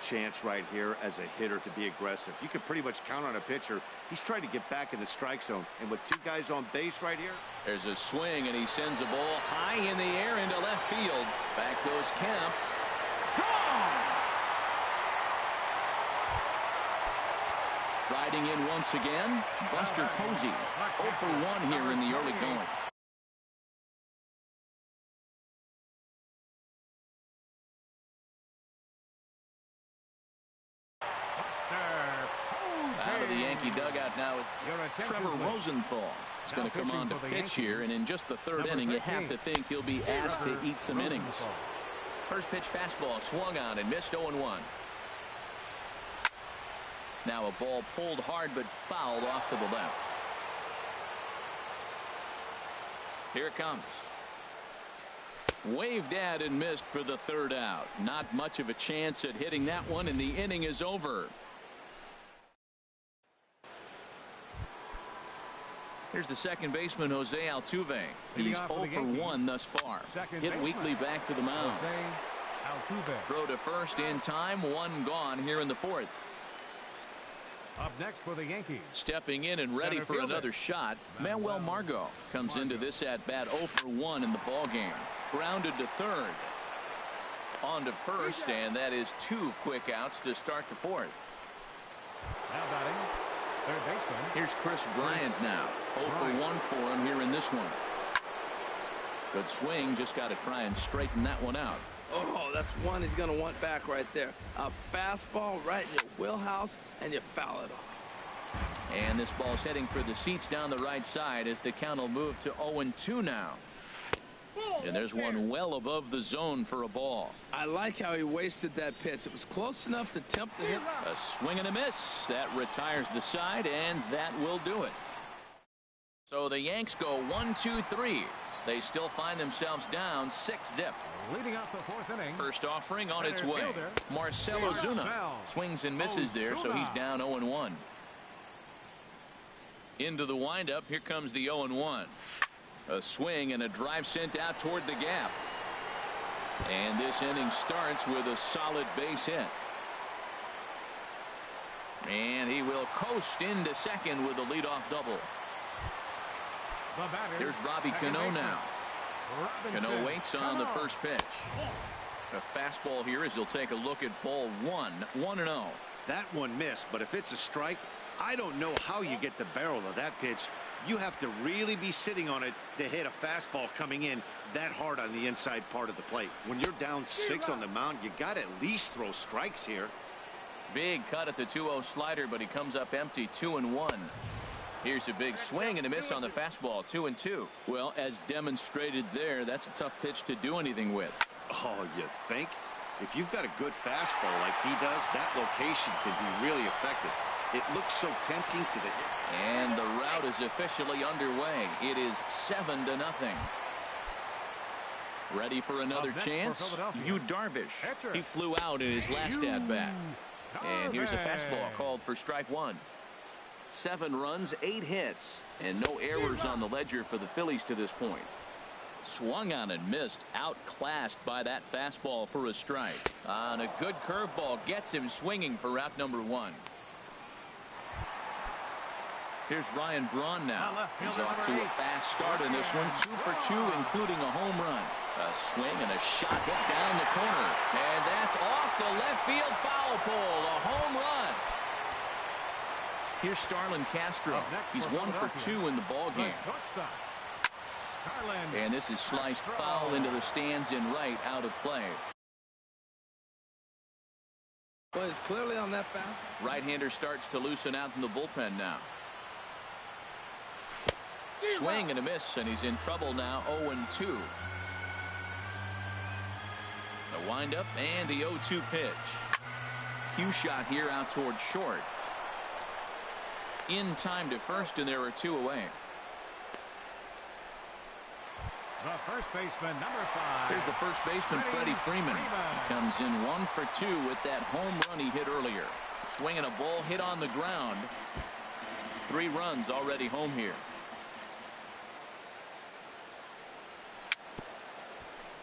chance right here as a hitter to be aggressive. You can pretty much count on a pitcher. He's trying to get back in the strike zone. And with two guys on base right here. There's a swing, and he sends a ball high in the air into left field. Back goes Kemp. Gone! Riding in once again, Buster Posey. 0 for 1 here in the early going. Out of the Yankee dugout now is Trevor Rosenthal. He's going to come on to pitch here, and in just the third inning, you have to think he'll be asked to eat some innings. First pitch fastball swung on and missed 0-1. Now a ball pulled hard but fouled off to the left. Here it comes. Waved at and missed for the third out. Not much of a chance at hitting that one, and the inning is over. Here's the second baseman, Jose Altuve. He's 0 for 1 thus far. Hit weakly back to the mound. Throw to first in time. One gone here in the fourth. Up next for the Yankees. Stepping in and ready for another shot, Manuel Margot comes into this at-bat 0 for 1 in the ballgame. Grounded to third. On to first, and that is 2 quick outs to start the fourth. Now batting, third baseman. Here's Chris Bryant now. 0 for 1 for him here in this one. Good swing, just got to try and straighten that one out. Oh, that's one he's going to want back right there. A fastball right in your wheelhouse, and you foul it off. And this ball's heading for the seats down the right side as the count will move to 0-2 now. And there's one well above the zone for a ball. I like how he wasted that pitch. It was close enough to tempt the hit. A swing and a miss. That retires the side, and that will do it. So the Yanks go 1-2-3. They still find themselves down 6-zip. Leading off the fourth inning. First offering on its way. Marcell Ozuna swings and misses there, so he's down 0-1. Into the windup. Here comes the 0-1. A swing and a drive sent out toward the gap. And this inning starts with a solid base hit. And he will coast into second with a leadoff double. Here's Robbie Cano now. Cano waits on the first pitch. A fastball here as he'll take a look at ball 1. 1-0. That one missed, but if it's a strike, I don't know how you get the barrel of that pitch. You have to really be sitting on it to hit a fastball coming in that hard on the inside part of the plate. When you're down 6 on the mound, you got to at least throw strikes here. Big cut at the 2-0 slider, but he comes up empty. 2-1. Here's a big swing and a miss on the fastball. 2-2. Well, as demonstrated there, that's a tough pitch to do anything with. Oh, you think? If you've got a good fastball like he does, that location can be really effective. It looks so tempting to the hit. And the rout is officially underway. It is 7-0. Ready for another chance? Yu Darvish. He flew out in his last at-bat. And here's a fastball called for strike 1. 7 runs, 8 hits, and no errors on the ledger for the Phillies to this point. Swung on and missed, outclassed by that fastball for a strike. On a good curveball, gets him swinging for route number 1. Here's Ryan Braun now. He's off to a fast start in this one. 2 for 2, including a home run. A swing and a shot hit down the corner. And that's off the left field foul pole. A home run. Here's Starlin Castro. He's 1 for 2 in the ballgame. And this is sliced foul into the stands in right, out of play. Well, it's clearly on that foul. Right-hander starts to loosen out in the bullpen now. Swing and a miss, and he's in trouble now. 0-2. The windup and the 0-2 pitch. Cue shot here out toward short. In time to first, and there are 2 away. The first baseman, number 5. Here's the first baseman, Freddie Freeman. He comes in 1 for 2 with that home run he hit earlier. Swinging a ball hit on the ground. 3 runs already home here.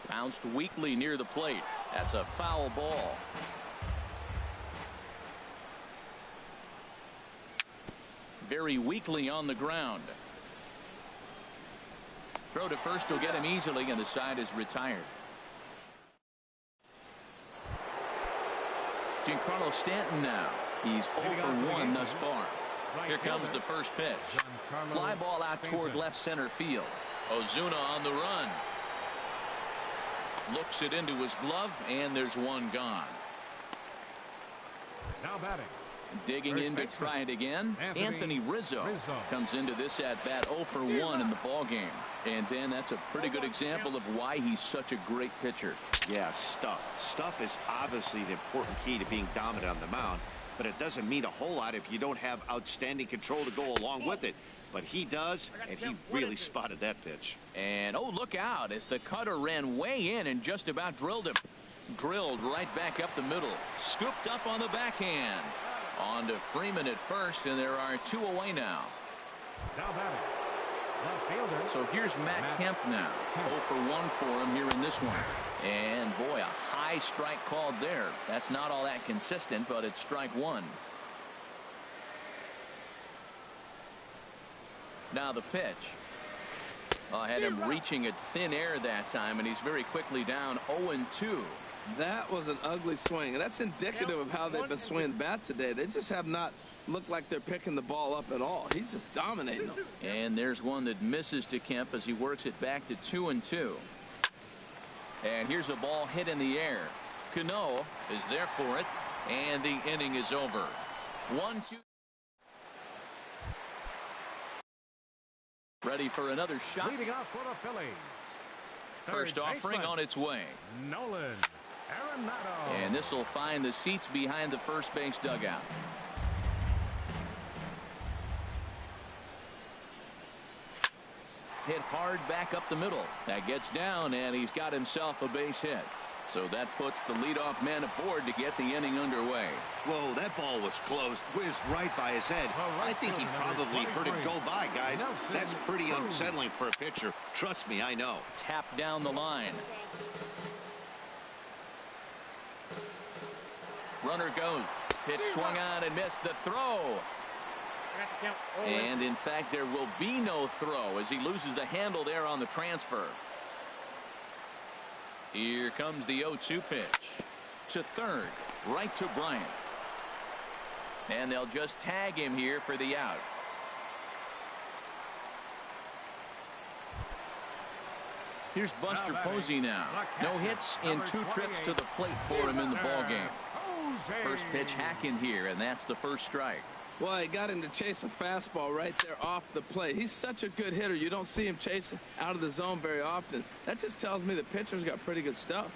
Bounced weakly near the plate. That's a foul ball. very weakly on the ground. Throw to first will get him easily, and the side is retired. Giancarlo Stanton now. He's 0 for 1 thus far. Here comes the first pitch. Fly ball out toward left center field. Ozuna on the run. Looks it into his glove, and there's one gone. Now batting. Digging in to try it again. Anthony Rizzo comes into this at bat 0 for 1 in the ball game. And Dan, that's a pretty good example of why he's such a great pitcher. Yeah, stuff. Stuff is obviously the important key to being dominant on the mound, but it doesn't mean a whole lot if you don't have outstanding control to go along with it. But he does, and he really spotted that pitch. And oh, look out as the cutter ran way in and just about drilled him. Drilled right back up the middle. Scooped up on the backhand. On to Freeman at first, and there are 2 away now. Now batting. Left fielder. So here's Matt Kemp now. 0 for 1 for him here in this one. And boy, a high strike called there. That's not all that consistent, but it's strike 1. Now the pitch. Had him reaching at thin air that time, and he's very quickly down 0-2. That was an ugly swing, and that's indicative of how they've been swinging bat today. They just have not looked like they're picking the ball up at all. He's just dominating them. And there's one that misses to Kemp as he works it back to 2-2. And here's a ball hit in the air. Cano is there for it, and the inning is over. 1-2. Ready for another shot. Leading off for the Phillies. First offering on its way. Nolan Arenado. And this will find the seats behind the first base dugout. Hit hard back up the middle. That gets down, and he's got himself a base hit. So that puts the leadoff man aboard to get the inning underway. Whoa, that ball was close. Whizzed right by his head. I think he probably heard it go by, guys. That's pretty unsettling for a pitcher. Trust me, I know. Tap down the line. Runner goes. Pitch swung on and missed the throw. And in fact, there will be no throw as he loses the handle there on the transfer. Here comes the 0-2 pitch to third, right to Bryant. And they'll just tag him here for the out. Here's Buster Posey now. No hits in 2 trips to the plate for him in the ball game. First pitch hacking here, and that's the first strike. Well, he got him to chase a fastball right there off the plate. He's such a good hitter. You don't see him chasing out of the zone very often. That just tells me the pitcher's got pretty good stuff.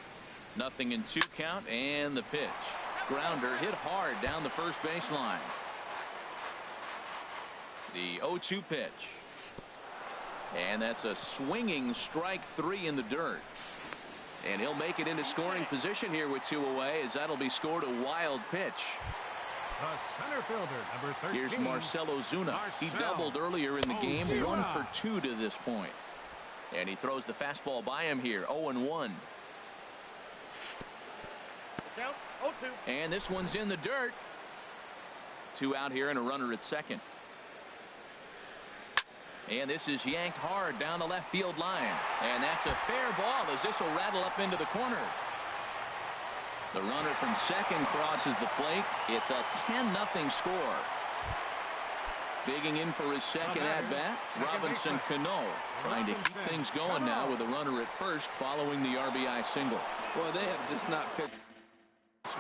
Nothing in 2 count, and the pitch. Grounder hit hard down the first baseline. The 0-2 pitch. And that's a swinging strike 3 in the dirt. And he'll make it into scoring position here with 2 away, as that'll be scored a wild pitch. The center fielder, number 13. Here's Marcell Ozuna. He doubled earlier in the game, 1 for 2 to this point. And he throws the fastball by him here, 0-1. Count, 0-2. And this one's in the dirt. 2 out here and a runner at second. And this is yanked hard down the left field line. And that's a fair ball as this will rattle up into the corner. The runner from second crosses the plate. It's a 10-0 score. Digging in for his second at-bat, Robinson Cano trying to keep things going now with a runner at first following the RBI single. Well, they have just not pitched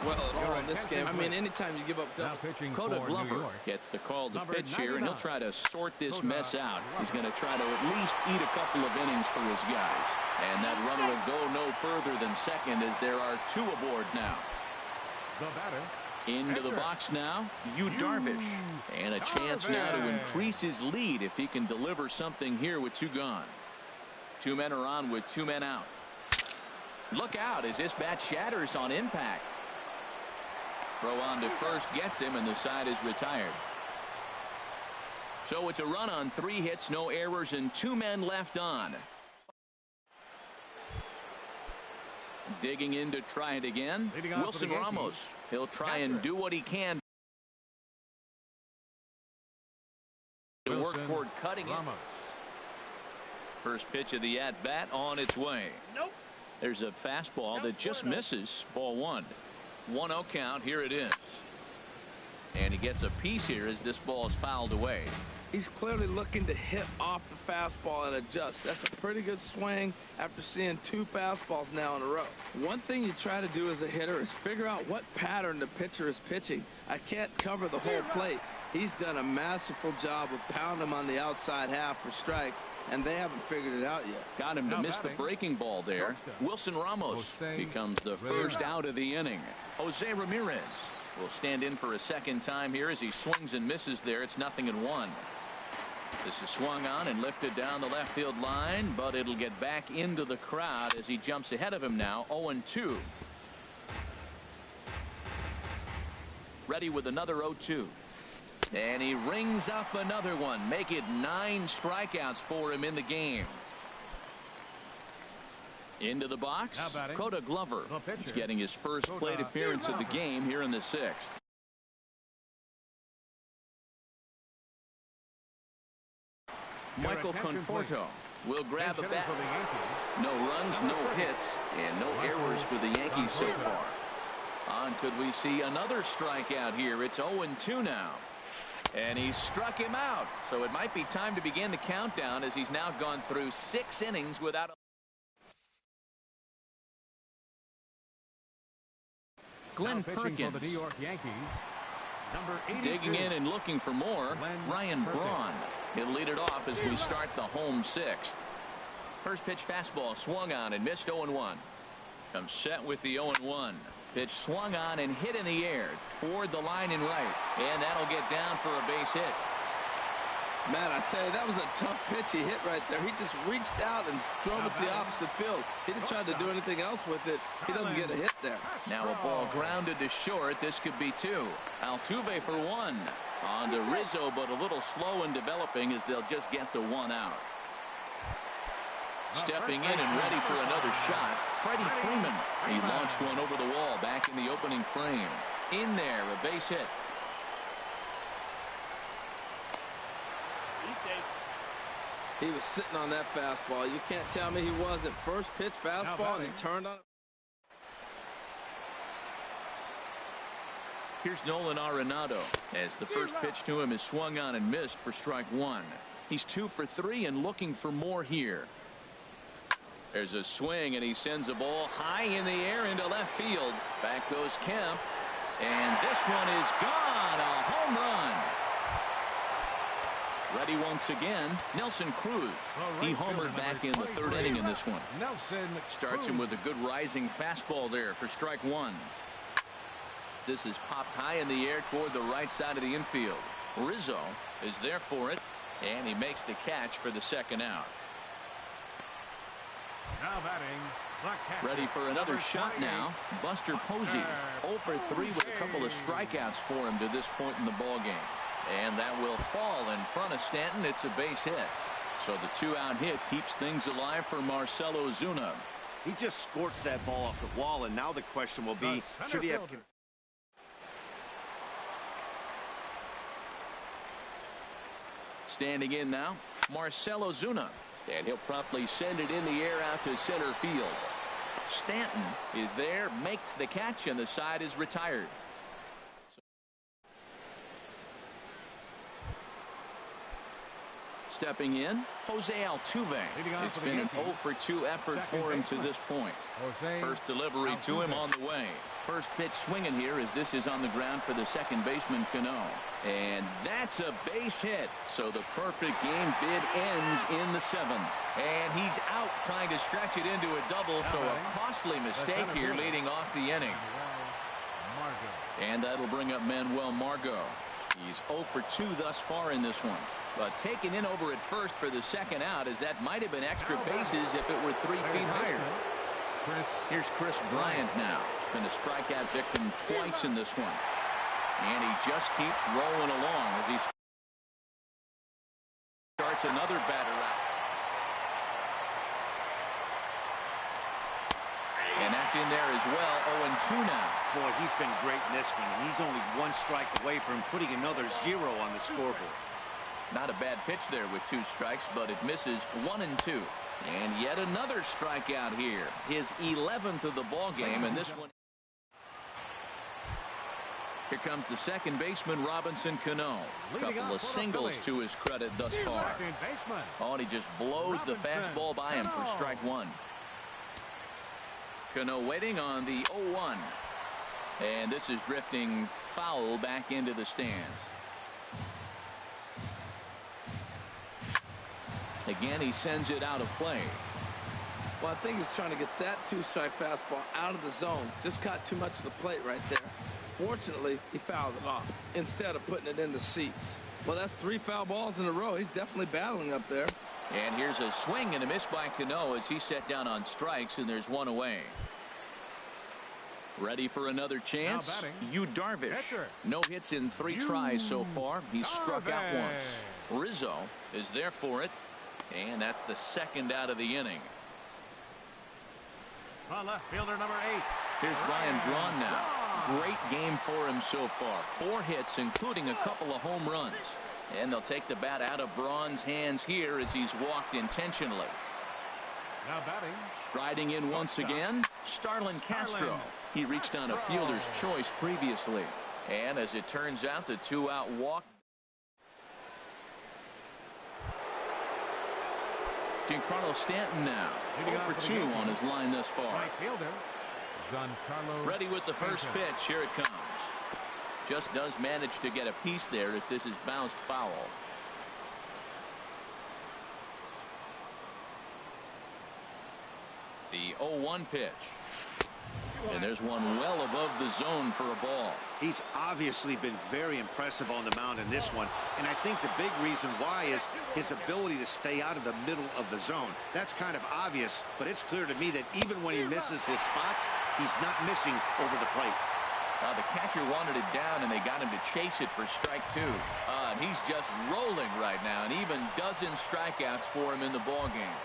well at all in this game. I mean, anytime you give up double. Coda Glover gets the call to pitch here, and he'll try to sort this mess out. He's going to try to at least eat a couple of innings for his guys. And that runner will go no further than second as there are 2 aboard now. The batter. Into the box now, Yu Darvish. And a chance now to increase his lead if he can deliver something here with 2 gone. 2 men are on with 2 men out. Look out as this bat shatters on impact. Throw on to first gets him, and the side is retired. So it's a run on 3 hits, no errors, and 2 men left on. Digging in to try it again, Wilson Ramos. He'll try and do what he can To work toward cutting it. First pitch of the at-bat on its way. Nope. There's a fastball that just misses. Ball one. 1-0 count. Here it is. And he gets a piece here as this ball is fouled away. He's clearly looking to hit off the fastball and adjust. That's a pretty good swing after seeing 2 fastballs now in a row. One thing you try to do as a hitter is figure out what pattern the pitcher is pitching. I can't cover the whole plate. He's done a masterful job of pounding him on the outside half for strikes, and they haven't figured it out yet. Got him to miss the breaking ball there. Wilson Ramos becomes the first out of the inning. Jose Ramirez will stand in for a second time here as he swings and misses there. It's 0-1. This is swung on and lifted down the left field line, but it'll get back into the crowd as he jumps ahead of him now. 0-2. Ready with another 0-2. And he rings up another one. Make it 9 strikeouts for him in the game. Into the box, Coda Glover. He's getting his first plate appearance of the game here in the 6th. Michael Conforto will grab a bat. No runs, no hits, and no errors for the Yankees so far. On could we see another strikeout here? It's 0-2 now. And he struck him out. So it might be time to begin the countdown as he's now gone through 6 innings without a... Glenn Perkins for the New York Yankees. Number 82. Digging in and looking for more. Ryan Braun. He'll lead it off as we start the home 6th. First pitch fastball swung on and missed. 0-1. Comes set with the 0-1. Pitch swung on and hit in the air toward the line and right, and that'll get down for a base hit. Man, I tell you, that was a tough pitch he hit right there. He just reached out and drove it the opposite field. He didn't try to do anything else with it. He doesn't get a hit there. Now a ball grounded to short. This could be 2. Altuve for 1. On to Rizzo, but a little slow in developing as they'll just get the 1 out. Stepping in and ready for another shot, Freddie Freeman. He launched one over the wall back in the opening frame. In there, a base hit. He's safe. He was sitting on that fastball. You can't tell me he wasn't. First pitch fastball, and he turned on it. Here's Nolan Arenado as the first pitch to him is swung on and missed for strike 1. He's 2 for 3 and looking for more here. There's a swing, and he sends a ball high in the air into left field. Back goes Kemp, and this one is gone. A home run. Ready once again, Nelson Cruz. He homered back in the 3rd inning in this one. Starts him with a good rising fastball there for strike 1. This is popped high in the air toward the right side of the infield. Rizzo is there for it, and he makes the catch for the 2nd out. Now batting, ready for another shot now. Buster Posey 0 for 3 with a couple of strikeouts for him to this point in the ball game. And that will fall in front of Stanton. It's a base hit. So the 2-out hit keeps things alive for Marcell Ozuna. He just scorched that ball off the wall, and now the question will be, should he have... Standing in now, Marcell Ozuna. And he'll promptly send it in the air out to center field. Stanton is there, makes the catch, and the side is retired. Stepping in, Jose Altuve. It's been an 0 for 2 effort for him to this point. First delivery to him on the way. First pitch swinging here as this is on the ground for the second baseman, Cano. And that's a base hit. So the perfect game bid ends in the 7th. And he's out trying to stretch it into a double. So a costly mistake here leading off the inning. And that'll bring up Manuel Margot. He's 0 for 2 thus far in this one. But taken in over at first for the 2nd out, as that might have been extra bases if it were 3 feet higher. Here's Chris Bryant now. Been a strikeout victim twice in this one. And he just keeps rolling along as he starts another batter out. And that's in there as well. 0-2 now. Boy, he's been great in this one, and he's only 1 strike away from putting another 0 on the scoreboard. Not a bad pitch there with 2 strikes, but it misses 1 and 2. And yet another strikeout here. His 11th of the ball game, and this one. Here comes the second baseman, Robinson Cano. A couple of singles to his credit thus far. Oh, and he just blows the fastball by him for strike 1. Cano waiting on the 0-1. And this is drifting foul back into the stands. Again, he sends it out of play. Well, I think he's trying to get that 2-strike fastball out of the zone. Just caught too much of the plate right there. Fortunately, he fouled it off instead of putting it in the seats. Well, that's 3 foul balls in a row. He's definitely battling up there. And here's a swing and a miss by Cano as he set down on strikes, and there's 1 away. Ready for another chance? Darvish. No hits in 3 tries so far. He's struck out once. Rizzo is there for it, and that's the 2nd out of the inning. Left fielder number 8. Here's Ryan Braun now. Great game for him so far. 4 hits, including a couple of home runs. And they'll take the bat out of Braun's hands here as he's walked intentionally. Now batting. Striding in once again, Starlin Castro. He reached on a fielder's choice previously. And as it turns out, the 2-out walk. Giancarlo Stanton now. 0 for 2 on his line thus far. Ready with the first pitch. Here it comes. Just does manage to get a piece there as this is bounced foul. The 0-1 pitch. And there's one well above the zone for a ball. He's obviously been very impressive on the mound in this one, and I think the big reason why is his ability to stay out of the middle of the zone. That's kind of obvious, but it's clear to me that even when he misses his spots, he's not missing over the plate. The catcher wanted it down, and they got him to chase it for strike 2. And he's just rolling right now, and even dozen strikeouts for him in the ball game.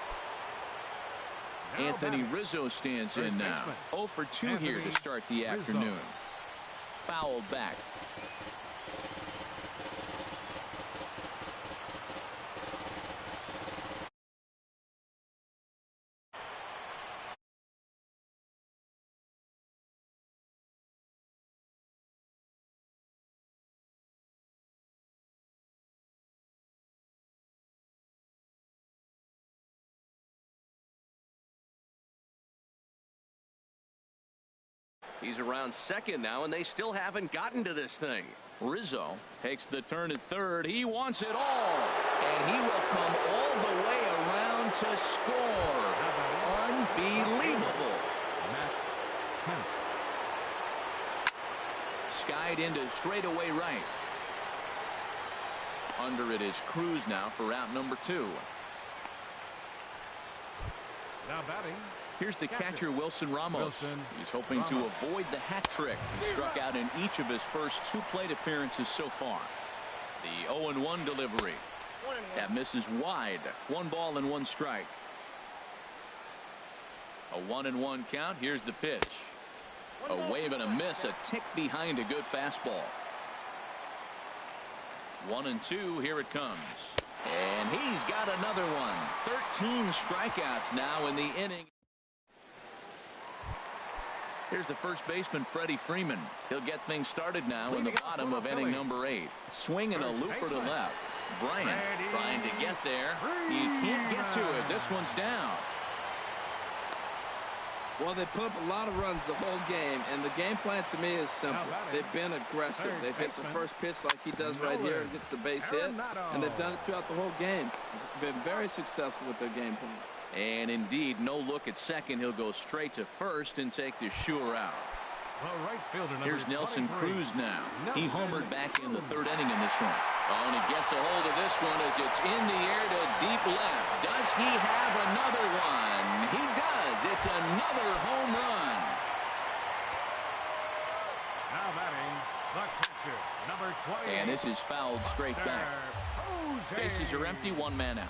Anthony Rizzo stands in now. 0 for 2 here to start the afternoon. Fouled back. He's around second now, and they still haven't gotten to this thing. Rizzo takes the turn at third. He wants it all, and he will come all the way around to score. Unbelievable. Skied into straightaway right. Under it is Cruz now for out number 2. Now batting. Here's the catcher, Wilson Ramos. He's hoping to avoid the hat trick. He struck out in each of his first 2 plate appearances so far. The 0-1 delivery. That misses wide. 1 ball and 1 strike. A 1-1 count. Here's the pitch. A wave and a miss. A tick behind a good fastball. 1-2. Here it comes. And he's got another one. 13 strikeouts now in the inning. Here's the first baseman, Freddie Freeman. He'll get things started now in the bottom of inning number 8. Swing and a looper to left. Bryant trying to get there. He can't get to it. This one's down. Well, they put up a lot of runs the whole game, and the game plan to me is simple. They've been aggressive. They've hit the first pitch like he does right here and gets the base hit, and they've done it throughout the whole game. It's been very successful with their game plan. And indeed, no look at second. He'll go straight to first and take the sure out. Here's Nelson Cruz now. He homered back in the 3rd inning in this one. Oh, and he gets a hold of this one as it's in the air to deep left. Does he have another one? He does. It's another home run. Now batting, the catcher, number 20. And this is fouled straight back. Bases are empty, 1 man out.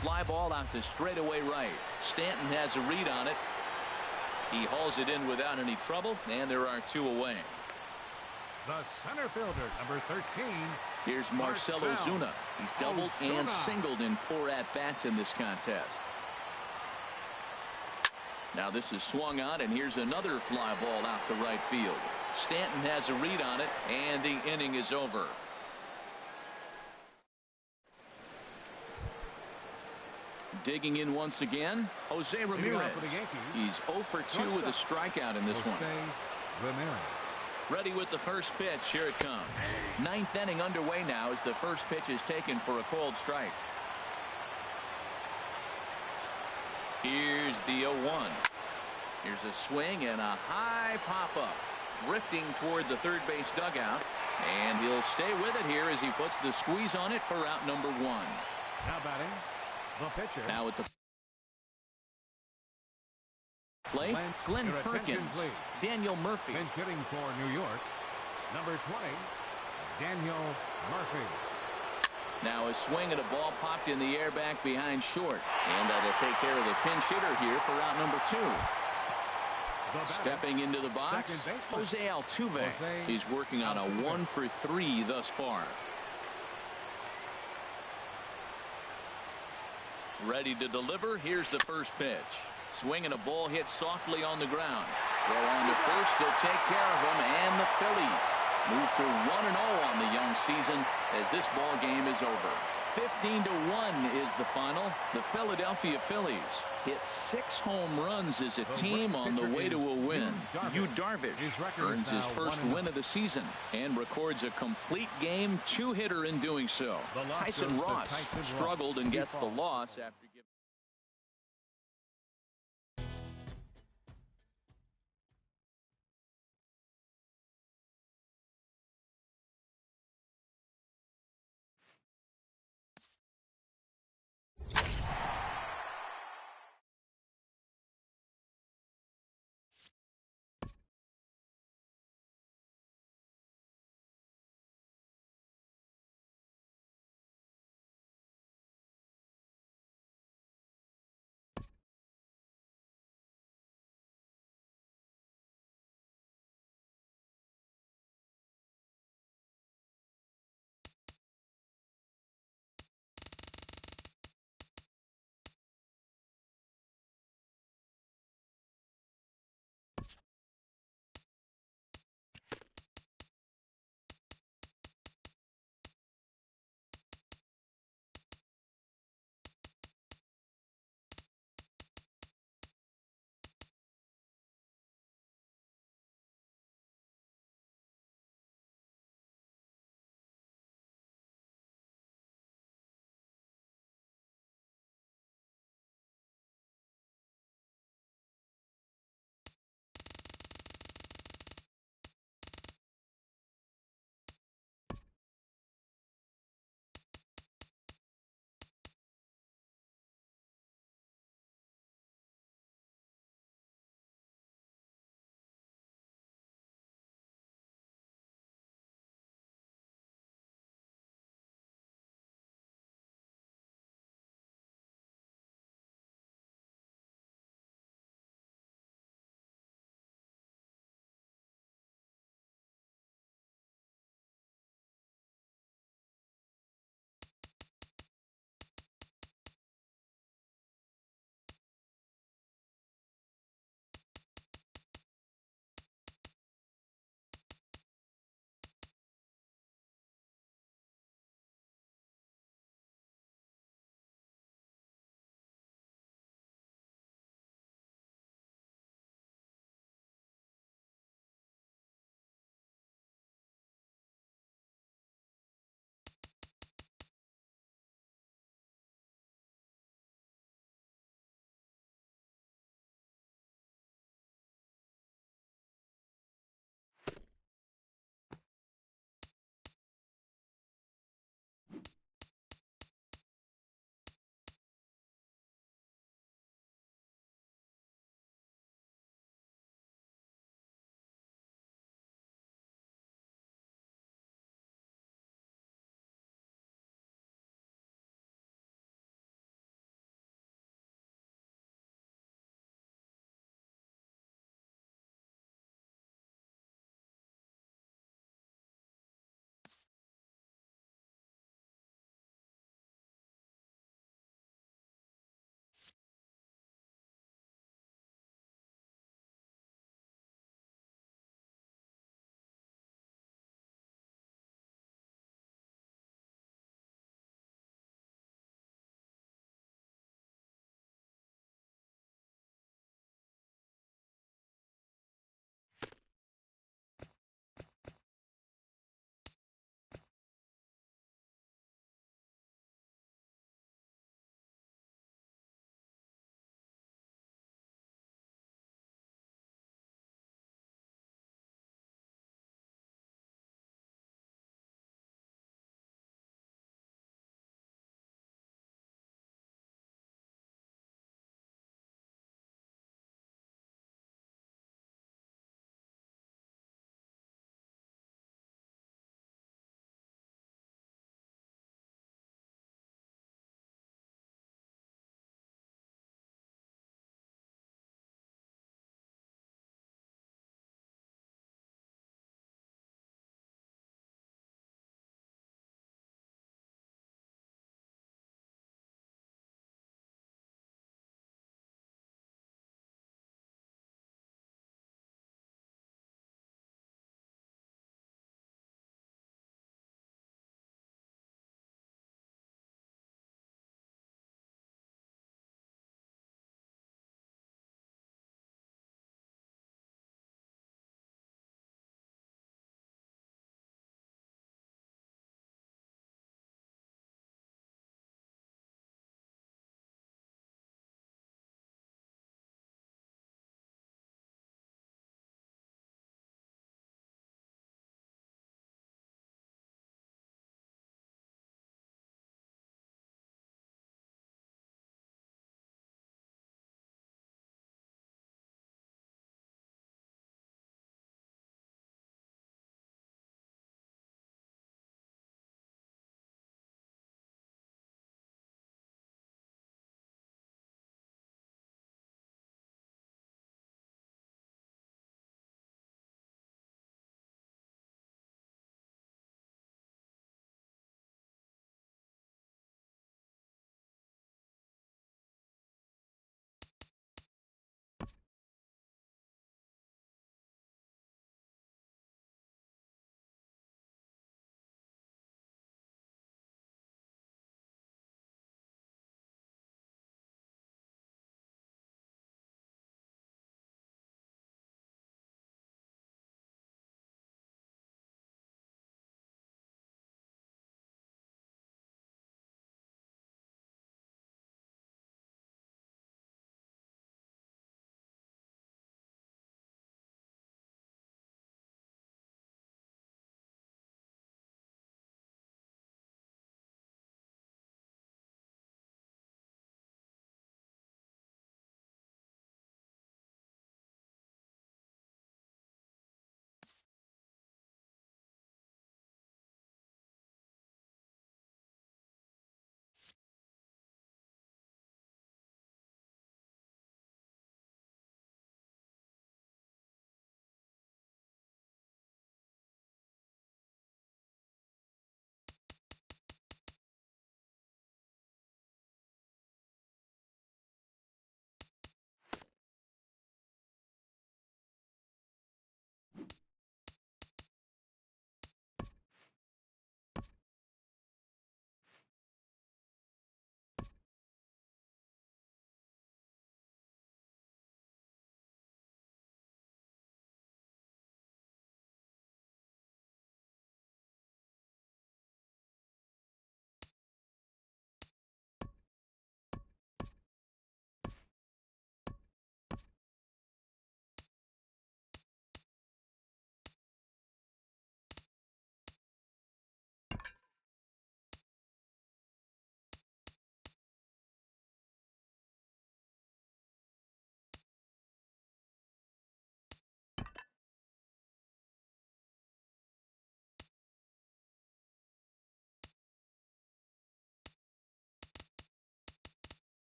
Fly ball out to straightaway right. Stanton has a read on it. He hauls it in without any trouble, and there are 2 away. The center fielder, number 13. Here's Marcell Ozuna. He's doubled and singled in 4 at-bats in this contest. Now this is swung on, and here's another fly ball out to right field. Stanton has a read on it, and the inning is over. Digging in once again, Jose Ramirez. He's 0 for 2 with a strikeout in this one. Ready with the first pitch. Here it comes. 9th inning underway now as the first pitch is taken for a called strike. Here's the 0-1. Here's a swing and a high pop-up. Drifting toward the third base dugout. And he'll stay with it here as he puts the squeeze on it for out number 1. Now batting, the pitcher. Now at the plate, Glenn Perkins. Daniel Murphy. Pinch hitting for New York, number 20, Daniel Murphy. Now a swing and a ball popped in the air back behind short. And that'll take care of the pinch hitter here for out number 2. Stepping into the box, Jose Altuve. He's working on a 1 for 3 thus far. Ready to deliver. Here's the first pitch. Swing and a ball hit softly on the ground. Throw on to first to take care of him, and the Phillies move to 1-0 on the young season as this ball game is over. 15-1 is the final. The Philadelphia Phillies hit 6 home runs as a team on the way to a win. Yu Darvish earns his first win of the season and records a complete game 2-hitter in doing so. Tyson Ross struggled and gets the loss after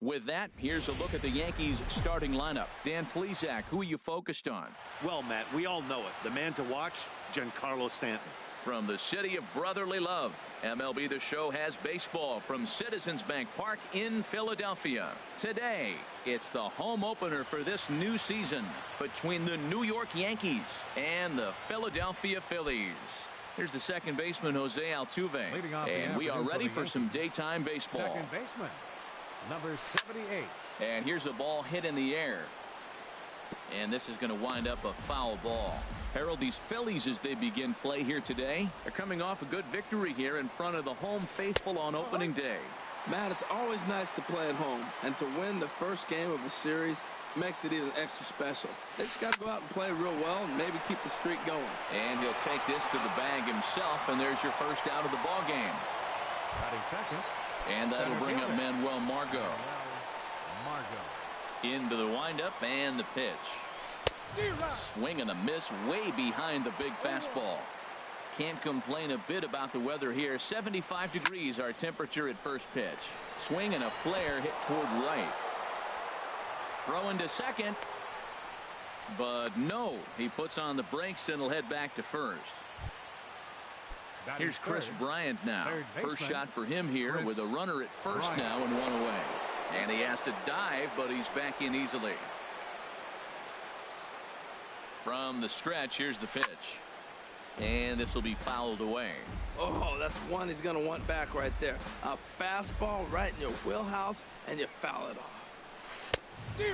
With that, here's a look at the Yankees starting lineup. Dan Plesac, who are you focused on? Well, Matt, we all know it. The man to watch, Giancarlo Stanton. From the city of brotherly love, MLB The Show has baseball from Citizens Bank Park in Philadelphia. Today, it's the home opener for this new season between the New York Yankees and the Philadelphia Phillies. Here's the second baseman, Jose Altuve. And we are ready for some daytime baseball. Second baseman, number 78. And here's a ball hit in the air. And this is going to wind up a foul ball. Harold, these Phillies, as they begin play here today, are coming off a good victory here in front of the home faithful on opening day. Matt, it's always nice to play at home, and to win the first game of a series makes it even extra special. They just got to go out and play real well and maybe keep the streak going. And he'll take this to the bag himself, and there's your first out of the ball game. Batting second. And that'll bring up Manuel Margot. Into the windup and the pitch. Swing and a miss way behind the big fastball. Can't complain a bit about the weather here. 75 degrees our temperature at first pitch. Swing and a flare hit toward right. Throw into second. But no, he puts on the brakes and will head back to first. Here's Chris Bryant now. First shot for him here with a runner at first now and one away. And he has to dive, but he's back in easily. From the stretch, here's the pitch. And this will be fouled away. Oh, that's one he's going to want back right there. A fastball right in your wheelhouse, and you foul it off.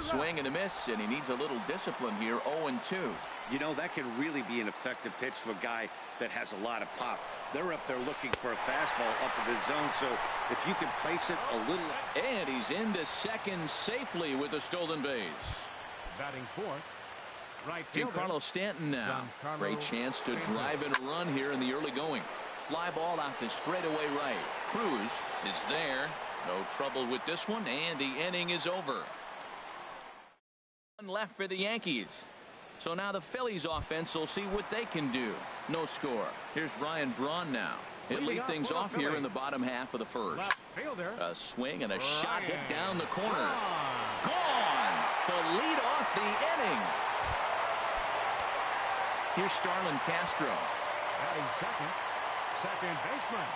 Swing and a miss, and he needs a little discipline here. 0-2. You know, that can really be an effective pitch to a guy that has a lot of pop. They're up there looking for a fastball up in the zone, so if you can place it a little. And he's into second safely with a stolen base. Batting fourth, right Giancarlo Stanton now. Great chance to drive in a run here in the early going. Fly ball out to straightaway right. Cruz is there. No trouble with this one, and the inning is over. One left for the Yankees. So now the Phillies offense will see what they can do. No score. Here's Ryan Braun now. He'll lead things off here in the bottom half of the first. A swing and a shot hit down the corner. Gone to lead off the inning. Here's Starlin Castro. Batting second baseman,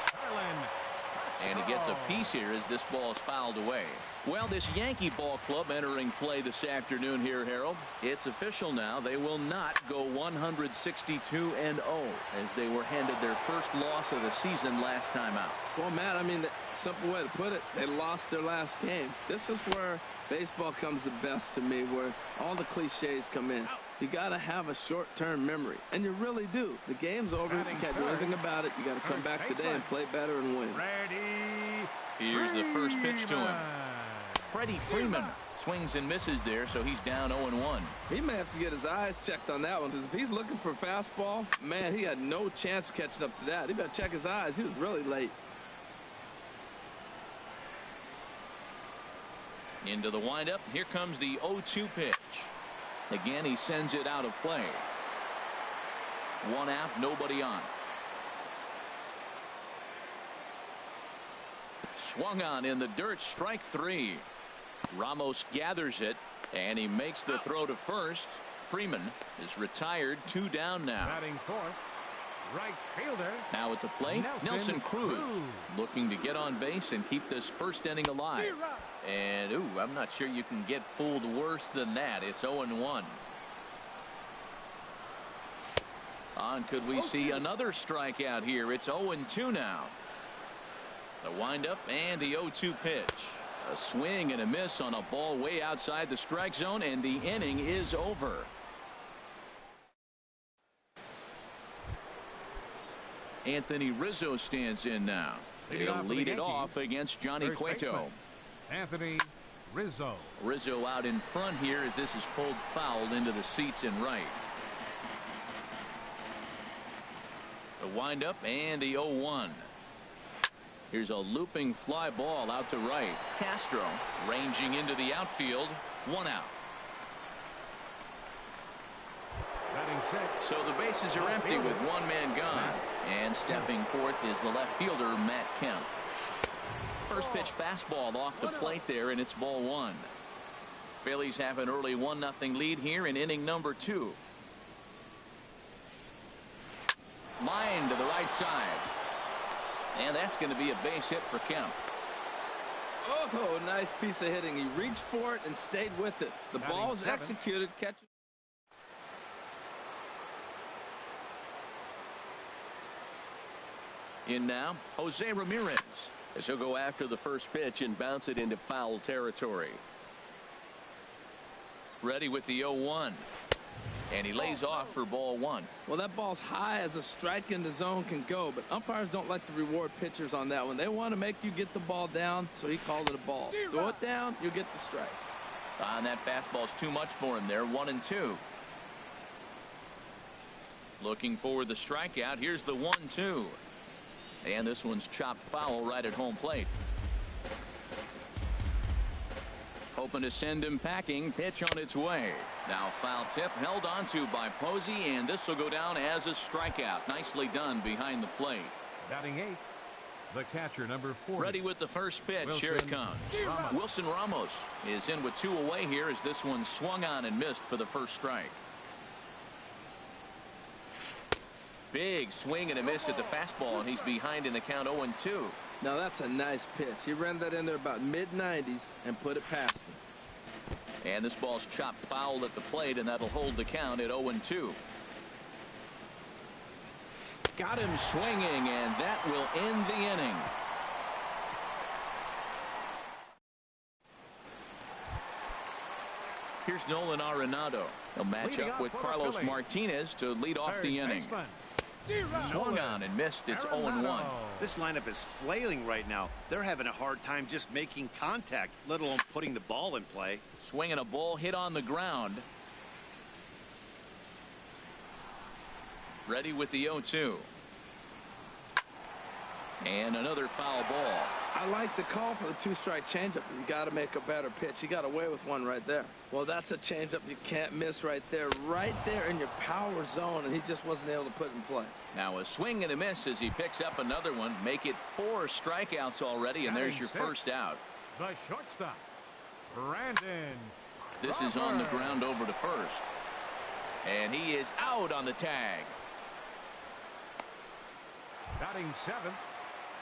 Starlin. And he gets a piece here as this ball is fouled away. Well, this Yankee ball club entering play this afternoon here, Harold. It's official now. They will not go 162-0 as they were handed their first loss of the season last time out. Well, Matt, I mean, the simple way to put it, they lost their last game. This is where baseball comes the best to me, where all the cliches come in. You got to have a short-term memory, and you really do. The game's over. You can't do anything about it. You got to come back today and play better and win. Here's the first pitch to him. Freddie Freeman swings and misses there, so he's down 0-1. He may have to get his eyes checked on that one, because if he's looking for a fastball, man, he had no chance of catching up to that. He better check his eyes. He was really late. Into the windup. Here comes the 0-2 pitch. Again, he sends it out of play. One out, nobody on. Swung on in the dirt, strike three. Ramos gathers it, and he makes the throw to first. Freeman is retired, 2 down now. Batting fourth, right fielder. Now at the plate, Nelson Cruz looking to get on base and keep this first inning alive. And, I'm not sure you can get fooled worse than that. It's 0-1. Could we see another strikeout here? It's 0-2 now. The windup and the 0-2 pitch. A swing and a miss on a ball way outside the strike zone, and the inning is over. Anthony Rizzo stands in now. He'll lead it off against Johnny Cueto. Anthony Rizzo. Rizzo out in front here as this is pulled fouled into the seats in right. The windup and the 0-1. Here's a looping fly ball out to right. Castro ranging into the outfield. 1 out. So the bases are empty with 1 man gone. And stepping forth is the left fielder, Matt Kemp. First pitch fastball off the plate there, and it's ball one. Phillies have an early 1-0 lead here in inning number 2. Line to the right side. And that's going to be a base hit for Kemp. Oh, nice piece of hitting. He reached for it and stayed with it. The ball was executed. Catch. In now, Jose Ramirez, as he'll go after the first pitch and bounce it into foul territory. Ready with the 0-1. And he lays off for ball one. Well, that ball's high as a strike in the zone can go, but umpires don't like to reward pitchers on that one. They want to make you get the ball down, so he called it a ball. Throw it down, you get the strike. And that fastball's too much for him there. 1-2. Looking for the strikeout. Here's the 1-2. And this one's chopped foul right at home plate. Hoping to send him packing. Pitch on its way. Now foul tip held onto by Posey, and this will go down as a strikeout. Nicely done behind the plate. Batting 8th, the catcher, number 4. Ready with the first pitch. Wilson Here it comes. Ramos. Wilson Ramos is in with 2 away here as this one swung on and missed for the first strike. Big swing and a miss at the fastball, and he's behind in the count 0-2. Now that's a nice pitch. He ran that in there about mid-90s and put it past him. And this ball's chopped foul at the plate, and that'll hold the count at 0-2. Got him swinging, and that will end the inning. Here's Nolan Arenado. He'll match up with Carlos Martinez to lead off the inning. Swung on and missed. It's 0-1. This lineup is flailing right now. They're having a hard time just making contact, let alone putting the ball in play. Swinging a ball hit on the ground. Ready with the 0-2. And another foul ball. I like the call for the 2-strike changeup. You got to make a better pitch. He got away with one right there. Well, that's a changeup you can't miss right there in your power zone, and he just wasn't able to put it in play. Now a swing and a miss as he picks up another one. Make it 4 strikeouts already, and there's your first out. The shortstop, Brandon. This is on the ground over to first. And he is out on the tag. Batting 7th.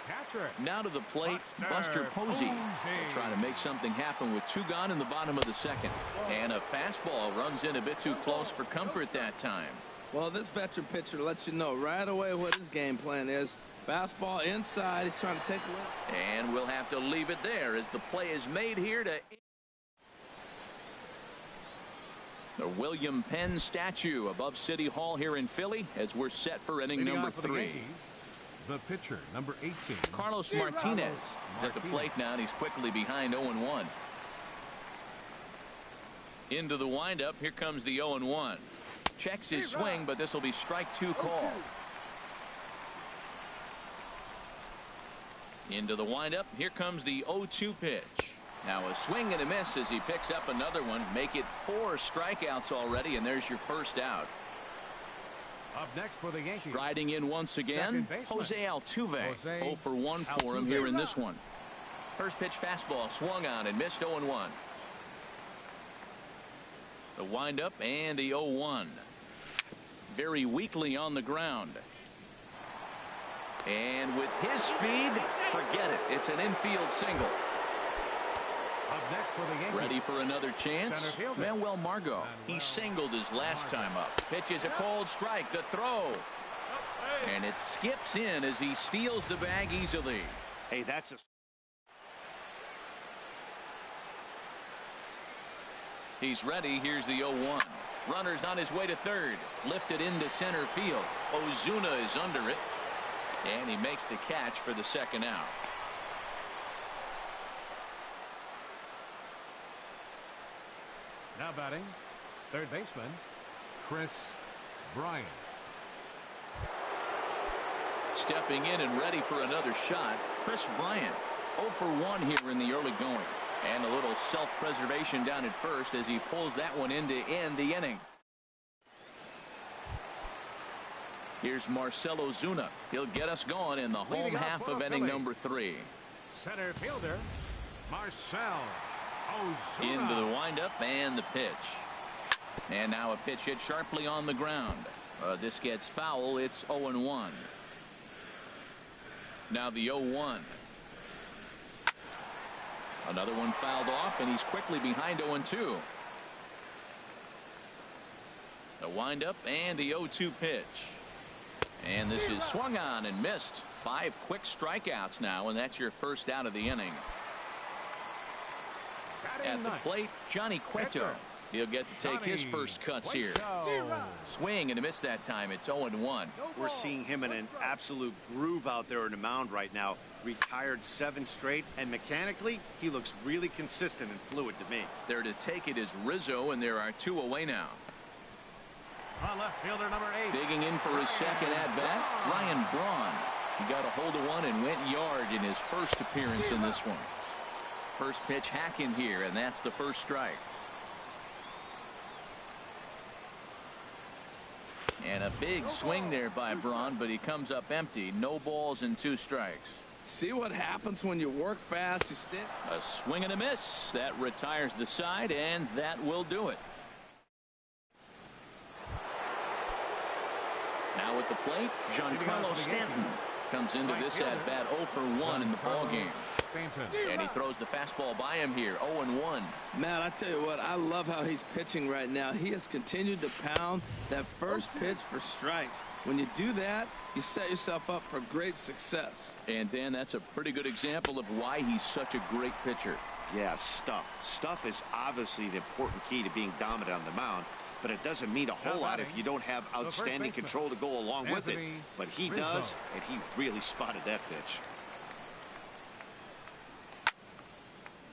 Catcher. Now to the plate, Buster Posey. They'll try to make something happen with 2 gone in the bottom of the second. And a fastball runs in a bit too close for comfort that time. Well, this veteran pitcher lets you know right away what his game plan is. Fastball inside. He's trying to take away. And we'll have to leave it there as the play is made here to the William Penn statue above City Hall here in Philly as we're set for inning number 3. The pitcher, number 18. Carlos Martinez is at the plate now, and he's quickly behind 0-1. Into the windup. Here comes the 0-1. Checks his swing, but this will be strike 2 call. Into the windup. Here comes the 0-2 pitch. Now a swing and a miss as he picks up another one. Make it 4 strikeouts already, and there's your first out. Up next for the Yankees. Striding in once again, Jose Altuve. 0 for 1 for him here in this one. First pitch fastball swung on and missed. 0-1. The windup and the 0-1. Very weakly on the ground. And with his speed, forget it. It's an infield single. Up next for the Yankees. Ready for another chance? Manuel Margot. He singled his last time up. Pitch is a cold strike. The throw. And it skips in as he steals the bag easily. Hey, that's a... He's ready. Here's the 0-1. Runner's on his way to third. Lifted into center field. Ozuna is under it. And he makes the catch for the second out. Now batting, third baseman, Chris Bryant. Stepping in and ready for another shot, Chris Bryant. 0 for 1 here in the early going. And a little self-preservation down at first as he pulls that one in to end the inning. Here's Marcell Ozuna. He'll get us going in the home half of inning number 3. center fielder, Marcell Ozuna. Into the windup and the pitch. And now a pitch hit sharply on the ground. This gets foul. It's 0-1. Now the 0-1. Another one fouled off, and he's quickly behind 0-2. The windup and the 0-2 pitch. And this is swung on and missed. 5 quick strikeouts now, and that's your first out of the inning. At the plate, Johnny Cueto. He'll get to take his first cuts here. Swing and a miss that time. It's 0-1. We're seeing him in an absolute groove out there on the mound right now. Retired 7 straight, and mechanically, he looks really consistent and fluid to me. There to take it is Rizzo, and there are 2 away now. Left fielder number 8. Digging in for his second at-bat, Ryan Braun. He got a hold of one and went yard in his first appearance in this one. First pitch hack in here, and that's the first strike. And a big swing there by Braun, but he comes up empty. No balls and 2 strikes. See what happens when you work fast, you stick. A swing and a miss. That retires the side, and that will do it. Now at the plate, Giancarlo Stanton comes into this at bat 0 for 1 in the ball game. And he throws the fastball by him here, 0-1. Man, I tell you what, I love how he's pitching right now. He has continued to pound that first pitch for strikes. When you do that, you set yourself up for great success. And Dan, that's a pretty good example of why he's such a great pitcher. Yeah, stuff. Stuff is obviously the important key to being dominant on the mound, but it doesn't mean a whole lot if you don't have outstanding control to go along with it. But he does, and he really spotted that pitch.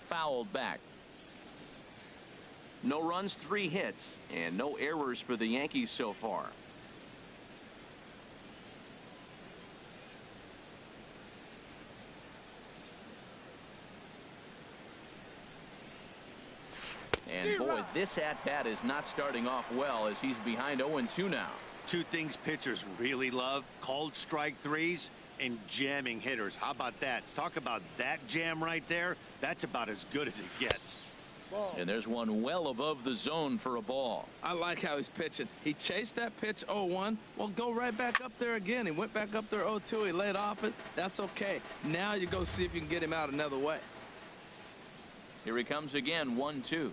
Fouled back. No runs, 3 hits, and no errors for the Yankees so far. And boy, this at-bat is not starting off well as he's behind 0-2 now. 2 things pitchers really love: called strike threes and jamming hitters. How about that? Talk about that jam right there. That's about as good as it gets. And there's one well above the zone for a ball. I like how he's pitching. He chased that pitch 0-1. Well, go right back up there again. He went back up there 0-2. He laid off it. That's okay. Now you go see if you can get him out another way. Here he comes again, 1-2.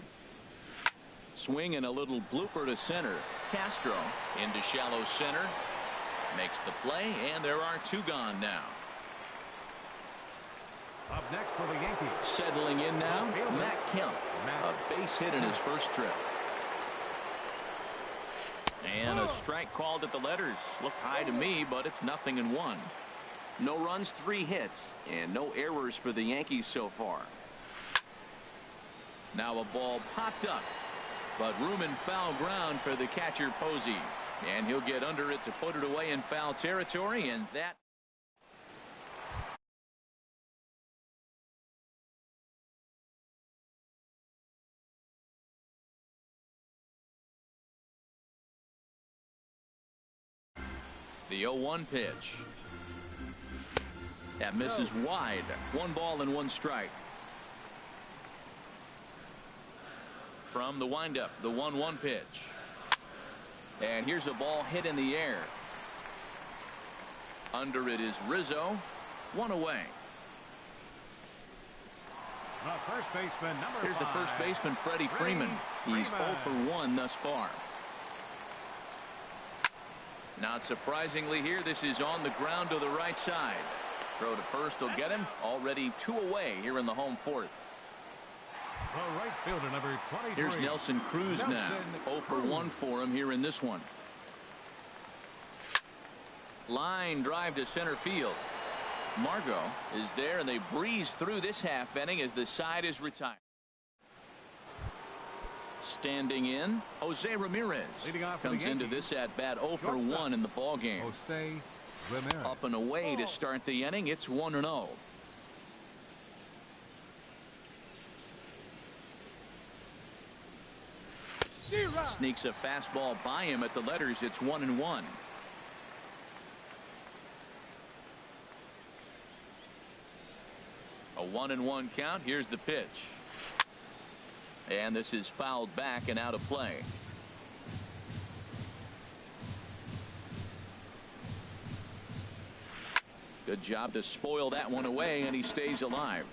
Swing and a little blooper to center. Castro into shallow center. Makes the play, and there are 2 gone now. Up next for the Yankees. Settling in now, Matt Kemp. A base hit in his first trip. And a strike called at the letters. Looked high to me, but it's 0-1. No runs, 3 hits, and no errors for the Yankees so far. Now a ball popped up, but room in foul ground for the catcher Posey. And he'll get under it to put it away in foul territory, and that. The 0-1 pitch. That misses wide. 1 ball and 1 strike. From the windup, the 1-1 pitch. And here's a ball hit in the air. Under it is Rizzo. 1 away. The first baseman, number 5. Here's the first baseman, Freddie Freeman. He's 0 for 1 thus far. Not surprisingly here, this is on the ground to the right side. Throw to first will get him. Already 2 away here in the home 4th. The right fielder, number 23. Here's Nelson Cruz now. 0 for 1 for him here in this one. Line drive to center field. Margot is there, and they breeze through this half inning as the side is retired. Standing in, Jose Ramirez comes into this at bat 0 for 1 in the ball game. Jose Ramirez. Up and away to start the inning. It's 1-0. Sneaks a fastball by him at the letters. It's 1-1. A 1-1 count. Here's the pitch. And this is fouled back and out of play. Good job to spoil that one away, and he stays alive.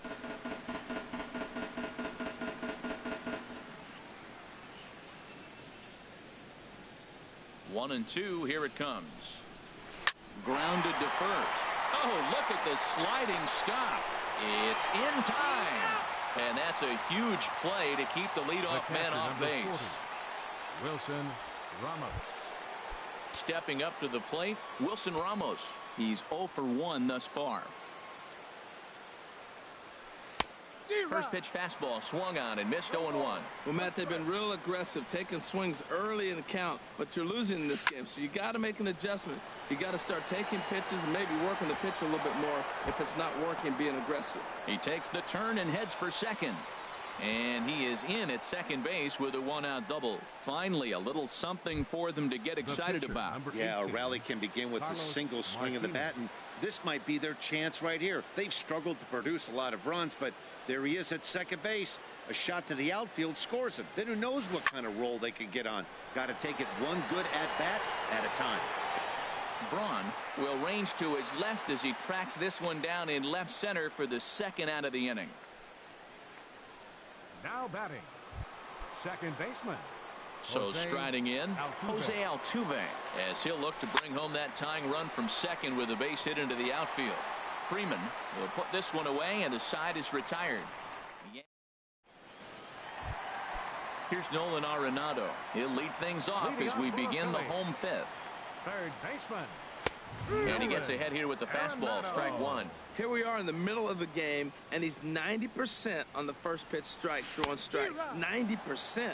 One and two. Here it comes. Grounded to first. Oh, look at the sliding stop. It's in time. And that's a huge play to keep the leadoff man off base. 40, Wilson Ramos. Stepping up to the plate, Wilson Ramos. He's 0 for 1 thus far. First pitch fastball swung on and missed. 0-1. Well, Matt, they've been real aggressive, taking swings early in the count, but you're losing in this game, so you got to make an adjustment. You got to start taking pitches and maybe working the pitch a little bit more if it's not working, being aggressive. He takes the turn and heads for second. And he is in at second base with a 1-out double. Finally, a little something for them to get excited about. Yeah, a rally can begin with a single swing of the bat, and this might be their chance right here. They've struggled to produce a lot of runs, but there he is at second base. A shot to the outfield scores him. Then who knows what kind of roll they could get on. Got to take it one good at-bat at a time. Braun will range to his left as he tracks this one down in left center for the second out of the inning. Now batting, second baseman. So striding in, Jose Altuve, as he'll look to bring home that tying run from second with a base hit into the outfield. Freeman will put this one away, and the side is retired. Here's Nolan Arenado. He'll lead things off as we begin the home fifth. Third baseman. And he gets ahead here with the fastball, strike one. Here we are in the middle of the game, and he's 90% on the first pitch strike, throwing strikes. 90%.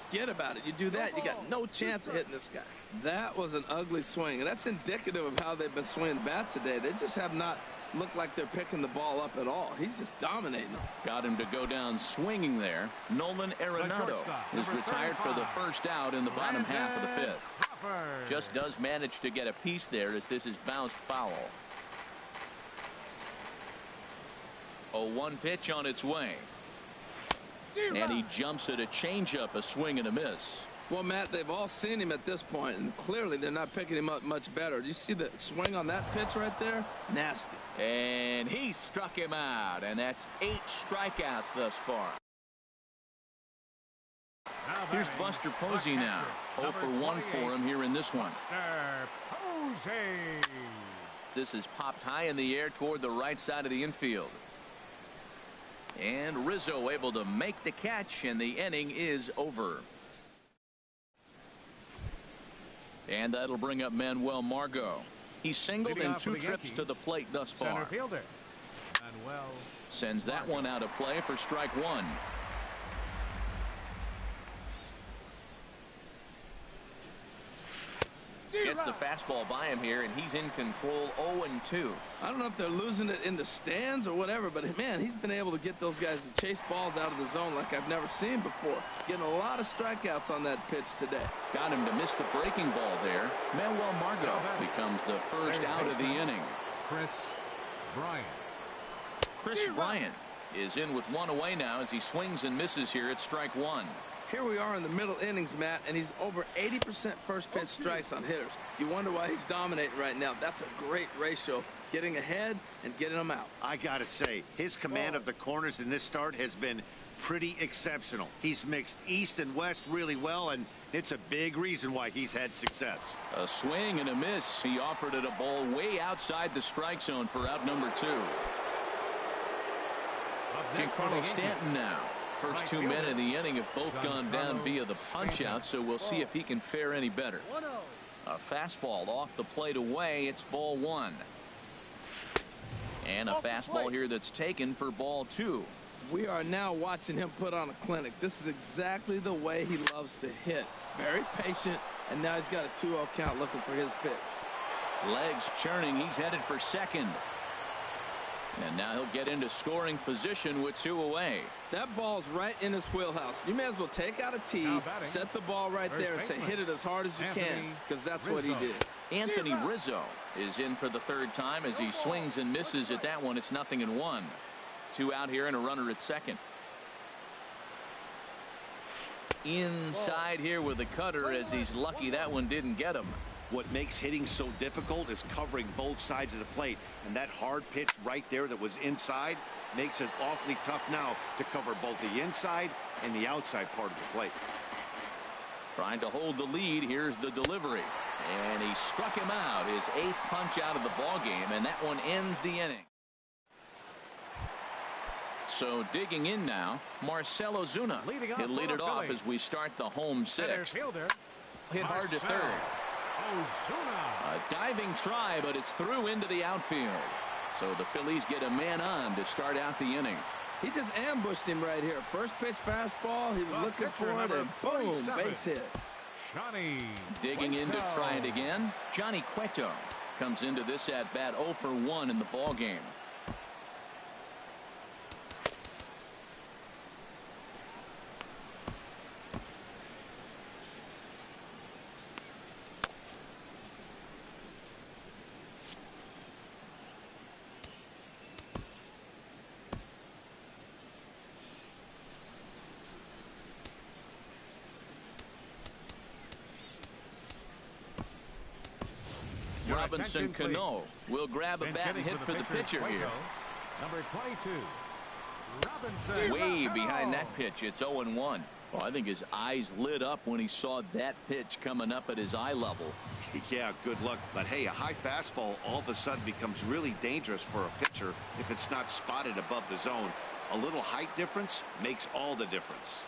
Forget about it. You do that, you got no chance of hitting this guy. That was an ugly swing, and that's indicative of how they've been swinging bat today. They just have not looked like they're picking the ball up at all. He's just dominating them. Got him to go down swinging there. Nolan Arenado is retired for the first out in the bottom half of the fifth. Just does manage to get a piece there as this is bounced foul. 0-1 pitch on its way. And he jumps at a changeup, a swing and a miss. Well, Matt, they've all seen him at this point, and clearly they're not picking him up much better. Do you see the swing on that pitch right there? Nasty. And he struck him out, and that's 8 strikeouts thus far. Here's Buster Posey now. 0 for 1 for him here in this one. This is popped high in the air toward the right side of the infield. And Rizzo able to make the catch, and the inning is over. And that'll bring up Manuel Margot. He's singled in 2 trips to the plate thus far. Sends that one out of play for strike one. Gets the fastball by him here, and he's in control. 0-2. I don't know if they're losing it in the stands or whatever, but man, he's been able to get those guys to chase balls out of the zone like I've never seen before. Getting a lot of strikeouts on that pitch today. Got him to miss the breaking ball there. Manuel Margot becomes the first out of the inning. Chris Bryant is in with one away now as he swings and misses here at strike one. Here we are in the middle innings, Matt, and he's over 80% first pitch strikes on hitters. You wonder why he's dominating right now. That's a great ratio, getting ahead and getting them out. I gotta say, his command of the corners in this start has been pretty exceptional. He's mixed east and west really well, and it's a big reason why he's had success. A swing and a miss. He offered it a ball way outside the strike zone for out number 2. Giancarlo Stanton now. First 2 men in the inning have both gone down via the punch-out, so we'll see if he can fare any better. A fastball off the plate away. It's ball 1. And a fastball here that's taken for ball 2. We are now watching him put on a clinic. This is exactly the way he loves to hit. Very patient, and now he's got a 2-0 count looking for his pitch. Legs churning. He's headed for second. And now he'll get into scoring position with 2 away. That ball's right in his wheelhouse. You may as well take out a tee, set the ball right there, and say hit it as hard as you can, because that's what he did. Anthony Rizzo is in for the 3rd time as he swings and misses at that one. It's 0-1. 2 out here and a runner at second. Inside here with the cutter, as he's lucky that one didn't get him. What makes hitting so difficult is covering both sides of the plate, and that hard pitch right there that was inside makes it awfully tough now to cover both the inside and the outside part of the plate. Trying to hold the lead. Here's the delivery, and he struck him out, his 8th punch out of the ball game, and that one ends the inning. So digging in now, Marcell Ozuna. He'll lead it off as we start the home 6th. Hit hard to third. A diving try, but it's through into the outfield. So the Phillies get a man on to start out the inning. He just ambushed him right here. First pitch fastball. He was looking for it, and boom, base hit. Digging in to try it again. Johnny Cueto comes into this at bat 0 for 1 in the ball game. Robinson Cano will grab a bat and hit for the pitcher here. Number 22, Robinson. Way behind that pitch. It's 0-1. Well, I think his eyes lit up when he saw that pitch coming up at his eye level. Yeah, good luck. But hey, a high fastball all of a sudden becomes really dangerous for a pitcher if it's not spotted above the zone. A little height difference makes all the difference.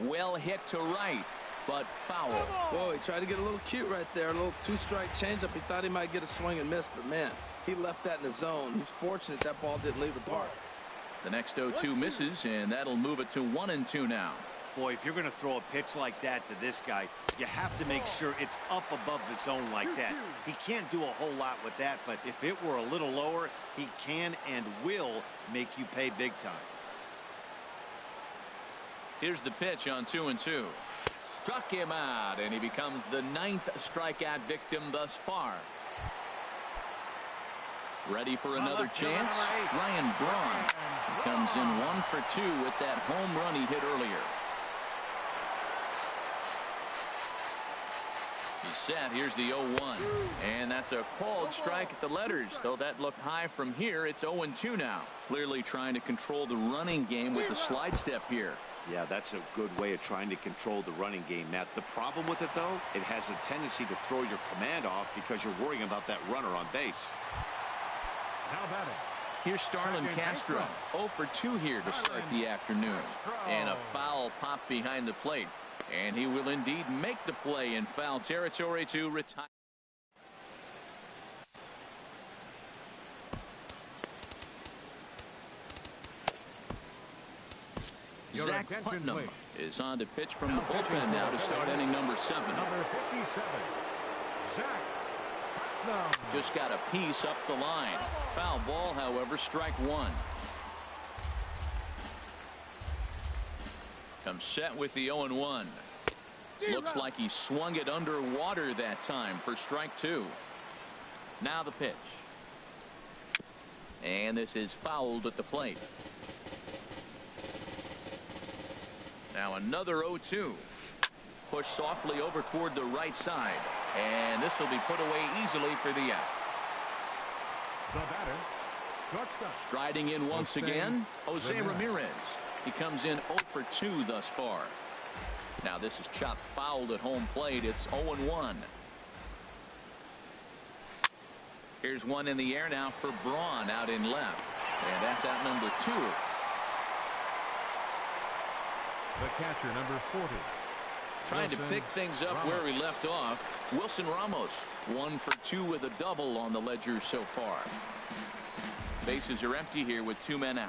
Well hit to right, but foul. Whoa, he tried to get a little cute right there. A little 2-strike changeup. He thought he might get a swing and miss, but man, he left that in the zone. He's fortunate that ball didn't leave the park. The next 0-2 misses, and that'll move it to 1-2 now. Boy, if you're going to throw a pitch like that to this guy, you have to make sure it's up above the zone like that. He can't do a whole lot with that, but if it were a little lower, he can and will make you pay big time. Here's the pitch on 2-2. Struck him out, and he becomes the 9th strikeout victim thus far. Ready for another chance? Ryan Braun comes in 1 for 2 with that home run he hit earlier. He's set. Here's the 0-1. And that's a called strike at the letters. Though that looked high from here, it's 0-2 now. Clearly trying to control the running game with the slide step here. Yeah, that's a good way of trying to control the running game, Matt. The problem with it, though, it has a tendency to throw your command off because you're worrying about that runner on base. Now batting. Here's Starlin Castro. 0 for 2 here to start the afternoon. And a foul pop behind the plate. And he will indeed make the play in foul territory to retire. Zach Putnam is on to pitch from the bullpen now to start inning number 7. Number 57, Zach Putnam. Just got a piece up the line. Foul ball, however, strike 1. Comes set with the 0-1. Looks like he swung it underwater that time for strike 2. Now the pitch. And this is fouled at the plate. Now another 0-2. Pushed softly over toward the right side. And this will be put away easily for the out. The batter, shortstop. Striding in once again, Jose Ramirez. He comes in 0 for 2 thus far. Now this is chopped fouled at home plate. It's 0-1. Here's one in the air now for Braun out in left. And that's out number 2. The catcher, number 40. Trying to pick things up where we left off. Wilson Ramos 1 for 2 with a double on the ledger so far. Bases are empty here with 2 men out.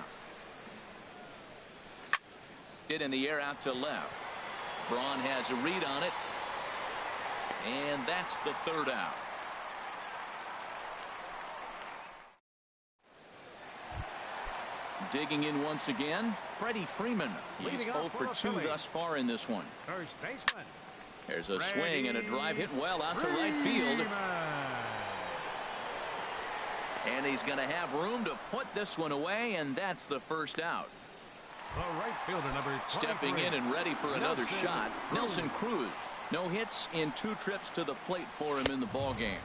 Hit in the air out to left. Braun has a read on it. And that's the 3rd out. Digging in once again, Freddie Freeman. He's 0 for 2 thus far in this one. First baseman. There's a swing and a drive hit well out to right field. And he's going to have room to put this one away, and that's the first out. The right fielder, number 23. Stepping in and ready for another shot, Nelson Cruz. No hits in 2 trips to the plate for him in the ballgame.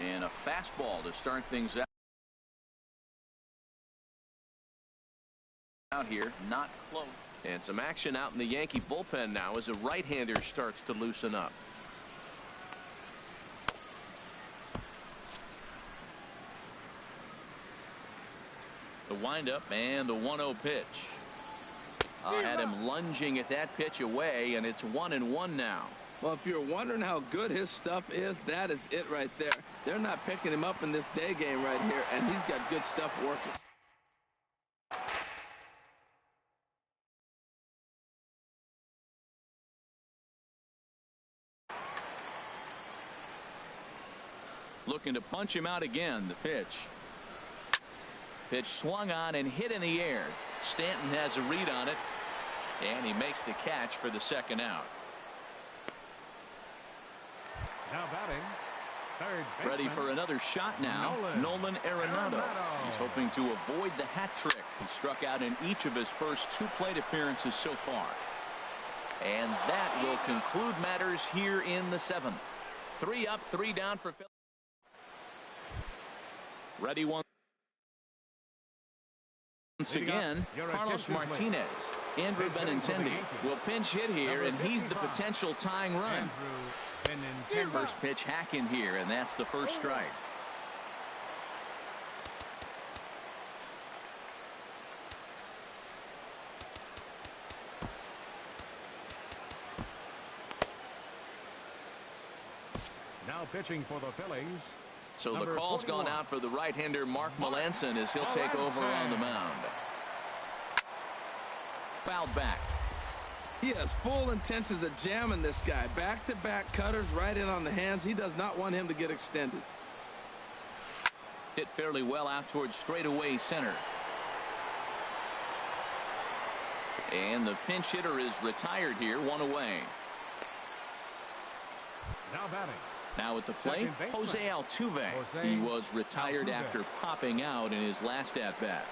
And a fastball to start things out here, not close. And some action out in the Yankee bullpen now as a right-hander starts to loosen up. The windup and the 1-0 pitch. Had him lunging at that pitch away, and it's 1-1 now. Well, if you're wondering how good his stuff is, that is it right there. They're not picking him up in this day game right here, and he's got good stuff working. Looking to punch him out again. The pitch. Pitch swung on and hit in the air. Stanton has a read on it, and he makes the catch for the second out. Now batting, third baseman. Ready for another shot now. Nolan Arenado. He's hoping to avoid the hat trick. He struck out in each of his first 2 plate appearances so far. And that will conclude matters here in the 7th. 3 up, 3 down for Philly. Ready once again, Carlos Martinez. Andrew Benintendi will pinch hit here, and he's the potential tying run. First pitch hack in here, and that's the first strike. Now pitching for the Phillies. So the call's gone out for the right-hander Mark Melanson as he'll take over on the mound. Fouled back. He has full intentions of jamming this guy. Back-to-back cutters right in on the hands. He does not want him to get extended. Hit fairly well out towards straightaway center. And the pinch hitter is retired here, 1 away. Now batting. Now at the plate, Jose Altuve. He was retired after popping out in his last at-bat.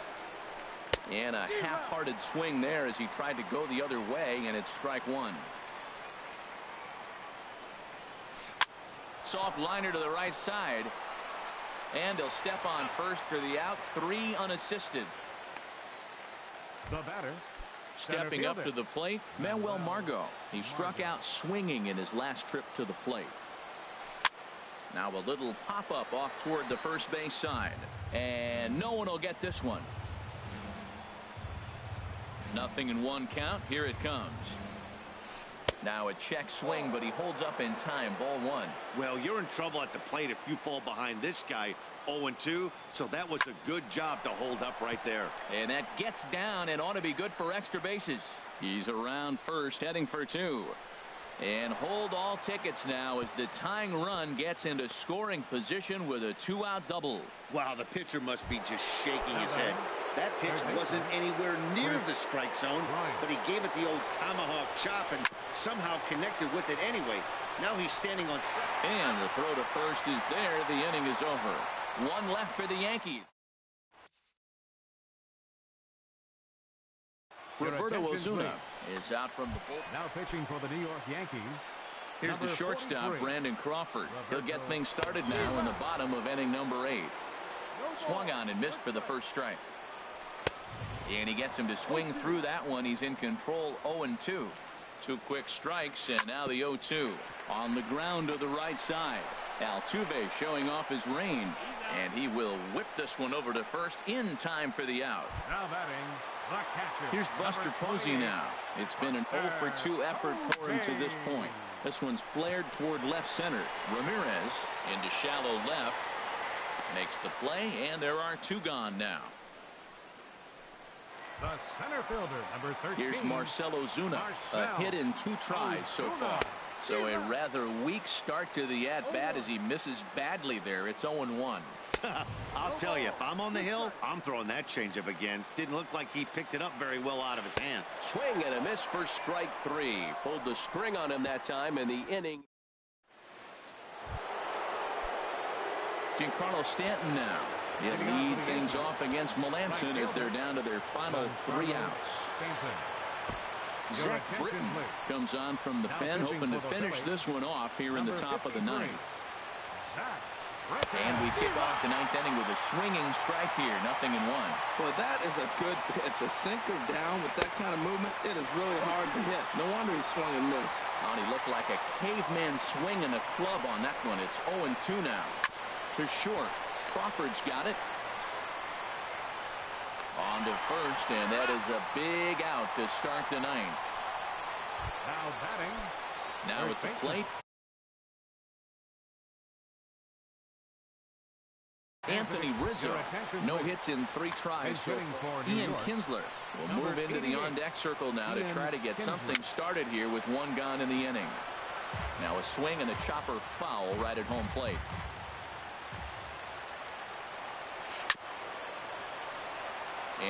And a half-hearted swing there as he tried to go the other way, and it's strike 1. Soft liner to the right side. And he'll step on first for the out. 3 unassisted. The batter. Stepping up to the plate, Manuel Margot. He struck out swinging in his last trip to the plate. Now a little pop-up off toward the first base side. And no one will get this one. 0-1 count. Here it comes. Now a check swing, but he holds up in time. Ball 1. Well, you're in trouble at the plate if you fall behind this guy. 0-2, so that was a good job to hold up right there. And that gets down and ought to be good for extra bases. He's around first, heading for 2. And hold all tickets now as the tying run gets into scoring position with a 2-out double. Wow, the pitcher must be just shaking his head. That pitch wasn't anywhere near the strike zone, but he gave it the old tomahawk chop and somehow connected with it anyway. Now he's standing on second. And the throw to first is there. The inning is over. 1 left for the Yankees. Roberto Osuna is out from the bullpen. Now pitching for the New York Yankees. Here's the shortstop, Brandon Crawford. He'll get things started now in the bottom of inning number 8. Swung on and missed for the first strike. And he gets him to swing through that one. He's in control. 0-2. 2 quick strikes, and now the 0-2. On the ground to the right side. Altuve showing off his range, and he will whip this one over to first in time for the out. Now batting, the catcher. Here's Buster Posey now. It's been an 0-for-2 effort for him to this point. This one's flared toward left center. Ramirez into shallow left. Makes the play, and there are 2 gone now. The center fielder, number 13. Here's Marcell Ozuna. A hit in 2 tries so far. So a rather weak start to the at-bat as he misses badly there. It's 0-1. I'll tell you, if I'm on the hill, I'm throwing that changeup again. Didn't look like he picked it up very well out of his hand. Swing and a miss for strike 3. Pulled the string on him that time in the inning. Giancarlo Stanton now. He'll lead things off against Melanson as they're down to their final 3 outs. Zach Britton comes on from the pen, hoping to finish this one off here in the top of the 9th. And we kick off the 9th inning with a swinging strike here, 0-1. Well, that is a good pitch. A sinker down with that kind of movement, it is really hard to hit. No wonder he swung and missed. Oh, he looked like a caveman swinging a club on that one. It's 0-2 now. To short. Crawford's got it. On to first, and that is a big out to start the 9th. Now batting. Now at the plate, Anthony Rizzo. No hits in 3 tries. So Ian Kinsler will move into the on-deck circle now to try to get something started here with 1 gone in the inning. Now a swing and a chopper foul right at home plate.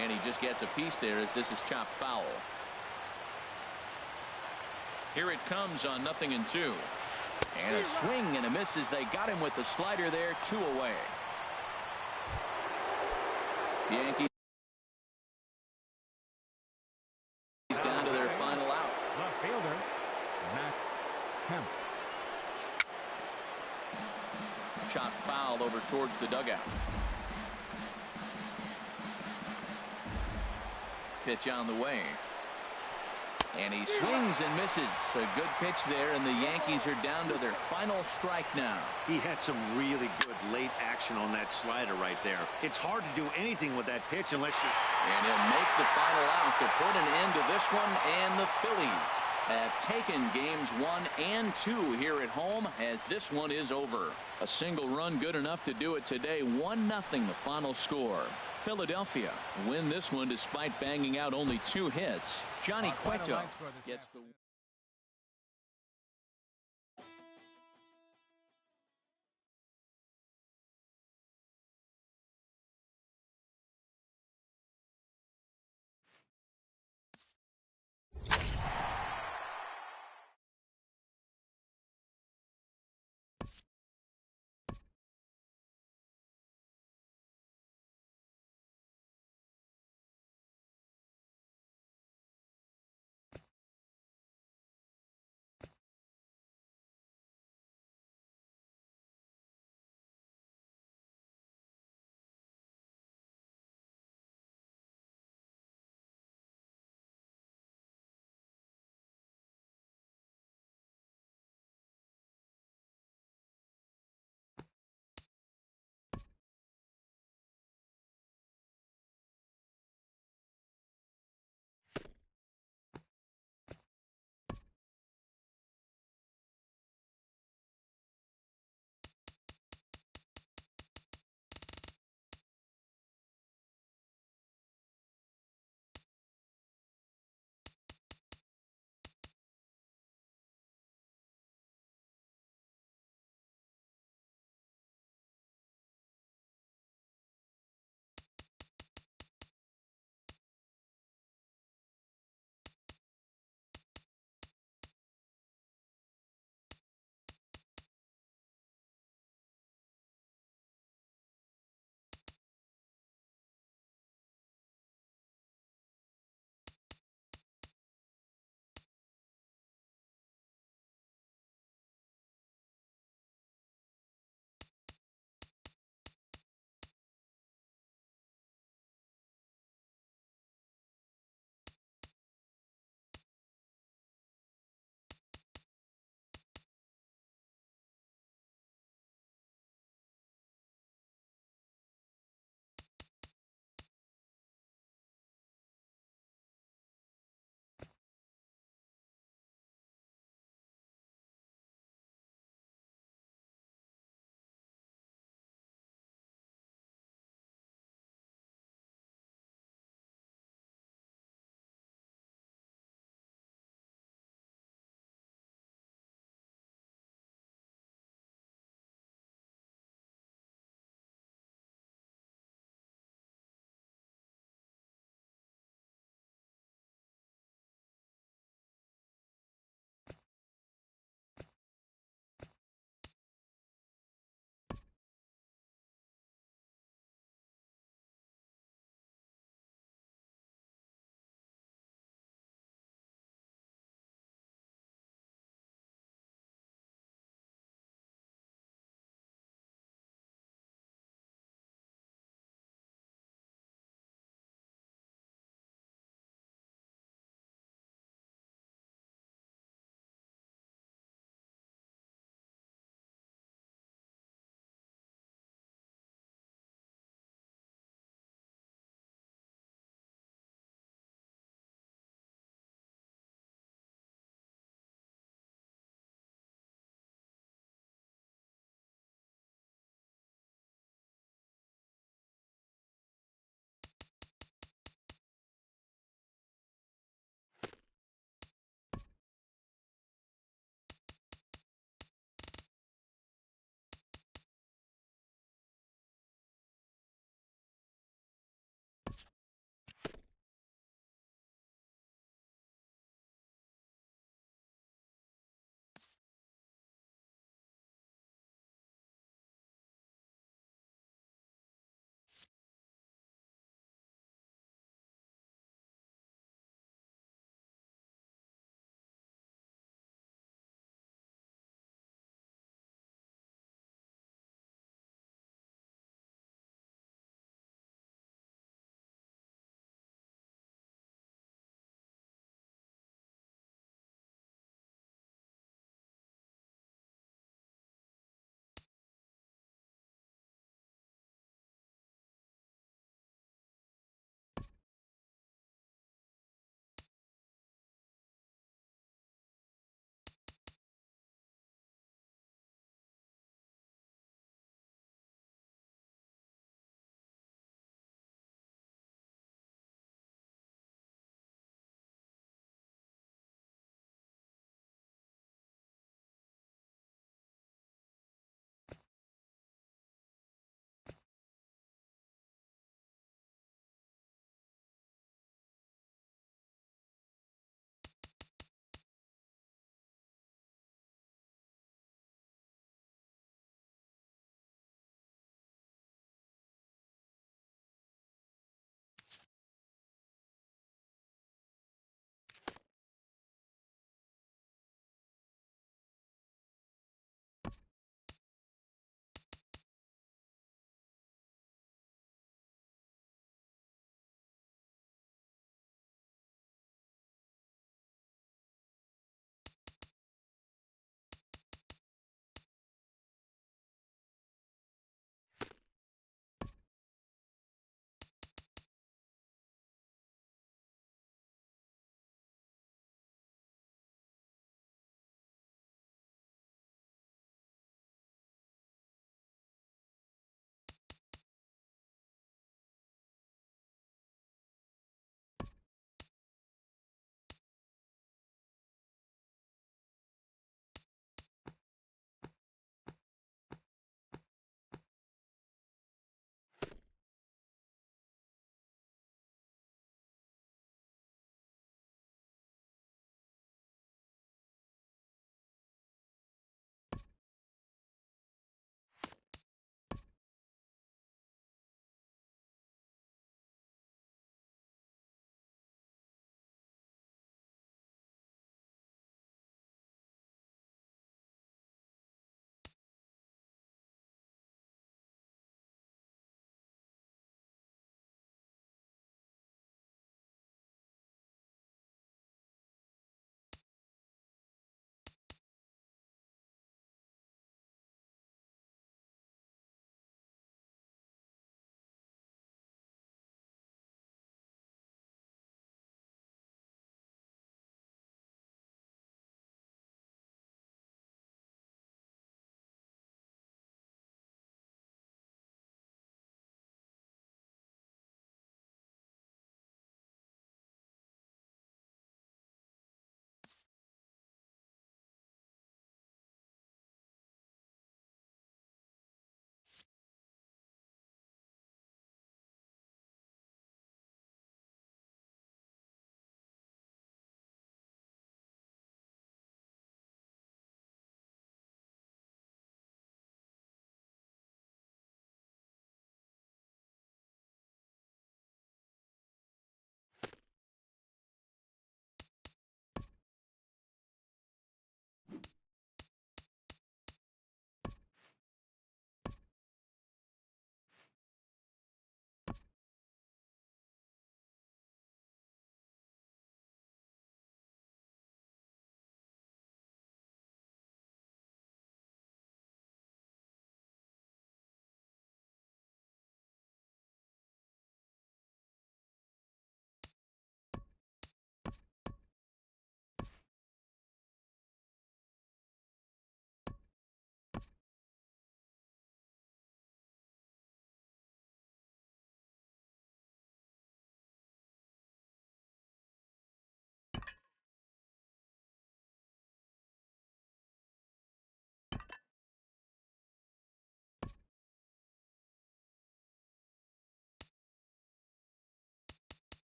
And he just gets a piece there as this is chopped foul. Here it comes on 0-2. And a swing and a miss as they got him with the slider there, 2 away. The Yankees down to their final out. Left fielder, Matt Kemp. Shot foul over towards the dugout. Pitch on the way. And he swings and misses. A good pitch there, and the Yankees are down to their final strike now. He had some really good late action on that slider right there. It's hard to do anything with that pitch unless you... And he'll make the final out to put an end to this one, and the Phillies have taken games 1 and 2 here at home as this one is over. A single run good enough to do it today. 1-0 the final score. Philadelphia win this one despite banging out only 2 hits. Johnny Cueto gets the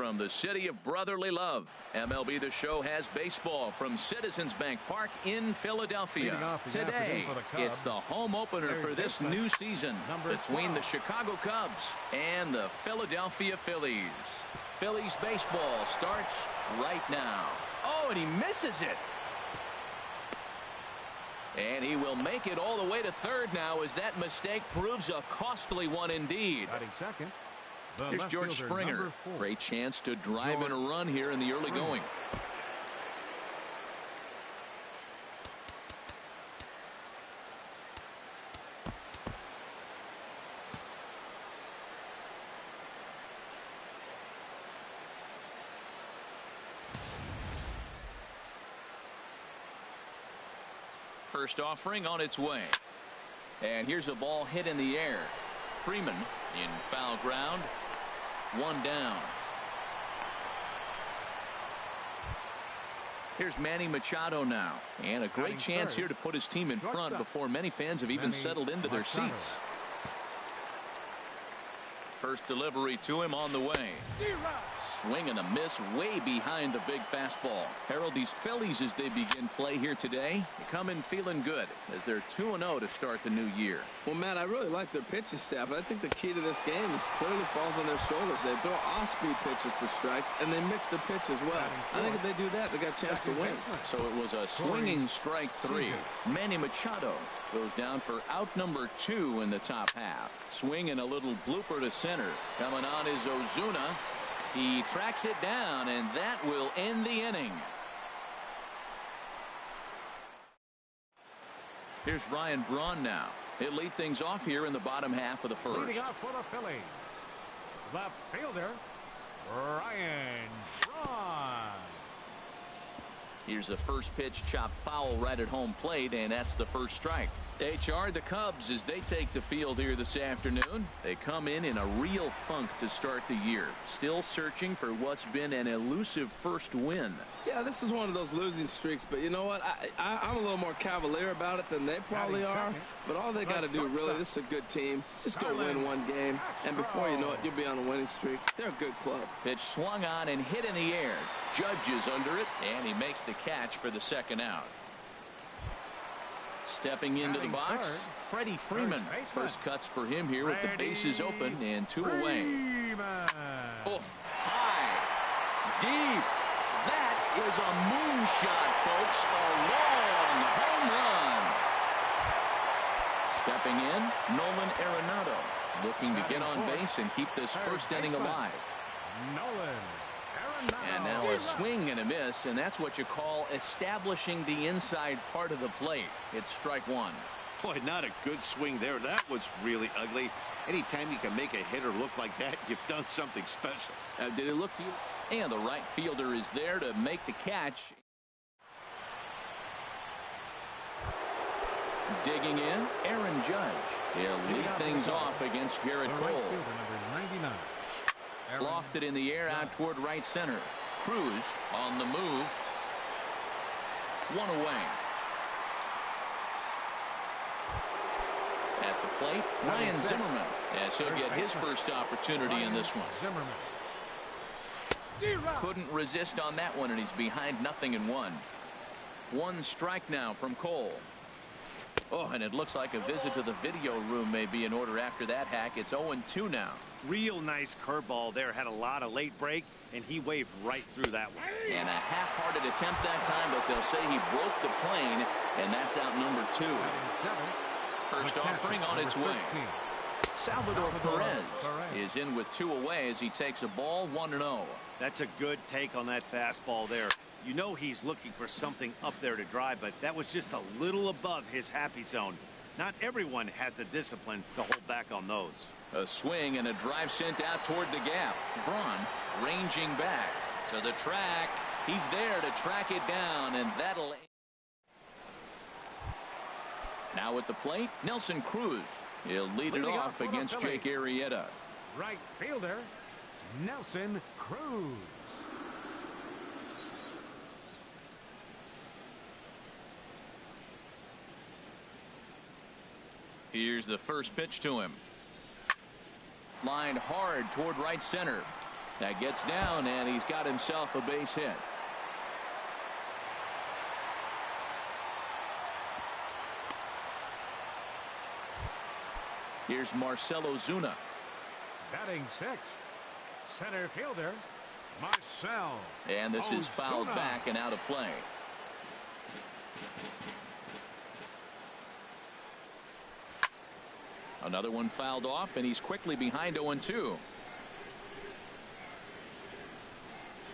from the city of brotherly love. MLB The Show has baseball from Citizens Bank Park in Philadelphia. Today, it's the home opener for this new season between the Chicago Cubs and the Philadelphia Phillies. Phillies baseball starts right now. Oh, and he misses it. And he will make it all the way to third now, as that mistake proves a costly one indeed. Second, here's George Springer. Great chance to drive in a run here in the early going. First offering on its way. And here's a ball hit in the air. Freeman in foul ground. One down. Here's Manny Machado now. And a great chance here to put his team in front before many fans have even settled into their seats. First delivery to him on the way. Swing and a miss way behind the big fastball. Harold, these Phillies, as they begin play here today, come in feeling good as they're 2-0 to start the new year. Well, Matt, I really like their pitching staff. I think the key to this game is clearly falls on their shoulders. They throw off-speed pitches for strikes, and they mix the pitch as well. I think if they do that, they got a chance to win. So it was a swinging strike three. Manny Machado goes down for out number 2 in the top half. Swing and a little blooper to center. Coming on is Ozuna. He tracks it down, and that will end the inning. Here's Ryan Braun now. He'll lead things off here in the bottom half of the first. Leading off for the Phillies, the fielder, Ryan Braun. Here's the first pitch, chopped foul right at home plate, and that's the first strike. HR, the Cubs, as they take the field here this afternoon. They come in a real funk to start the year. Still searching for what's been an elusive first win. Yeah, this is one of those losing streaks, but you know what? I'm a little more cavalier about it than they probably are. But all they got to do, really, this is a good team. Just go win one game, and before you know it, you'll be on a winning streak. They're a good club. Pitch swung on and hit in the air. Judge is under it, and he makes the catch for the second out. Stepping into the box, Freddie Freeman. First cuts for him here with the bases open and 2 away. Oh, high, deep. That is a moonshot, folks. A long home run. Stepping in, Nolan Arenado, looking to get on base and keep this first inning alive. And now a swing and a miss, and that's what you call establishing the inside part of the plate. It's strike one. Boy, not a good swing there. That was really ugly. Anytime you can make a hitter look like that, you've done something special. Did it look to you? And the right fielder is there to make the catch. Digging in, Aaron Judge. He'll lead things off against Garrett Cole. Lofted in the air out toward right center. Cruz on the move. One away. At the plate, Ryan Zimmerman, as he'll get his first opportunity in this one. Couldn't resist on that one, and he's behind 0-1. One strike now from Cole. Oh, and it looks like a visit to the video room may be in order after that hack. It's 0-2 now. Real nice curveball there. Had a lot of late break, and he waved right through that one. And a half-hearted attempt that time, but they'll say he broke the plane, and that's out number 2. First offering on its way. Salvador Perez is in with 2 away as he takes a ball 1-0. That's a good take on that fastball there. You know he's looking for something up there to drive, but that was just a little above his happy zone. Not everyone has the discipline to hold back on those. A swing and a drive sent out toward the gap. Braun ranging back to the track. He's there to track it down, and that'll... Now at the plate, Nelson Cruz. He'll lead it off against Jake Arrieta. Right fielder, Nelson Cruz. Here's the first pitch to him. Lined hard toward right center. That gets down, and he's got himself a base hit. Here's Marcell Ozuna. Batting 6. Center fielder, Marcell. And this is fouled back and out of play. Another one fouled off, and he's quickly behind 0-2.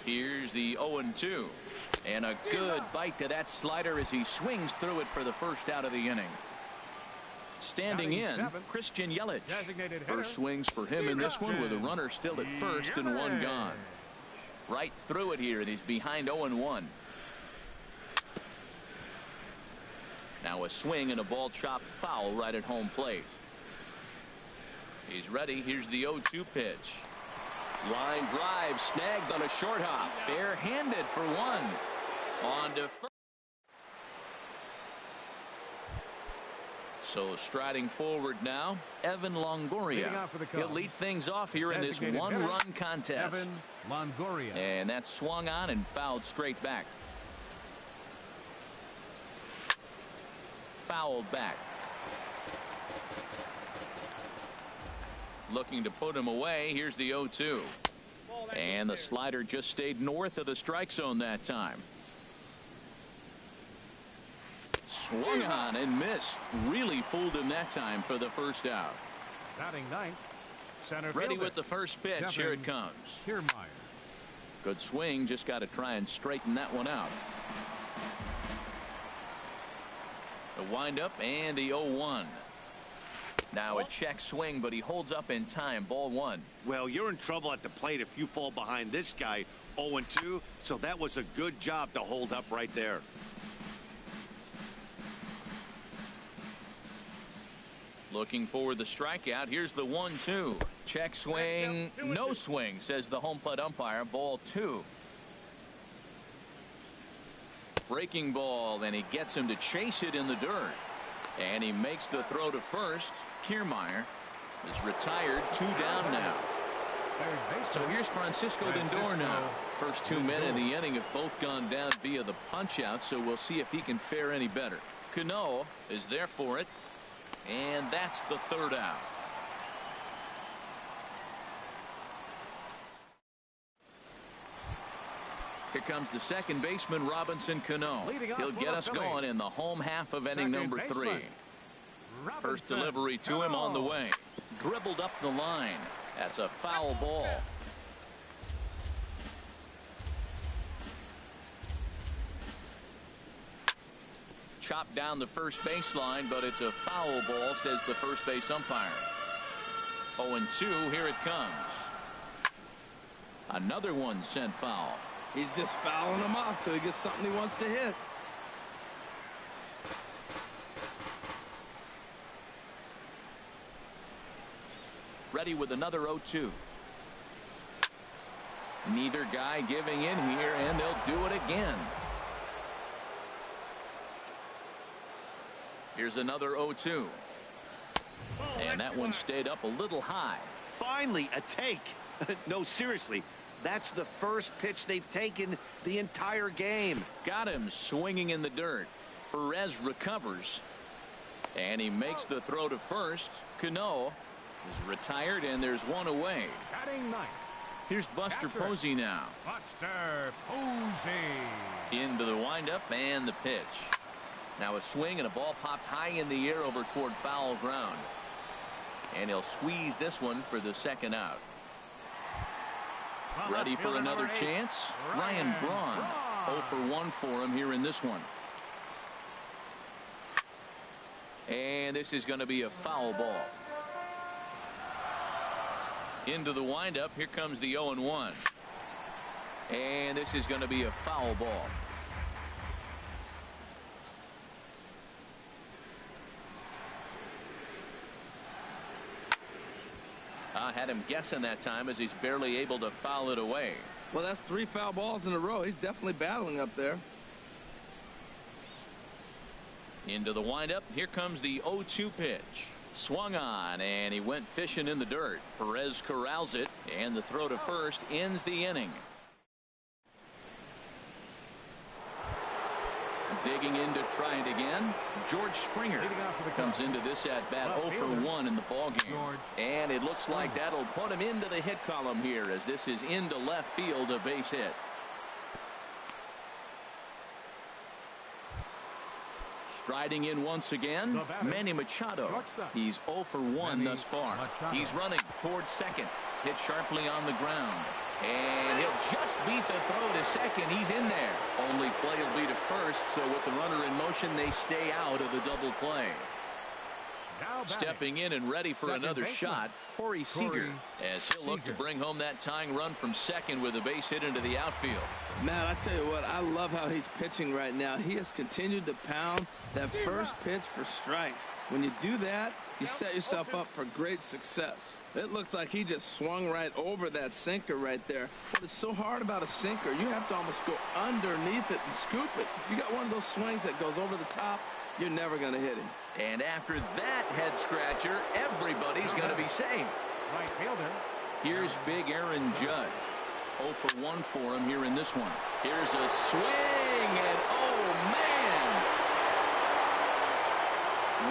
Here's the 0-2. And a good bite to that slider as he swings through it for the first out of the inning. Standing in, Christian Yelich. First swings for him in this one with a runner still at first and one gone. Right through it here, and he's behind 0-1. Now a swing and a ball chopped foul right at home plate. He's ready. Here's the 0-2 pitch. Line drive snagged on a short hop. Barehanded for one. On to first. So striding forward now, Evan Longoria. He'll lead things off here in this one-run contest. Evan Longoria. And that's swung on and fouled straight back. Fouled back. Looking to put him away. Here's the 0-2. And the slider just stayed north of the strike zone that time. Swung on and missed. Really fooled him that time for the first out. Batting 9th. Center Ready fielder. with the first pitch. Here it comes. Kiermaier. Good swing. Just got to try and straighten that one out. The windup and the 0-1. Now a check swing, but he holds up in time. Ball 1. Well, you're in trouble at the plate if you fall behind this guy 0-2. So that was a good job to hold up right there. Looking for the strikeout. Here's the 1-2. Check swing. No swing, says the home plate umpire. Ball 2. Breaking ball, and he gets him to chase it in the dirt. And he makes the throw to first. Kiermaier is retired. 2 down now. So here's Francisco Lindor now. First 2 men in the inning have both gone down via the punch out, so we'll see if he can fare any better. Cano is there for it. And that's the 3rd out. Here comes the second baseman, Robinson Cano. He'll get us going in the home half of inning number 3. First delivery to him on the way. Dribbled up the line. That's a foul ball. Chopped down the first baseline, but it's a foul ball, says the first base umpire. 0-2, here it comes. Another one sent foul. He's just fouling him off till he gets something he wants to hit. Ready with another 0-2. Neither guy giving in here, and they'll do it again. Here's another 0-2. And that one stayed up a little high. Finally, a take. No, seriously. That's the first pitch they've taken the entire game. Got him swinging in the dirt. Perez recovers. And he makes the throw to first. Cano is retired, and there's one away. Batting 9th. Here's Buster Posey now. Buster Posey. Into the windup and the pitch. Now a swing and a ball popped high in the air over toward foul ground. And he'll squeeze this one for the 2nd out. Ready for another chance? Ryan Braun. 0 for 1 for him here in this one. And this is going to be a foul ball. Into the windup. Here comes the 0-1. And this is going to be a foul ball. Had him guessing that time as he's barely able to foul it away. Well, that's 3 foul balls in a row. He's definitely battling up there. Into the windup. Here comes the 0-2 pitch. Swung on, and he went fishing in the dirt. Perez corrals it, and the throw to first ends the inning. Digging in to try it again, George Springer comes into this at bat 0 for 1 in the ballgame. And it looks like that'll put him into the hit column here, as this is into left field, a base hit. Striding in once again, Manny Machado. He's 0 for 1 thus far. He's running towards second. Hit sharply on the ground. And he'll just beat the throw to second. He's in there. Only play will be to first, so with the runner in motion, they stay out of the double play. Stepping in and ready for another shot, Corey Seager, as he'll look to bring home that tying run from second with a base hit into the outfield. Man, I tell you what, I love how he's pitching right now. He has continued to pound that first pitch for strikes. When you do that, you set yourself up for great success. It looks like he just swung right over that sinker right there. But it's so hard about a sinker. You have to almost go underneath it and scoop it. If you got one of those swings that goes over the top, you're never going to hit him. And after that head scratcher, everybody's going to be safe. Right fielder. Here's big Aaron Judge. 0 for 1 for him here in this one. Here's a swing, and oh man,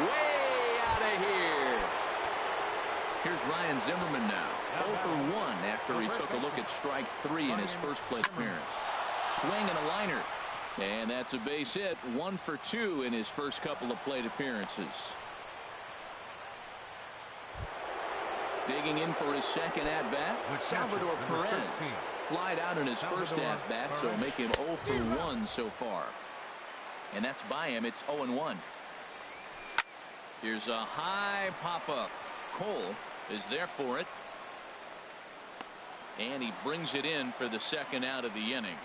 way out of here. Here's Ryan Zimmerman now. 0 for 1 after he took a look at strike 3 in his first plate appearance. Swing and a liner. And that's a base hit. 1 for 2 in his first couple of plate appearances. Digging in for his second at bat, Salvador Perez. Flied out in his first at bat, so make him 0 for 1 so far. And that's by him. It's 0 and 1. Here's a high pop up. Cole is there for it. And he brings it in for the second out of the inning.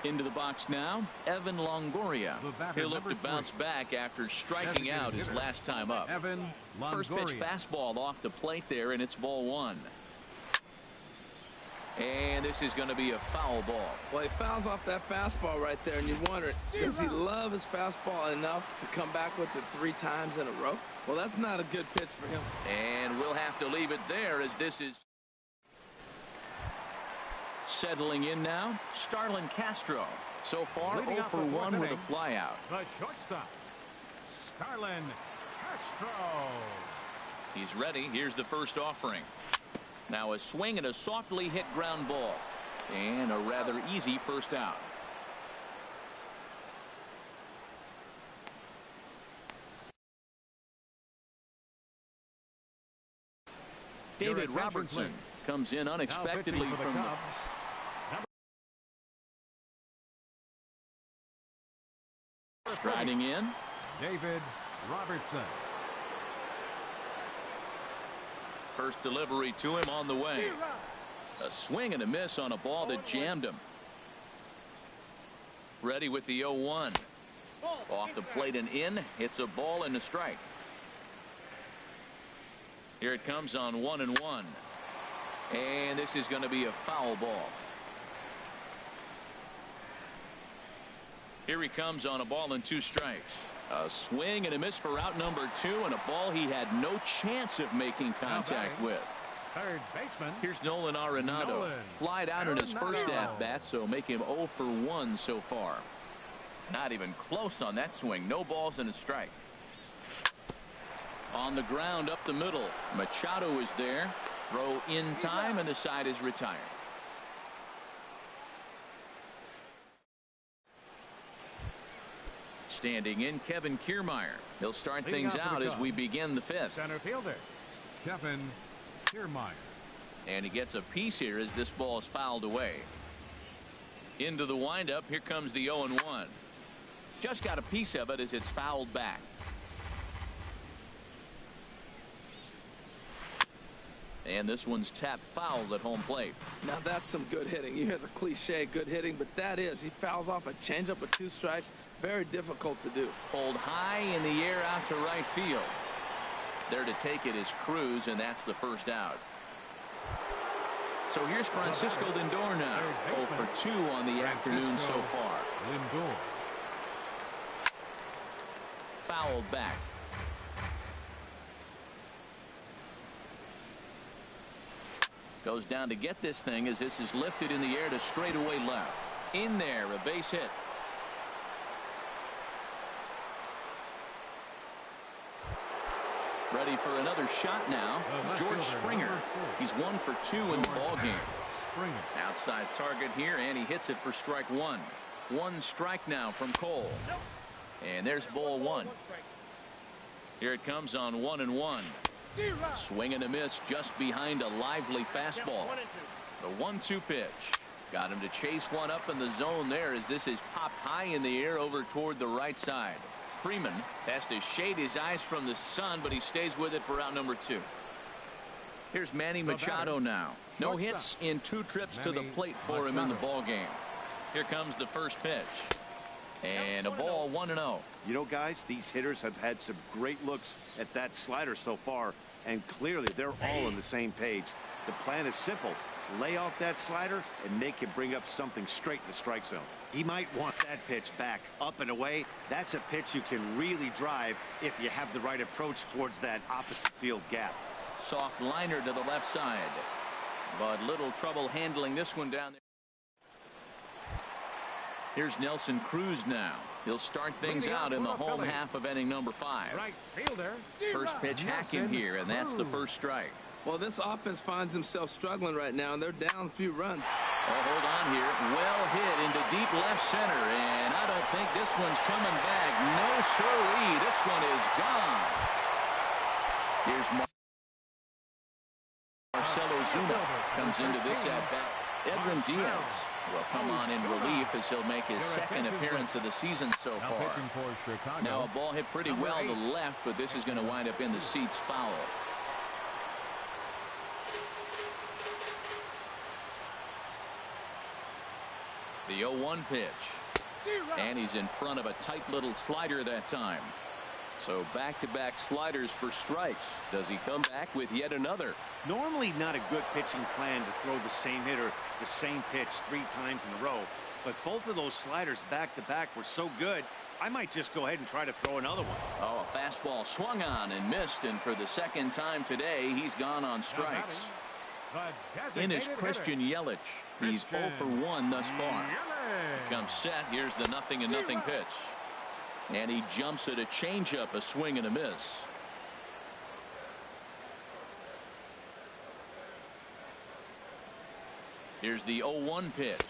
Into the box now, Evan Longoria. He'll look to bounce back after striking out his last time up. First pitch fastball off the plate there, and it's ball 1. And this is going to be a foul ball. Well, he fouls off that fastball right there, and you wonder, does he love his fastball enough to come back with it 3 times in a row? Well, that's not a good pitch for him. And we'll have to leave it there, as this is settling in now, Starlin Castro. So far, 0 for 1 with a flyout. The shortstop, Starlin Castro. He's ready. Here's the first offering. Now a swing and a softly hit ground ball. And a rather easy first out. David Robertson comes in unexpectedly from the striding in. David Robertson. First delivery to him on the way. A swing and a miss on a ball that jammed him. Ready with the 0-1. Off the plate and in. It's a ball and a strike. Here it comes on 1-1. And this is going to be a foul ball. Here he comes on a ball and 2 strikes. A swing and a miss for out number 2, and a ball he had no chance of making contact with. Third baseman. Here's Nolan Arenado. Flied out in his first at bat, so make him 0 for 1 so far. Not even close on that swing. No balls and a strike. On the ground up the middle. Machado is there. Throw in time, and the side is retired. Standing in, Kevin Kiermaier. He'll start things out as we begin the 5th. Center fielder, Kevin Kiermaier. And he gets a piece here as this ball is fouled away. Into the windup. Here comes the 0-1. Just got a piece of it as it's fouled back. And this one's tapped foul at home plate. Now that's some good hitting. You hear the cliche good hitting, but that is. He fouls off a changeup with 2 strikes. Very difficult to do. Pulled high in the air out to right field. There to take it is Cruz, and that's the first out. So here's Francisco Lindor now. 0 for 2 on the afternoon so far. Lindor. Fouled back. Goes down to get this thing as this is lifted in the air to straightaway left. In there, a base hit. Ready for another shot now. George Springer. He's 1 for 2 in the ball game. Outside target here, and he hits it for strike 1. 1 strike now from Cole. And there's ball 1. Here it comes on 1-1. Swing and a miss just behind a lively fastball. The 1-2 pitch. Got him to chase one up in the zone there as this is popped high in the air over toward the right side. Freeman has to shade his eyes from the sun, but he stays with it for out number 2. Here's Manny Machado now. No hits in 2 trips to the plate for him in the ball game. Here comes the first pitch. And a ball 1-0. You know, guys, these hitters have had some great looks at that slider so far, and clearly they're all on the same page. The plan is simple. Lay off that slider and make him bring up something straight in the strike zone. He might want that pitch back, up and away. That's a pitch you can really drive if you have the right approach towards that opposite field gap. Soft liner to the left side, but little trouble handling this one down there. Here's Nelson Cruz now. He'll start things out in the home half of inning number 5. First pitch hacking here, and that's the first strike. Well, this offense finds themselves struggling right now, and they're down a few runs. Oh, hold on here. Well hit into deep left center, and I don't think this one's coming back. No, sirree. This one is gone. Here's Marcelo Zuna comes into this at-bat. Edwin Diaz will come on in relief as he'll make his second appearance of the season so far. Now a ball hit pretty well to the left, but this is going to wind up in the seats foul. The 0-1 pitch. And he's in front of a tight little slider that time. So back-to-back sliders for strikes. Does he come back with yet another? Normally not a good pitching plan to throw the same hitter the same pitch 3 times in a row. But both of those sliders back-to-back were so good, I might just go ahead and try to throw another one. Oh, a fastball swung on and missed, and for the second time today, he's gone on strikes. In is Christian Yelich. He's 0 for 1 thus far. He comes set. Here's the 0-0 pitch. And he jumps at a changeup, a swing and a miss. Here's the 0-1 pitch.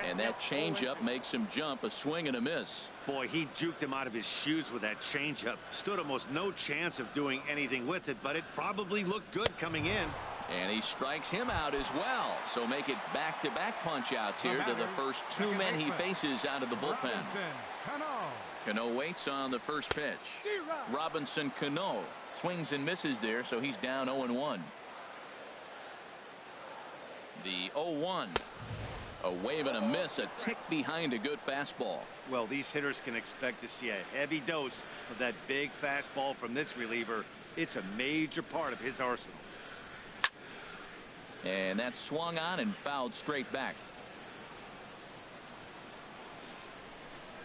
And that changeup makes him jump, a swing and a miss. Boy, he juked him out of his shoes with that changeup. Stood almost no chance of doing anything with it, but it probably looked good coming in. And he strikes him out as well. So make it back-to-back punch-outs here to the first 2 men he faces out of the bullpen. Cano waits on the first pitch. Robinson Cano swings and misses there, so he's down 0-1. The 0-1. A wave and a miss, a tick behind a good fastball. Well, these hitters can expect to see a heavy dose of that big fastball from this reliever. It's a major part of his arsenal. And that swung on and fouled straight back.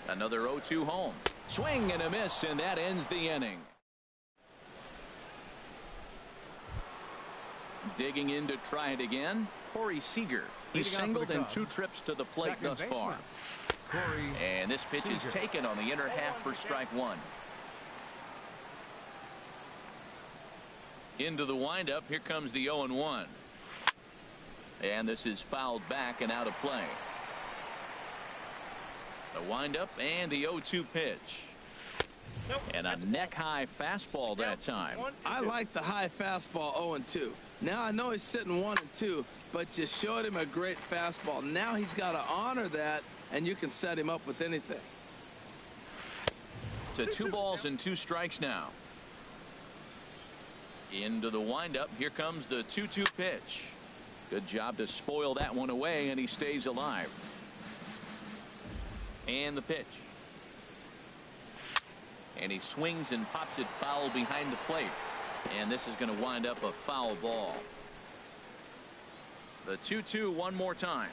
Another 0-2 home. Swing and a miss, and that ends the inning. Digging in to try it again, Corey Seager. He's singled in 2 trips to the plate thus far. And this pitch is taken on the inner half for strike 1. Into the windup. Here comes the 0-1. And this is fouled back and out of play. The windup and the 0-2 pitch. And a neck-high fastball that time. I like the high fastball 0-2. Now I know he's sitting 1-2, but you showed him a great fastball. Now he's got to honor that, and you can set him up with anything. To 2 balls and 2 strikes now. Into the windup. Here comes the 2-2 pitch. Good job to spoil that one away, and he stays alive. And the pitch. And he swings and pops it foul behind the plate. And this is going to wind up a foul ball. The 2-2 one more time.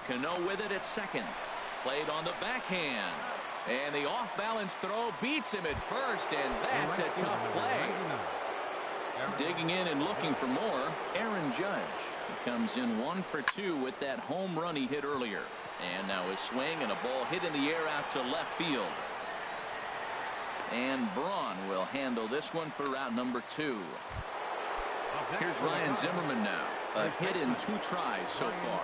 Cano with it at second. Played on the backhand. And the off-balance throw beats him at first, and that's a tough play. Digging in and looking for more, Aaron Judge. He comes in 1 for 2 with that home run he hit earlier. And now a swing and a ball hit in the air out to left field. And Braun will handle this one for route number 2. Here's Ryan Zimmerman now. A hit in 2 tries so far.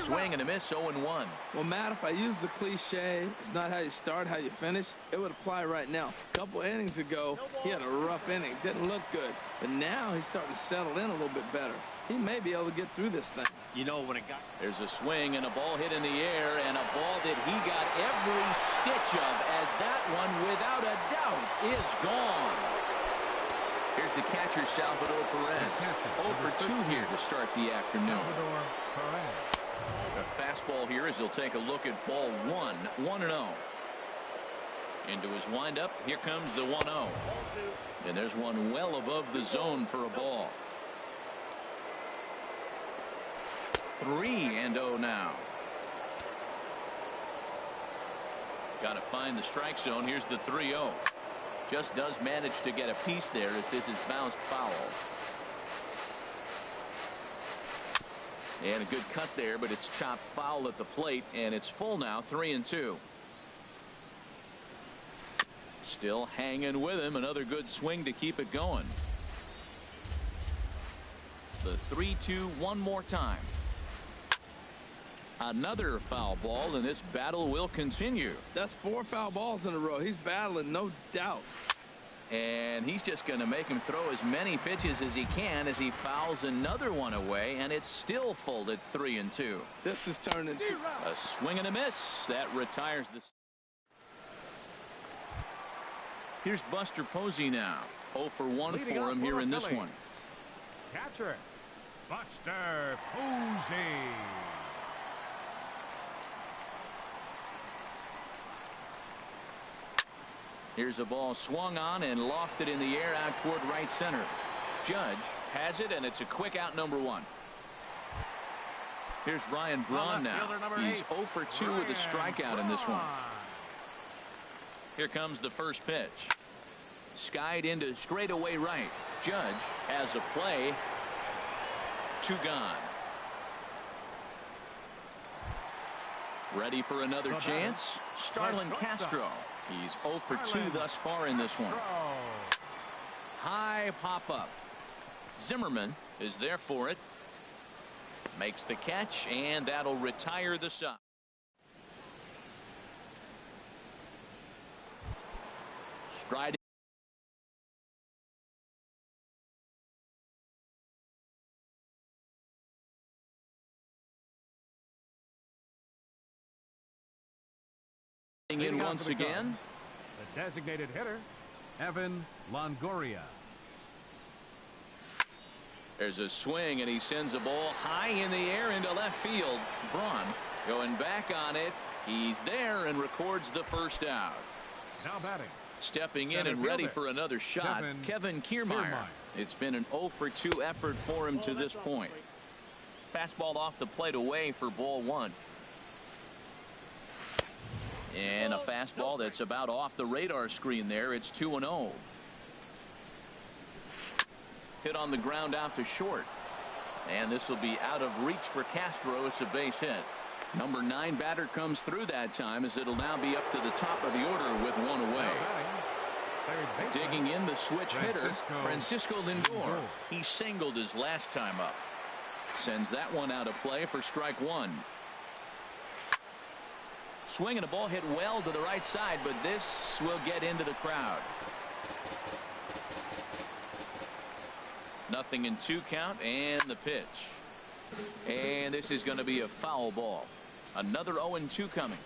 Swing and a miss, 0-1. Well, Matt, if I use the cliche, it's not how you start, how you finish, it would apply right now. A couple innings ago, he had a rough inning. Didn't look good. But now he's starting to settle in a little bit better. He may be able to get through this thing. You know, when it got... There's a swing and a ball hit in the air, and a ball that he got every stitch of, as that one, without a doubt, is gone. Here's the catcher, Salvador Perez. 0 for 2 here to start the afternoon. A fastball here as he'll take a look at ball 1, 1-0. Into his windup, here comes the 1-0. And there's one well above the zone for a ball. 3-0 now. Got to find the strike zone. Here's the 3-0. Just does manage to get a piece there as this is bounced foul. And a good cut there, but it's chopped foul at the plate, and it's full now, 3-2. Still hanging with him. Another good swing to keep it going. The 3-2 one more time. Another foul ball, and this battle will continue. That's 4 foul balls in a row. He's battling, no doubt. And he's just going to make him throw as many pitches as he can as he fouls another one away, and it's still folded 3-2. This is turned into a swing and a miss. That retires this. Here's Buster Posey now. 0 for 1 for him here in this one. Catcher, Buster Posey. Here's a ball swung on and lofted in the air out toward right center. Judge has it, and it's a quick out, number 1. Here's Ryan Braun now. He's 0 for 2 with a strikeout in this one. Here comes the first pitch. Skied into straightaway right. Judge has a play. 2 gone. Ready for another chance? Starlin Castro. He's 0 for 2 thus far in this one. High pop up. Zimmerman is there for it. Makes the catch, and that'll retire the side. Stride. In once again, the designated hitter, Evan Longoria. There's a swing, and he sends a ball high in the air into left field. Braun going back on it. He's there and records the first out. Now batting. Stepping in and ready for another shot, Kevin Kiermaier. It's been an 0 for 2 effort for him to this point. Fastball off the plate away for ball 1. And a fastball that's about off the radar screen there. It's 2-0. Hit on the ground out to short. And this will be out of reach for Castro. It's a base hit. Number 9 batter comes through that time, as it'll now be up to the top of the order with 1 away. Digging in, the switch hitter, Francisco Lindor. He singled his last time up. Sends that one out of play for strike 1. Swing and a ball hit well to the right side, but this will get into the crowd. Nothing in 2 count, and the pitch. And this is going to be a foul ball. Another 0-2 coming.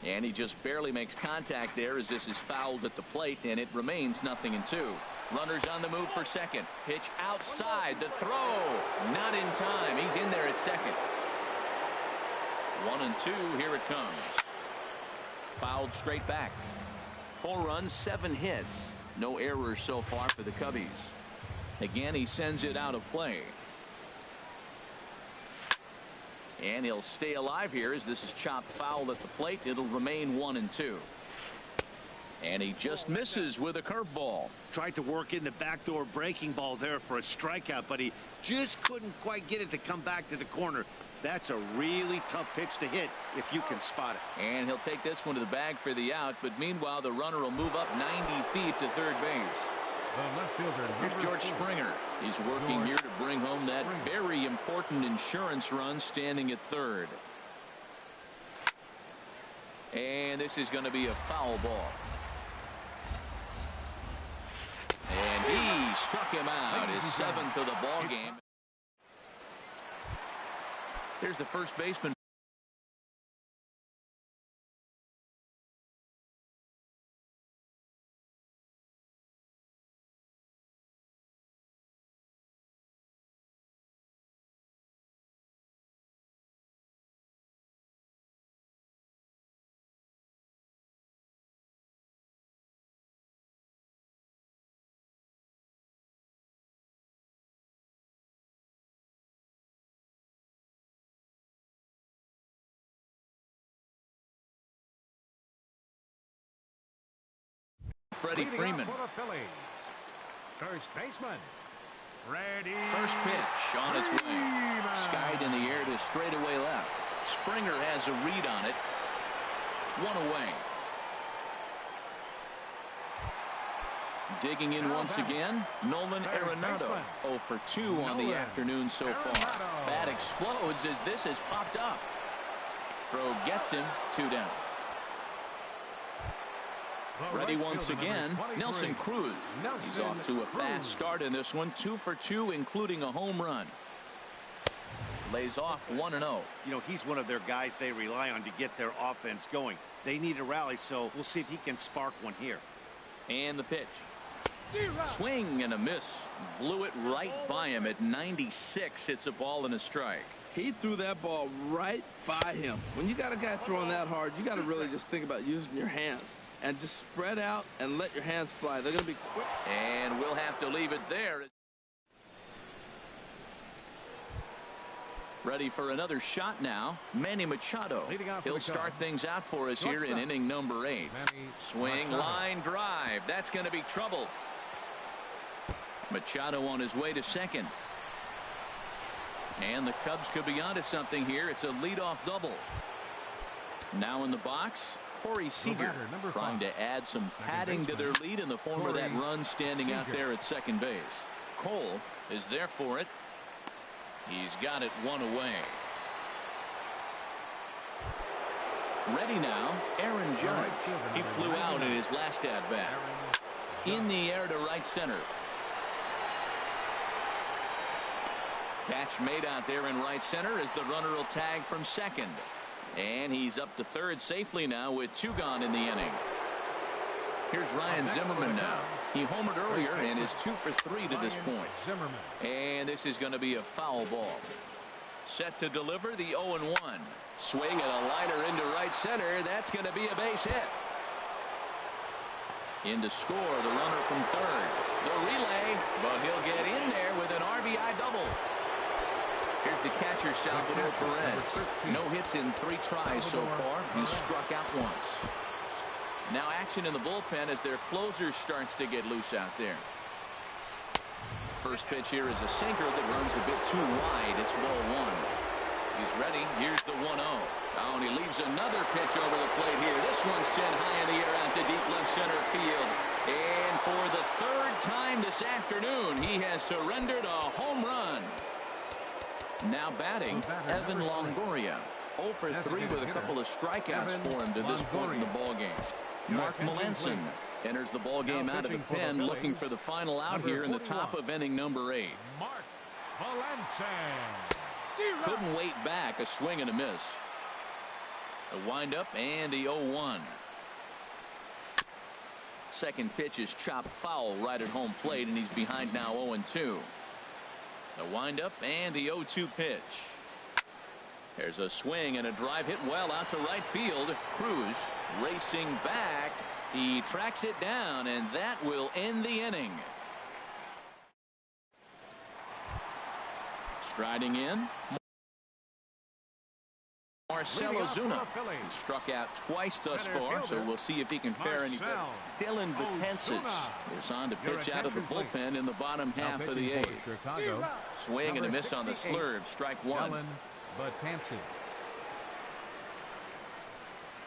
And he just barely makes contact there as this is fouled at the plate, and it remains 0-2. Runners on the move for second. Pitch outside. The throw. Not in time. He's in there at second. 1-2. Here it comes. Fouled straight back. 4 runs, 7 hits. No errors so far for the Cubbies. Again, he sends it out of play. And he'll stay alive here as this is chopped foul at the plate. It'll remain 1-2. And he just misses with a curveball. Tried to work in the backdoor breaking ball there for a strikeout, but he just couldn't quite get it to come back to the corner. That's a really tough pitch to hit if you can spot it. And he'll take this one to the bag for the out, but meanwhile the runner will move up 90 feet to third base. The left fielder, Here's George Springer. He's working here to bring home that very important insurance run, standing at third. And this is going to be a foul ball. And he struck him out, his seventh of the ball game. Here's the first baseman. Freddie Freeman. First baseman, Freddie. First pitch on its way. Skied in the air to straightaway left. Springer has a read on it. One away. Digging in once again, Nolan Arenado. 0 for 2 on the afternoon so far. Bat explodes as this has popped up. Throw gets him, 2 down. Ready once again, Nelson Cruz. He's off to a fast start in this one. 2 for 2, including a home run. Lays off 1-0. You know, he's one of their guys they rely on to get their offense going. They need a rally, so we'll see if he can spark one here. And the pitch. Swing and a miss. Blew it right by him at 96. Hits a ball and a strike. He threw that ball right by him. When you got a guy throwing that hard, you got to really just think about using your hands and just spread out and let your hands fly. They're going to be quick. And we'll have to leave it there. Ready for another shot now, Manny Machado. He'll start things out for us here in inning number 8. Swing, line drive. That's going to be trouble. Machado on his way to second. And the Cubs could be onto something here. It's a leadoff double. Now in the box, Corey Seager trying to add some padding to their lead in the form of that run standing out there at second base. Cole is there for it. He's got it 1 away. Ready now, Aaron Judge. He flew out in his last at bat. In the air to right center. Catch made out there in right center as the runner will tag from second. And he's up to third safely now with 2 gone in the inning. Here's Ryan Zimmerman now. He homered earlier and is 2 for 3 to this point. And this is going to be a foul ball. Set to deliver the 0-1. Swing and a liner into right center. That's going to be a base hit. In to score the runner from third. The relay, but he'll get in there with an RBI double. Here's the catcher, Salvador Perez. No hits in 3 tries so far. He's struck out once. Now action in the bullpen as their closer starts to get loose out there. First pitch here is a sinker that runs a bit too wide. It's ball 1. He's ready. Here's the 1-0. Oh, and he leaves another pitch over the plate here. This one's sent high in the air out to deep left center field. And for the 3rd time this afternoon, he has surrendered a home run. Now batting, Evan Longoria. 0 for 3 with a couple of strikeouts for him to this point in the ballgame. Mark Melanson enters the ballgame out of the pen, looking for the final out here in the top of inning number 8. Mark Melanson. Couldn't wait back. A swing and a miss. A windup and the 0-1. Second pitch is chopped foul right at home plate, and he's behind now 0-2. The windup and the 0-2 pitch. There's a swing and a drive hit well out to right field. Cruz racing back. He tracks it down, and that will end the inning. Striding in, Marcell Ozuna. He struck out twice thus far, so we'll see if he can fare any better. Dylan Betances is on to pitch out of the bullpen in the bottom half of the eighth. Swing and a miss on the slurve, strike one.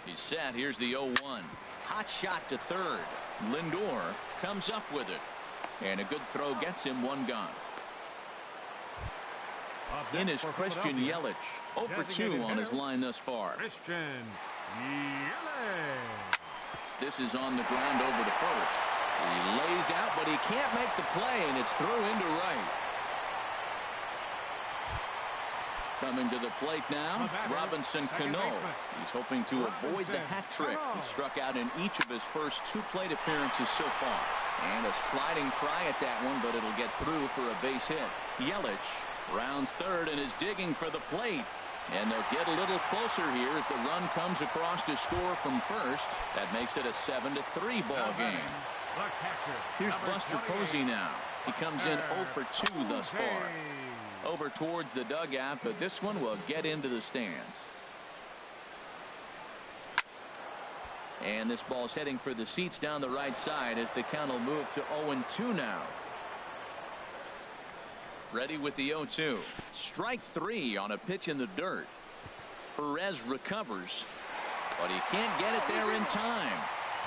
He's set. Here's the 0-1. Hot shot to third. Lindor comes up with it. And a good throw gets him one gone. In is Christian Yelich. 0 for 2 on his line thus far. This is on the ground over to first. He lays out, but he can't make the play, and it's through into right. Coming to the plate now, Robinson Cano. He's hoping to avoid the hat trick. He struck out in each of his first 2 plate appearances so far. And a sliding try at that one, but it'll get through for a base hit. Yelich rounds third and is digging for the plate. And they'll get a little closer here as the run comes across to score from first. That makes it a 7-3 ball game. Here's Buster Posey now. He comes in 0 for 2 thus far. Over towards the dugout, but this one will get into the stands. And this ball's heading for the seats down the right side as the count will move to 0-2 now. Ready with the 0-2. Strike 3 on a pitch in the dirt. Perez recovers, but he can't get it there in time.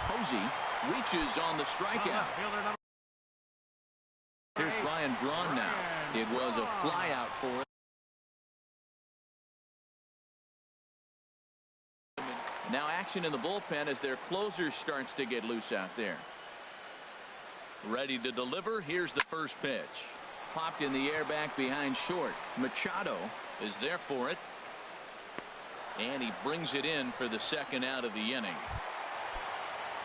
Posey reaches on the strikeout. Here's Ryan Braun now. It was a flyout for him. Now action in the bullpen as their closer starts to get loose out there. Ready to deliver. Here's the first pitch. Popped in the air back behind short. Machado is there for it. And he brings it in for the second out of the inning.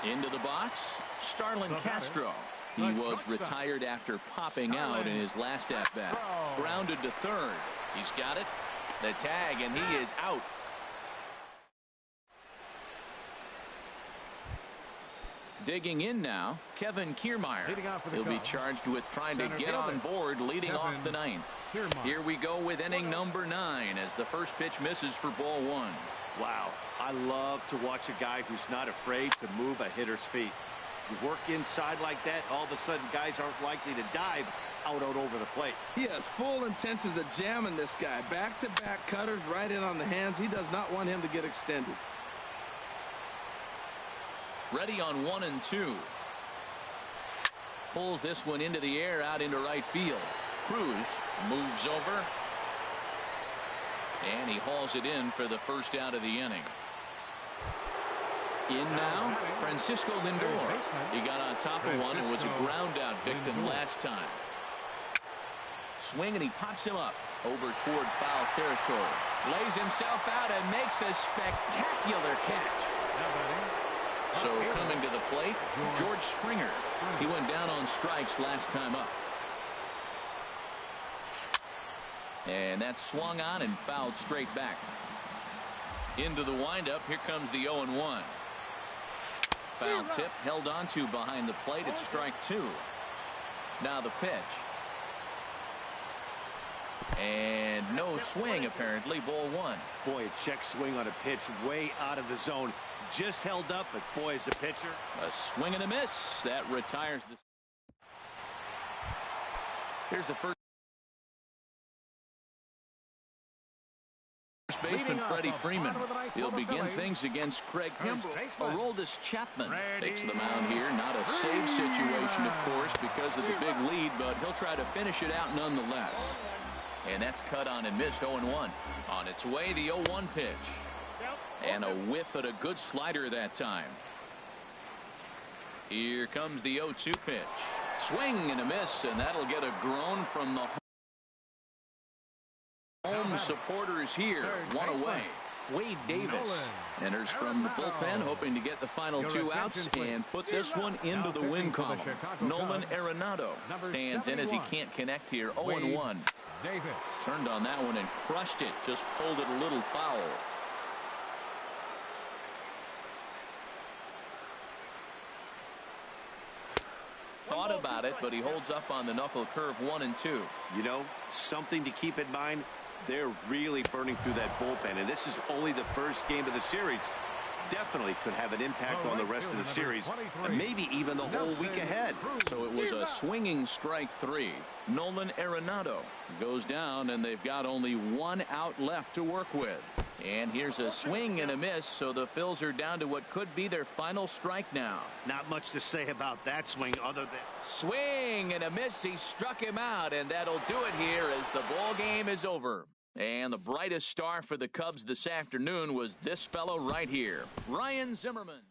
Into the box, Starlin Castro. He was retired after popping out in his last at-bat. Grounded to third. He's got it. The tag, and he is out. Digging in now, Kevin Kiermaier. He'll be charged with trying to get on board leading off the ninth. Here we go with inning number 9 as the first pitch misses for ball 1. Wow, I love to watch a guy who's not afraid to move a hitter's feet. You work inside like that, all of a sudden guys aren't likely to dive out over the plate. He has full intentions of jamming this guy. Back-to-back cutters right in on the hands. He does not want him to get extended. Ready on 1 and 2. Pulls this one into the air out into right field. Cruz moves over. And he hauls it in for the first out of the inning. In now, Francisco Lindor. He got on top of one and was a ground out victim last time. Swing and he pops him up over toward foul territory. Lays himself out and makes a spectacular catch. So coming to the plate, George Springer. He went down on strikes last time up. And that swung on and fouled straight back. Into the windup, here comes the 0-1. Foul tip held onto behind the plate. It's strike 2. Now the pitch. And no swing apparently. Ball 1. Boy, a check swing on a pitch way out of the zone. Just held up, but boy, as a pitcher. A swing and a miss. That retires the. Here's the first baseman, Freddie Freeman. He'll begin things against Craig Kimbrell. Aroldis Chapman takes the mound here. Not a save situation, of course, because of the big lead, but he'll try to finish it out nonetheless. And that's cut on and missed. 0-1. On its way, the 0-1 pitch. And a whiff at a good slider that time. Here comes the 0-2 pitch. Swing and a miss, and that'll get a groan from the home supporters here. One away. Wade Davis enters from the bullpen, hoping to get the final 2 outs and put this one into the win column. Nolan Arenado stands in as he can't connect here. 0-1. Turned on that one and crushed it. Just pulled it a little foul. Thought about it, but he holds up on the knuckle curve. 1 and 2. You know, something to keep in mind. They're really burning through that bullpen, and this is only the first game of the series. Definitely could have an impact on the rest of the series, and maybe even the whole week ahead. So it was a swinging strike 3. Nolan Arenado goes down, and they've got only 1 out left to work with. And here's a swing and a miss, so the Phils are down to what could be their final strike now. Not much to say about that swing other than swing and a miss. He struck him out, and that'll do it here as the ball game is over. And the brightest star for the Cubs this afternoon was this fellow right here, Ryan Zimmerman.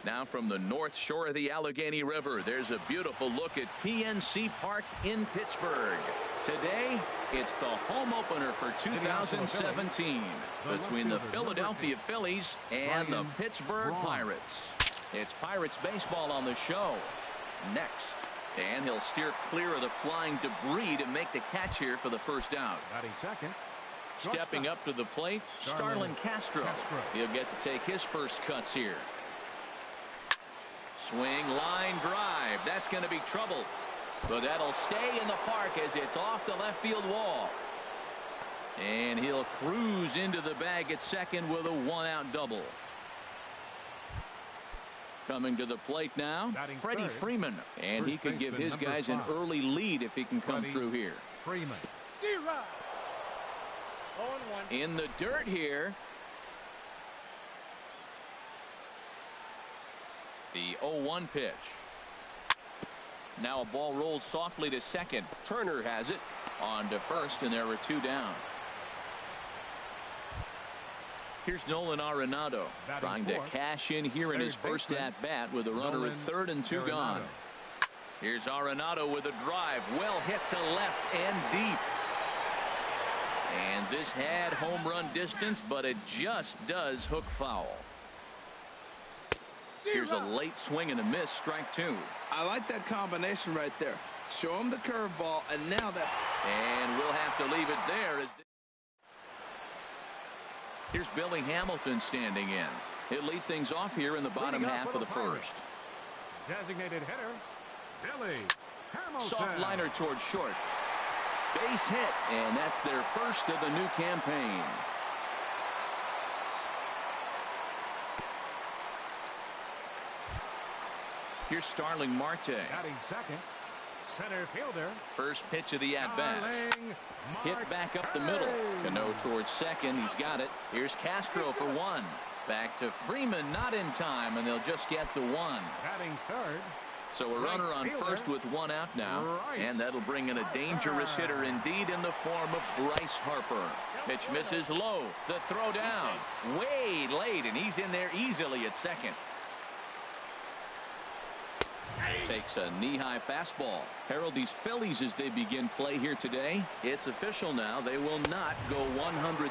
Now from the north shore of the Allegheny River, there's a beautiful look at PNC Park in Pittsburgh. Today, it's the home opener for 2017 between the Philadelphia Phillies and the Pittsburgh Pirates. It's Pirates baseball on the show. Next. And he'll steer clear of the flying debris to make the catch here for the first out. Second. Stepping up to the plate, Starlin Castro. He'll get to take his first cuts here. Swing, line drive. That's going to be trouble. But that'll stay in the park as it's off the left field wall. And he'll cruise into the bag at second with a one-out double. Coming to the plate now, Freddie Freeman. And he could give his guys an early lead if he can come through here. Freeman. In the dirt here. The 0-1 pitch. Now a ball rolls softly to second. Turner has it on to first, and there are two down. Here's Nolan Arenado trying to cash in here in his first at bat with a runner at third and two gone. Here's Arenado with a drive, well hit to left and deep. And this had home run distance, but it just does hook foul. Here's a late swing and a miss, strike two. I like that combination right there. Show him the curveball, and now that. And we'll have to leave it there. Here's Billy Hamilton standing in. He'll lead things off here in the bottom half of the first. Designated hitter, Billy Hamilton. Soft liner towards short. Base hit, and that's their first of the new campaign. Here's Starling Marte. Batting second, center fielder. First pitch of the at-bat. Hit back up the middle. Cano towards second. He's got it. Here's Castro for one. Back to Freeman, not in time, and they'll just get the one. Batting third. So a runner on first with one out now. And that'll bring in a dangerous hitter indeed in the form of Bryce Harper. Pitch misses low. The throw down. Way late, and he's in there easily at second. Takes a knee-high fastball. Harold, these Phillies, as they begin play here today, it's official now. They will not go 162-0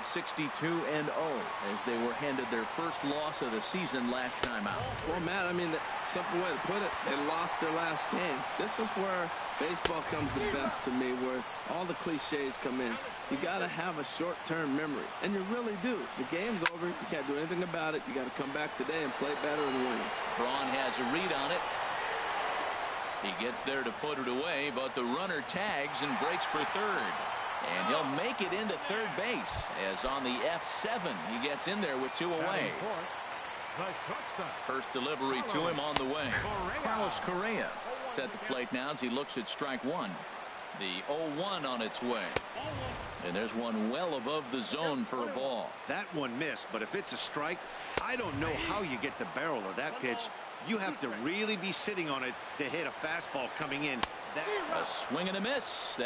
as they were handed their first loss of the season last time out. Well, Matt, I mean, the simple way to put it, they lost their last game. This is where baseball comes the best to me, where all the cliches come in. You got to have a short-term memory, and you really do. The game's over. You can't do anything about it. You got to come back today and play better and win. Braun has a read on it. He gets there to put it away, but the runner tags and breaks for third. And he'll make it into third base, as on the F7, he gets in there with two away. First delivery to him on the way. Carlos Correa is at the plate now as he looks at strike one. The 0-1 on its way. And there's one well above the zone for a ball. That one missed, but if it's a strike, I don't know how you get the barrel of that pitch. You have to really be sitting on it to hit a fastball coming in. A swing and a miss.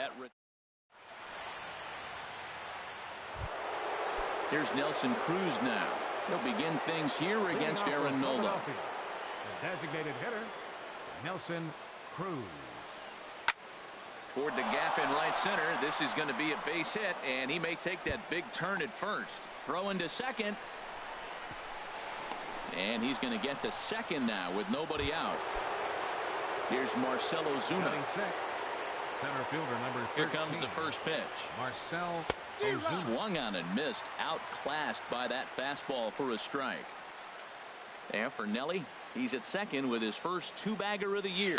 Here's Nelson Cruz now. He'll begin things here against Aaron Nola. The designated hitter, Nelson Cruz. Toward the gap in right center. This is going to be a base hit, and he may take that big turn at first. Throw into second. And he's going to get to second now with nobody out. Here's Marcell Ozuna. Center fielder number 13. Here comes the first pitch. Marcell Ozuna. Swung on and missed. Outclassed by that fastball for a strike. And for Nelly, he's at second with his first two-bagger of the year.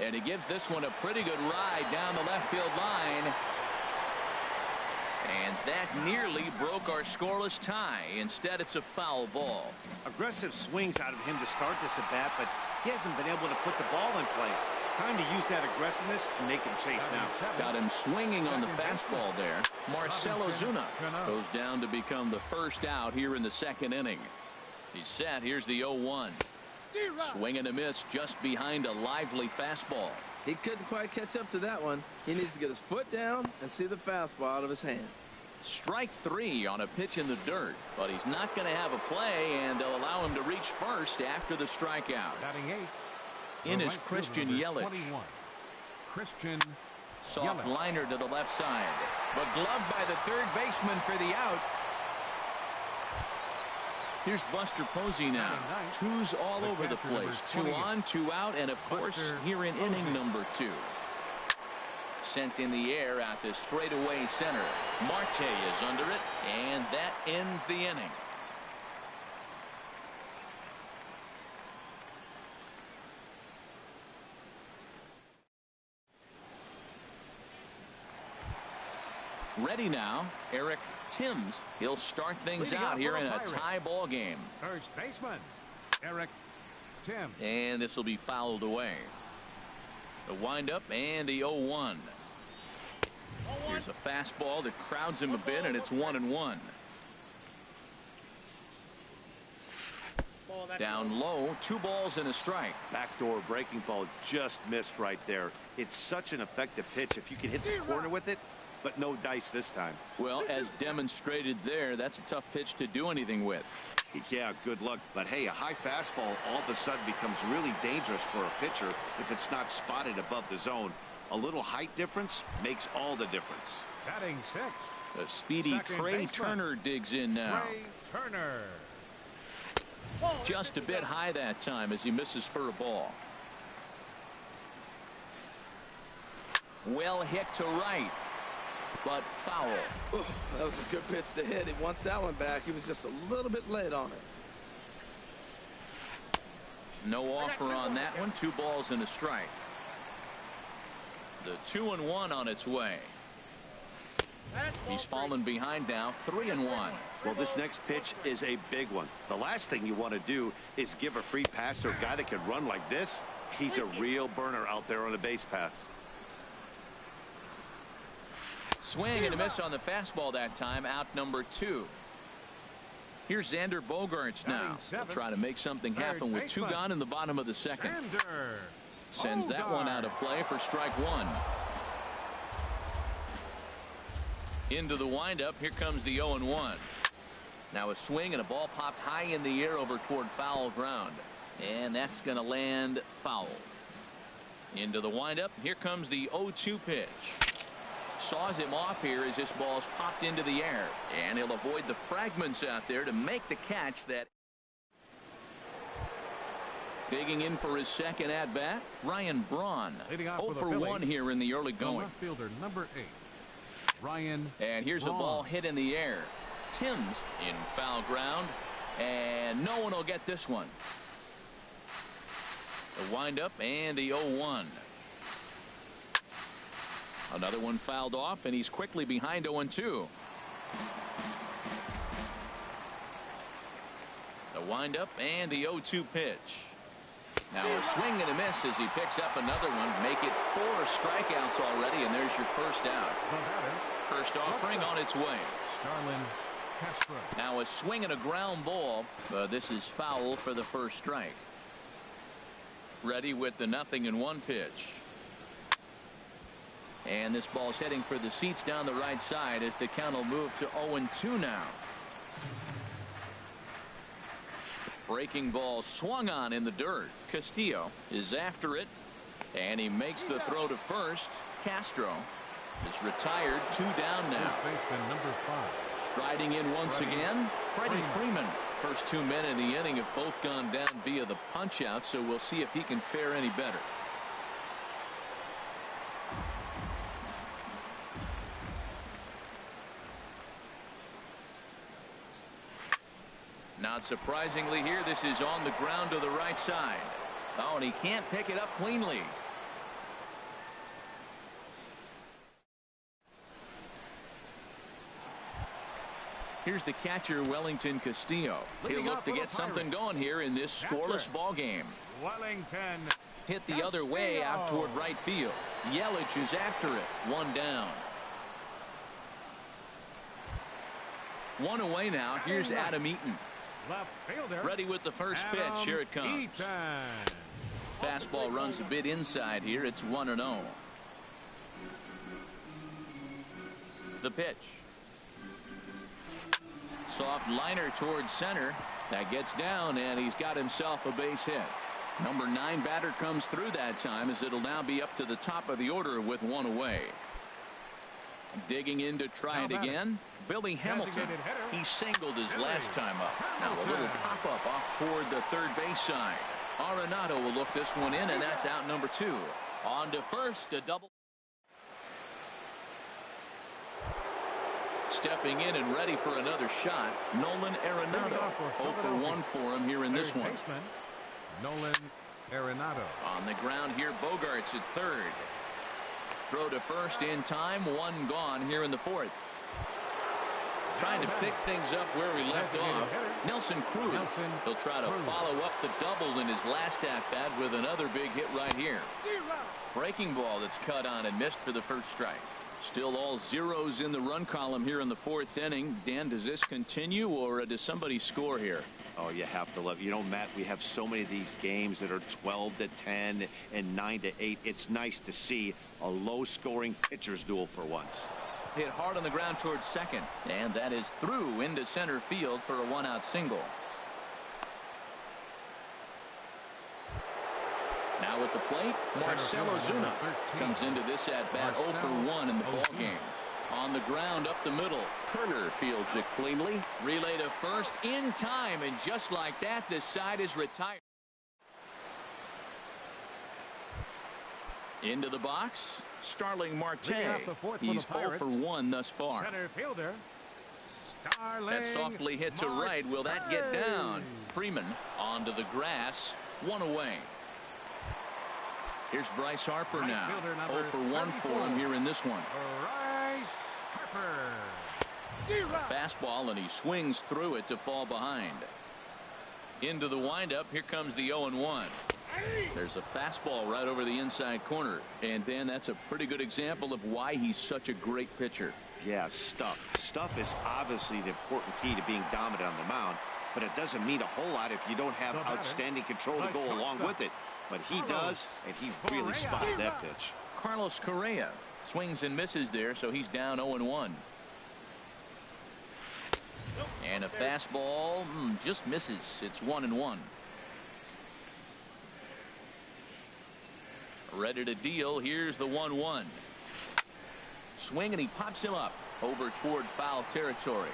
And he gives this one a pretty good ride down the left field line. And that nearly broke our scoreless tie. Instead, it's a foul ball. Aggressive swings out of him to start this at bat, but he hasn't been able to put the ball in play. Time to use that aggressiveness and make him chase now. Got him swinging on the fastball there. Marcell Ozuna goes down to become the first out here in the second inning. He's set. Here's the 0-1. Swing and a miss just behind a lively fastball. He couldn't quite catch up to that one. He needs to get his foot down and see the fastball out of his hand. Strike 3 on a pitch in the dirt, but he's not going to have a play, and they'll allow him to reach first after the strikeout. Batting 8. In is Christian Yelich. Christian Soft liner to the left side, but gloved by the third baseman for the out. Here's Buster Posey now. Twos all over the place. 2 on, 2 out, and of course here in inning number 2. Sent in the air out to straightaway center. Marte is under it, and that ends the inning. Ready now, Eric Timms. He'll start things out here in a tie ball game. First baseman, Eric Timms. And this will be fouled away. The windup and the 0-1. Here's a fastball that crowds him a bit, and it's 1-1. Down low, 2 balls and a strike. Backdoor breaking ball just missed right there. It's such an effective pitch if you can hit the corner with it, but no dice this time. Well, as demonstrated there, that's a tough pitch to do anything with. Yeah, good luck. But hey, a high fastball all of a sudden becomes really dangerous for a pitcher if it's not spotted above the zone. A little height difference makes all the difference. Batting 6. The speedy Trey Turner digs in now. Trey Turner. Just a bit high that time as he misses for a ball. Well hit to right, but foul. Ooh, that was a good pitch to hit. He wants that one back. He was just a little bit late on it. No offer on that one. 2 balls and a strike. The 2-1 on its way. He's fallen behind now, 3-1. Well, this next pitch is a big one. The last thing you want to do is give a free pass to a guy that can run like this. He's a real burner out there on the base paths. Swing and a miss on the fastball that time. Out number 2. Here's Xander Bogaerts now. He'll try to make something happen with 2 gone in the bottom of the second. Sends that one out of play for strike 1. Into the windup. Here comes the 0-1. Now a swing and a ball popped high in the air over toward foul ground. And that's going to land foul. Into the windup. Here comes the 0-2 pitch. Saws him off here as this ball's popped into the air. And he'll avoid the fragments out there to make the catch. That digging in for his second at bat, Ryan Braun. 0 for 1 here in the early going. Left fielder number 8, Ryan. And here's Braun. a ball hit in the air. Timms in foul ground, and no one will get this one. The windup and the 0-1. Another one fouled off, and he's quickly behind 0-2. The windup and the 0-2 pitch. Now a swing and a miss as he picks up another one. Make it 4 strikeouts already, and there's your first out. First offering on its way. Now a swing and a ground ball. This is foul for the first strike. Ready with the 0-1 pitch. And this ball's heading for the seats down the right side as the count will move to 0-2 now. Breaking ball swung on in the dirt. Castillo is after it, and he makes the throw to first. Castro is retired. 2 down now. Number 5. Striding in once again, Freddie Freeman. First 2 men in the inning have both gone down via the punch out, so we'll see if he can fare any better. Not surprisingly here, this is on the ground to the right side. Oh, and he can't pick it up cleanly. Here's the catcher, Wellington Castillo. He'll look to get something going here in this scoreless ball game. Wellington hit the other way out toward right field. Yelich is after it. 1 down. 1 away now. Here's Adam Eaton. Left fielder. Ready with the first pitch. Here it comes. Fastball runs a bit inside here. It's 1-0. The pitch. Soft liner towards center. That gets down, and he's got himself a base hit. Number 9 batter comes through that time, as it'll now be up to the top of the order with one away. Digging in to try it again, Billy Hamilton. He singled his last time up. Now a little pop-up off toward the third base side. Arenado will look this one in, and that's out number 2. On to first, a double. Stepping in and ready for another shot, Nolan Arenado. 0 for 1 for him here in this one. Nolan Arenado. On the ground here, Bogarts at third. Throw to first in time, 1 gone here in the 4th. Trying to pick things up where we left off. Nelson Cruz. He'll try to follow up the double in his last at-bat with another big hit right here. Breaking ball that's cut on and missed for the first strike. Still all zeros in the run column here in the 4th inning. Dan, does this continue, or does somebody score here? Oh, you have to love. You know, Matt, we have so many of these games that are 12-10 and 9-8. It's nice to see a low-scoring pitcher's duel for once. Hit hard on the ground towards second, and that is through into center field for a 1-out single. Now at the plate, Marcell Ozuna comes into this at-bat 0 for 1 in the ballgame. On the ground up the middle, Turner fields it cleanly. Relay to first in time, and just like that, this side is retired. Into the box, Starling Marte. He's 0 for 1 thus far. Center fielder, Starling. That softly hit to right. Will that get down? Freeman onto the grass. 1 away. Here's Bryce Harper now. 0 for 1 for him here in this one. Bryce Harper. A fastball, and he swings through it to fall behind. Into the windup. Here comes the 0-1. There's a fastball right over the inside corner. And Dan, that's a pretty good example of why he's such a great pitcher. Yeah, stuff. Stuff is obviously the important key to being dominant on the mound, but it doesn't mean a whole lot if you don't have outstanding control to go along with it. But he does, and he really spotted that pitch. Carlos Correa swings and misses there, so he's down 0-1. And a fastball just misses. It's 1-1. Ready to deal. Here's the 1-1. Swing, and he pops him up over toward foul territory.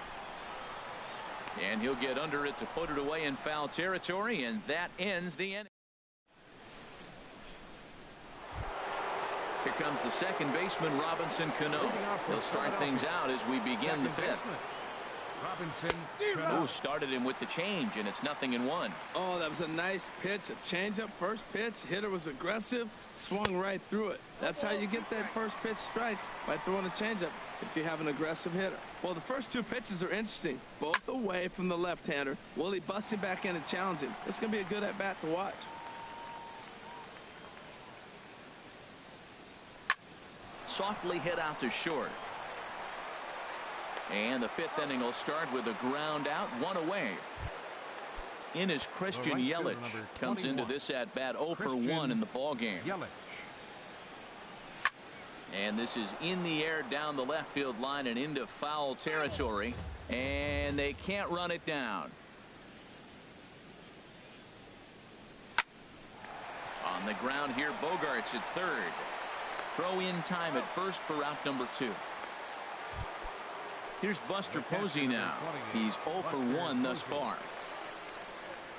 And he'll get under it to put it away in foul territory, and that ends the inning. Here comes the second baseman, Robinson Cano. He'll start things out as we begin the 5th. Who started him with the change, and it's 0-1. Oh, that was a nice pitch. A changeup, first pitch. Hitter was aggressive, swung right through it. That's how you get that first pitch strike, by throwing a changeup if you have an aggressive hitter. Well, the first 2 pitches are interesting, both away from the left-hander. Will he bust him back in and challenge him? It's going to be a good at-bat to watch. Softly hit out to short. And the 5th inning will start with a ground out, 1 away. In is Christian Yelich. Comes into this at bat 0 for 1 in the ball game. And this is in the air down the left field line and into foul territory. And they can't run it down. On the ground here, Bogarts at third. Throw in time at first for out number 2. Here's Buster Posey now. He's 0 for 1 thus far.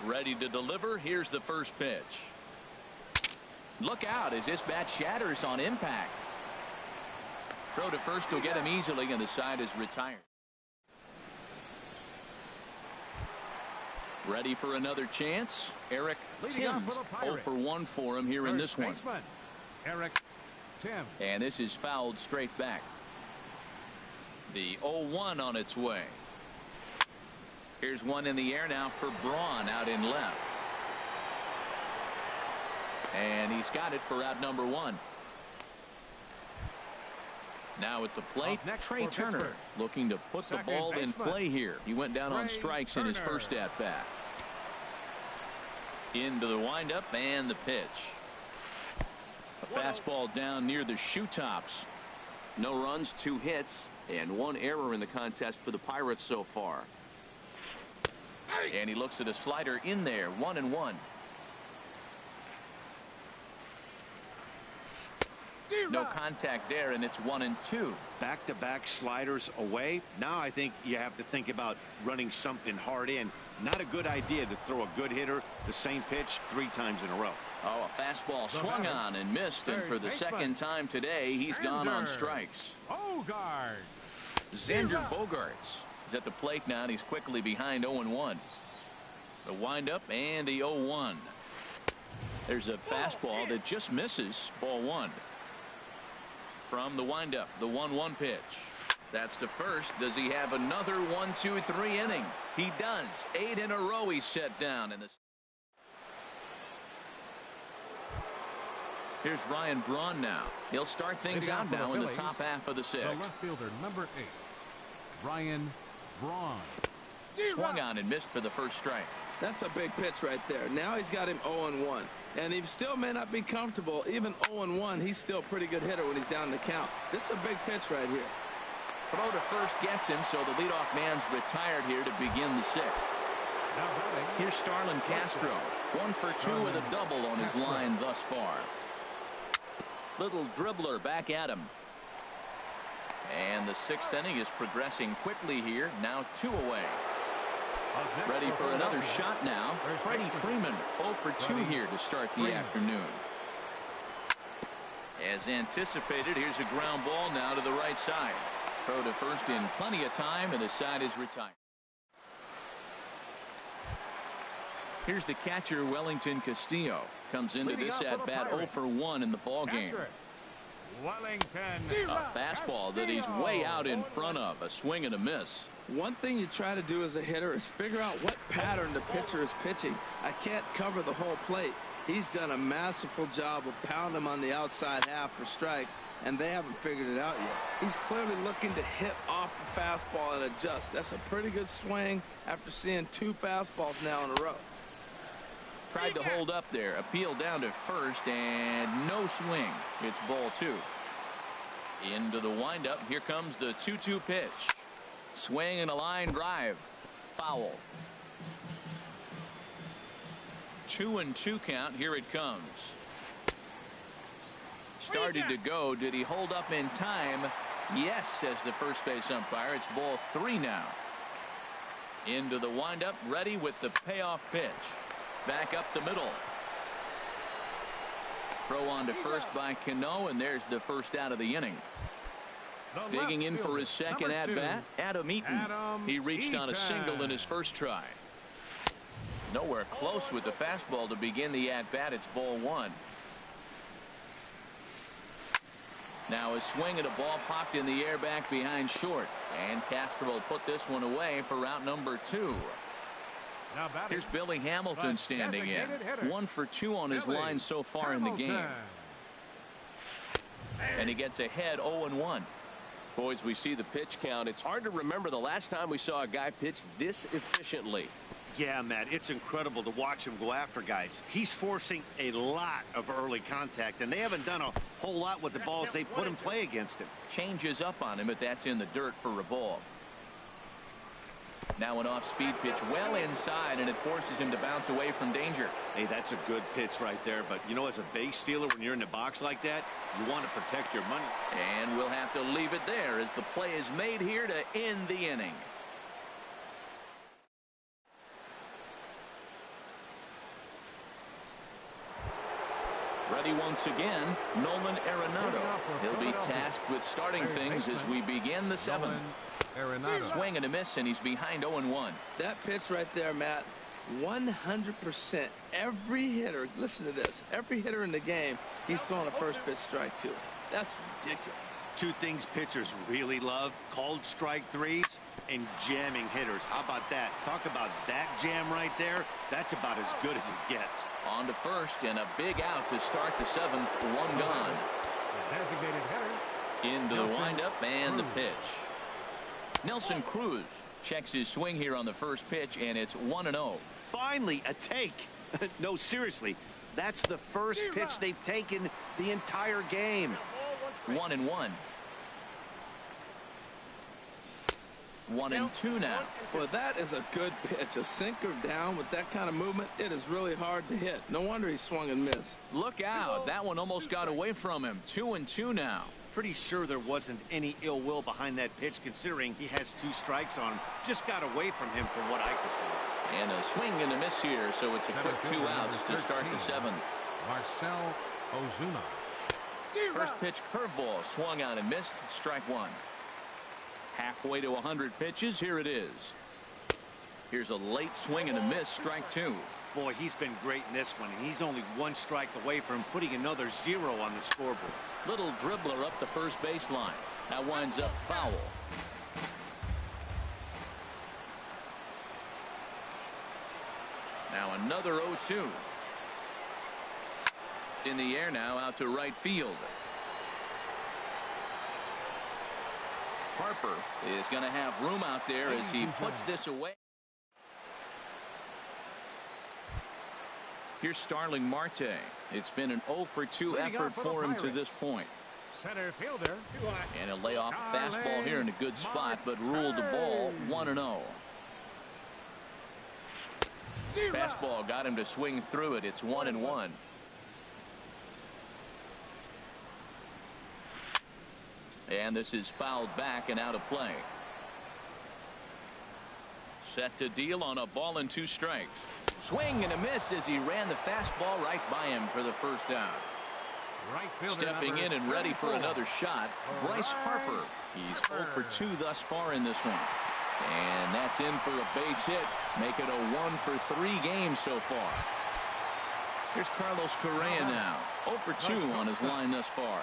Ready to deliver. Here's the first pitch. Look out as this bat shatters on impact. Throw to first will get him easily, and the side is retired. Ready for another chance. Eric Timms. 0 for 1 for him here in this one. Eric Timms. And this is fouled straight back. The 0-1 on its way. Here's one in the air now for Braun out in left. And he's got it for out number 1. Now at the plate, Trey Turner looking to put the ball in play here. He went down on strikes in his first at bat. Into the windup and the pitch. A fastball down near the shoe tops. No runs, 2 hits, and 1 error in the contest for the Pirates so far. And he looks at a slider in there. 1-1. No contact there, and it's 1-2. Back-to-back sliders away. Now I think you have to think about running something hard in. Not a good idea to throw a good hitter the same pitch 3 times in a row. Oh, a fastball swung on and missed, and for the second time today, he's gone on strikes. Bogart. Xander Bogaerts is at the plate now, and he's quickly behind 0-1. The windup and the 0-1. There's a fastball that just misses. Ball 1. From the windup, the 1-1 pitch. That's to first. Does he have another 1-2-3 inning? He does. 8 in a row he's set down. Here's Ryan Braun now. He'll start things out now in the top half of the 6th. The left fielder, number 8, Ryan Braun. Swung on and missed for the first strike. That's a big pitch right there. Now he's got him 0-1. And he still may not be comfortable. Even 0-1, he's still a pretty good hitter when he's down the count. This is a big pitch right here. Throw to first gets him, so the leadoff man's retired here to begin the 6th. Here's Starlin Castro. 1 for 2 with a double on his line thus far. Little dribbler back at him. And the 6th inning is progressing quickly here. Now 2 away. Ready for another shot now. Freddie Freeman 0 for 2 here to start the afternoon. As anticipated, here's a ground ball now to the right side. Throw to first in plenty of time, and the side is retired. Here's the catcher, Wellington Castillo. Comes into this at-bat 0 for 1 in the ballgame. Wellington. A fastball that he's way out in front of. A swing and a miss. One thing you try to do as a hitter is figure out what pattern the pitcher is pitching. I can't cover the whole plate. He's done a masterful job of pounding him on the outside half for strikes, and they haven't figured it out yet. He's clearly looking to hit off the fastball and adjust. That's a pretty good swing after seeing 2 fastballs now in a row. Tried to hold up there. Appeal down to first, and no swing. It's ball 2. Into the windup. Here comes the 2-2 pitch. Swing and a line drive. Foul. 2-2 count. Here it comes. Started to go. Did he hold up in time? Yes, says the first base umpire. It's ball 3 now. Into the windup. Ready with the payoff pitch. Back up the middle. Throw on to first by Cano, and there's the first out of the inning. Digging in for his second at-bat, Adam Eaton. He reached on a single in his first try. Nowhere close with the fastball to begin the at-bat. It's ball 1. Now a swing and a ball popped in the air back behind short. And Castro will put this one away for route number 2. Here's Billy Hamilton standing in. 1 for 2 on his line so far in the game. And he gets ahead 0-1. Boys, we see the pitch count. It's hard to remember the last time we saw a guy pitch this efficiently. Yeah, Matt, it's incredible to watch him go after guys. He's forcing a lot of early contact, and they haven't done a whole lot with the balls they put in play against him. Changes up on him, but that's in the dirt for a ball. Now an off-speed pitch well inside, and it forces him to bounce away from danger. Hey, that's a good pitch right there. But, you know, as a base stealer, when you're in the box like that, you want to protect your money. And we'll have to leave it there as the play is made here to end the inning. Ready once again, Nolan Arenado. He'll be tasked with starting things as we begin the 7th. Swing and a miss, and he's behind 0-1. That pitch right there, Matt, 100%. Every hitter, listen to this, every hitter in the game, he's throwing a first pitch strike to. That's ridiculous. 2 things pitchers really love: called strike 3s and jamming hitters. How about that? Talk about that jam right there. That's about as good as it gets. On to first, and a big out to start the 7th. 1 gone. Designated hitter. Into the windup and the pitch. Nelson Cruz checks his swing here on the first pitch, and it's 1-0. Finally, a take. No, seriously, that's the first pitch they've taken the entire game. 1-1. 1-2 now. Well, that is a good pitch. A sinker down with that kind of movement, it is really hard to hit. No wonder he swung and missed. Look out. That one almost got away from him. 2-2 now. Pretty sure there wasn't any ill will behind that pitch, considering he has 2 strikes on him. Just got away from him from what I could tell. And a swing and a miss here, so it's a quick 2 outs to start the 7th. Marcel Ozuna. First pitch curveball swung on and missed. Strike 1. Halfway to 100 pitches. Here it is. Here's a late swing and a miss. Strike 2. Boy, he's been great in this one. He's only 1 strike away from putting another 0 on the scoreboard. Little dribbler up the first baseline. That winds up foul. Now another 0-2. In the air now, out to right field. Harper is going to have room out there as he puts this away. Here's Starling Marte. It's been an 0-for-2 effort for him to this point. Center fielder. And he'll lay off a fastball here in a good spot, but ruled the ball 1-0. Fastball got him to swing through it. It's 1-1. And this is fouled back and out of play. Set to deal on a ball and 2 strikes. Swing and a miss as he ran the fastball right by him for the first out. Right fielder Stepping in and ready for another shot, Bryce Harper. He's 0-for-2 thus far in this one. And that's in for a base hit. Make it a 1-for-3 game so far. Here's Carlos Correa now. 0-for-2 on his line thus far.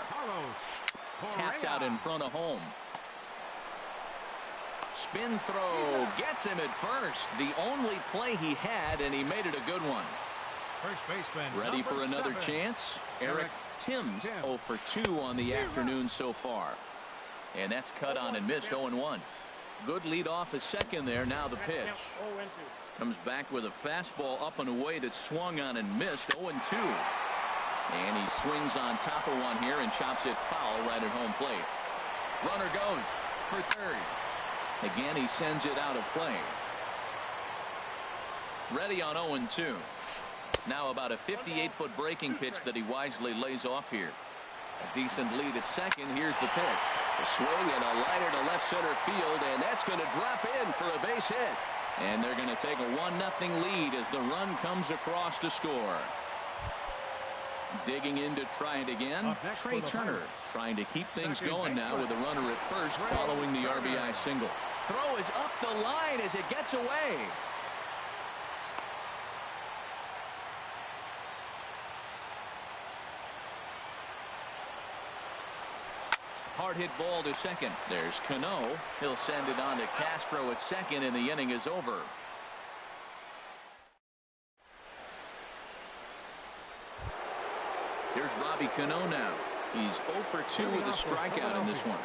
Tapped out in front of home. Spin throw gets him at first. The only play he had, and he made it a good one. First baseman. Ready for another chance. Eric Timms 0-for-2 on the afternoon so far. And that's cut on and missed. 0-1. Good lead off a second there. Now the pitch. Comes back with a fastball up and away that swung on and missed. 0-2. And he swings on top of one here and chops it foul right at home plate. Runner goes for third. Again, he sends it out of play. Ready on 0-2. Now about a 58-foot breaking pitch that he wisely lays off here. A decent lead at second. Here's the pitch. A swing and a liner to left center field, and that's going to drop in for a base hit. And they're going to take a 1-0 lead as the run comes across to score. Digging in to try it again. Trey Turner trying to keep things going now with a runner at first following the RBI single. Throw is up the line as it gets away. Hard hit ball to second. There's Cano. He'll send it on to Castro at second, and the inning is over. Here's Robbie Cano now. He's 0-for-2 with a strikeout in this one.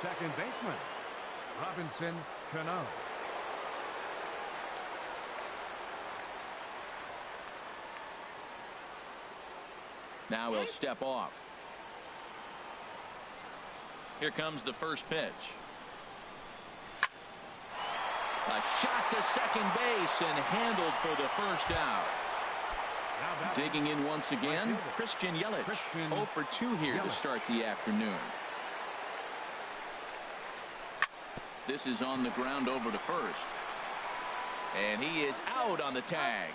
Second baseman, Robinson Cano. Now he'll step off. Here comes the first pitch. A shot to second base and handled for the first out. Digging in once again, Christian Yelich. 0-for-2 here to start the afternoon. This is on the ground over to first. And he is out on the tag.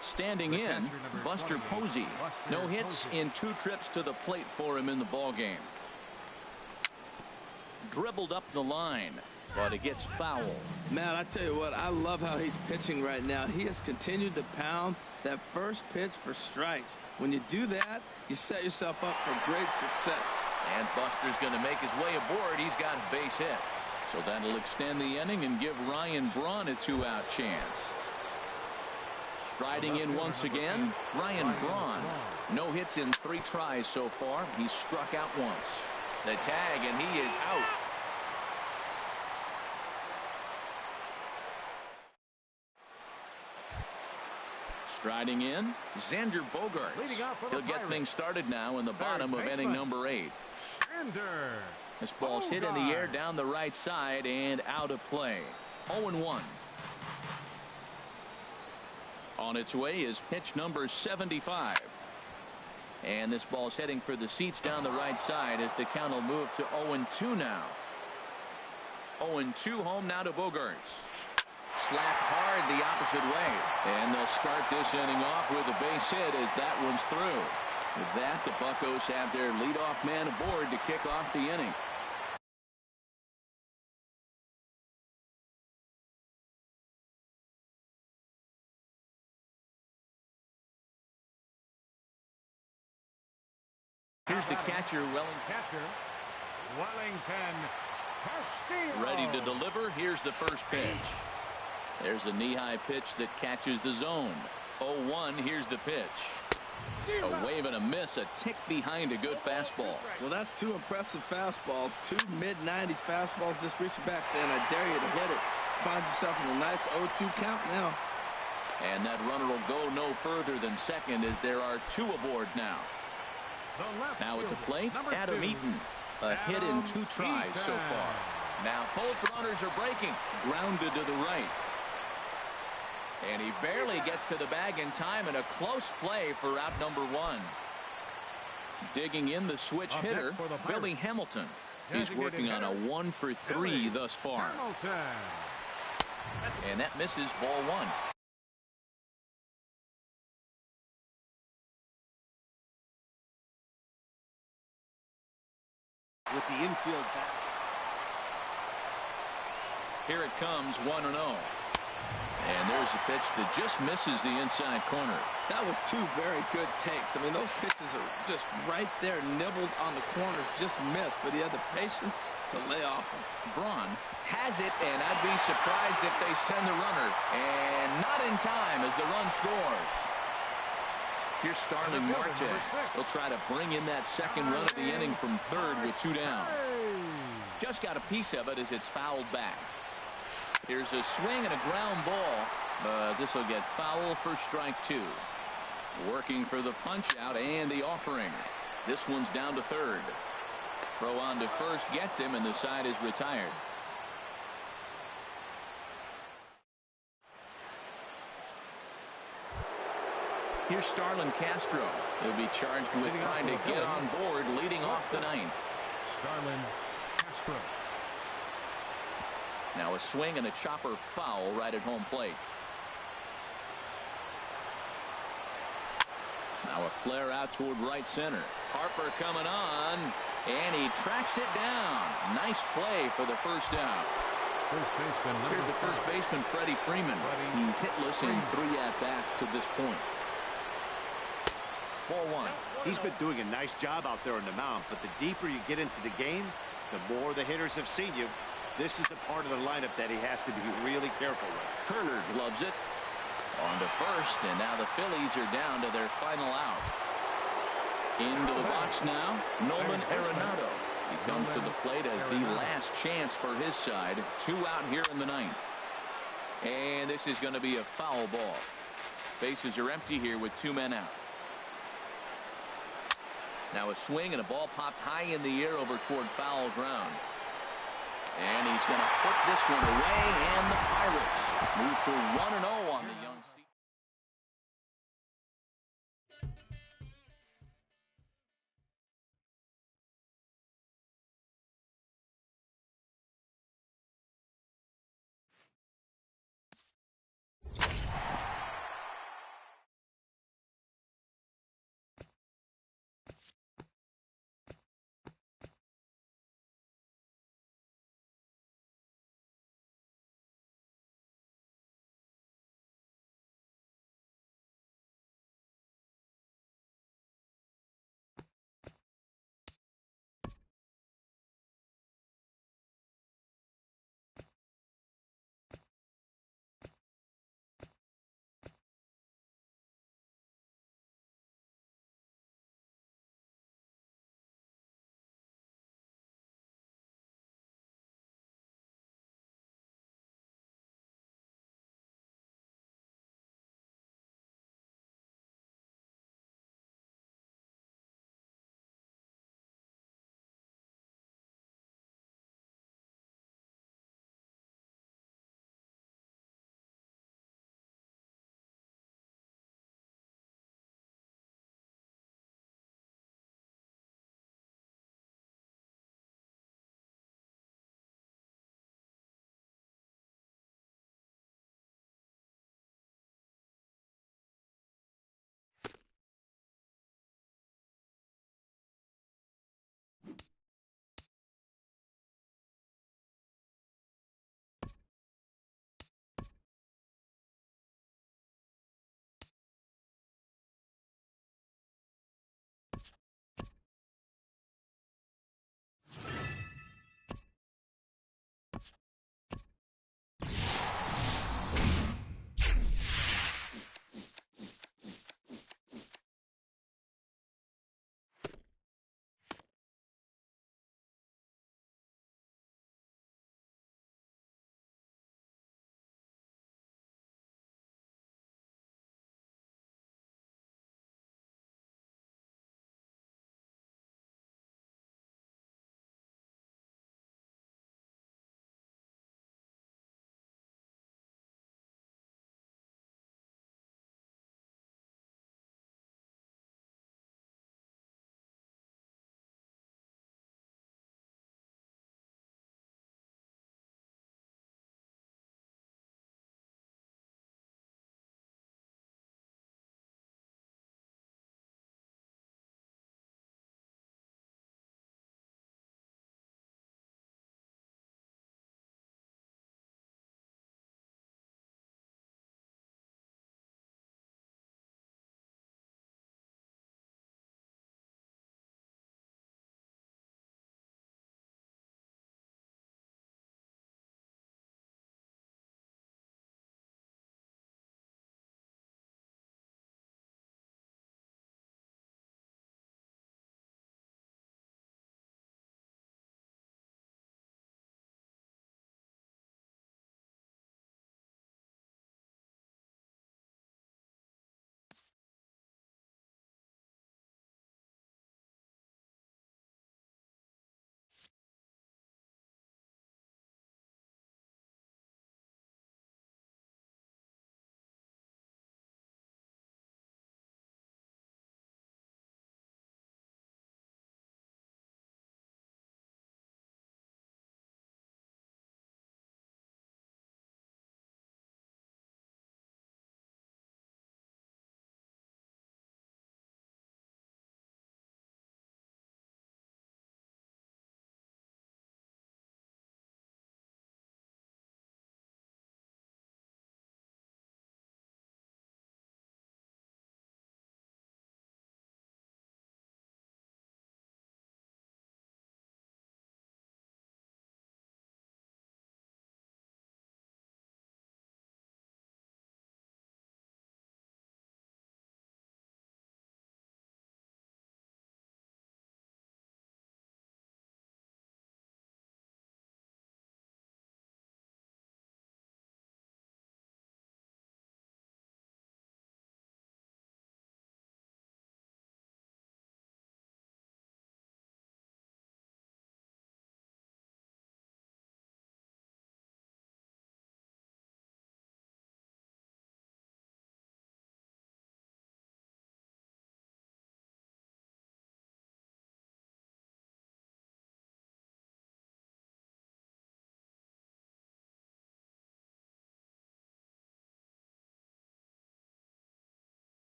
Standing in, Buster Posey. No hits in 2 trips to the plate for him in the ballgame. Dribbled up the line, but it gets foul. Man, I tell you what, I love how he's pitching right now. He has continued to pound that first pitch for strikes. When you do that, you set yourself up for great success. And Buster's going to make his way aboard. He's got a base hit. So that'll extend the inning and give Ryan Braun a 2-out chance. Striding in once again, Ryan Braun. No hits in 3 tries so far. He's struck out once. The tag, and he is out. Striding in, Xander Bogaerts. He'll get things started now in the bottom of inning number 8. Xander This ball's hit in the air down the right side and out of play. 0-1. On its way is pitch number 75. And this ball's heading for the seats down the right side as the count will move to 0-2 now. 0-2 home now to Bogaerts. Slapped hard the opposite way. And they'll start this inning off with a base hit as that one's through. With that, the Buccos have their leadoff man aboard to kick off the inning. Here's the catcher, Wellington Castillo. Ready to deliver. Here's the first pitch. There's a knee-high pitch that catches the zone. 0-1. Here's the pitch. A wave and a miss, a tick behind a good fastball. Well, that's two impressive fastballs. Two mid-90s fastballs just reaching back saying, I dare you to hit it. Finds himself in a nice 0-2 count now. And that runner will go no further than second as there are two aboard now. Now at the plate, Adam Eaton. A hit in 2 tries so far. Now both runners are breaking. Grounded to the right. And he barely gets to the bag in time, and a close play for out number 1. Digging in the switch hitter, Billy Hamilton. He's working on a 1 for 3 thus far. And that misses ball 1. With the infield back. Here it comes, 1-0. And there's a pitch that just misses the inside corner. That was 2 very good takes. I mean, those pitches are just right there, nibbled on the corners, just missed. But he had the patience to lay off them. Braun has it, and I'd be surprised if they send the runner. And not in time as the run scores. Here's Starling Marte. He'll try to bring in that second run of the inning from third with 2 down. Just got a piece of it as it's fouled back. Here's a swing and a ground ball, but this will get foul for strike 2. Working for the punch out and the offering. This one's down to third. Throw on to first gets him, and the side is retired. Here's Starlin Castro. He'll be charged with trying to get on board leading off the 9th. Starlin Castro. Now a swing and a chopper foul right at home plate. Now a flare out toward right center. Harper coming on, and he tracks it down. Nice play for the first out. Here's the first baseman, Freddie Freeman. He's hitless in 3 at-bats to this point. Ball 1. He's been doing a nice job out there on the mound, but the deeper you get into the game, the more the hitters have seen you. This is the part of the lineup that he has to be really careful with. Turner gloves it. On to first, and now the Phillies are down to their final out. Into the box now, Nolan Arenado. He comes to the plate as the last chance for his side. 2 out here in the 9th. And this is going to be a foul ball. Bases are empty here with 2 men out. Now a swing and a ball popped high in the air over toward foul ground. And he's going to put this one away, and the Pirates move to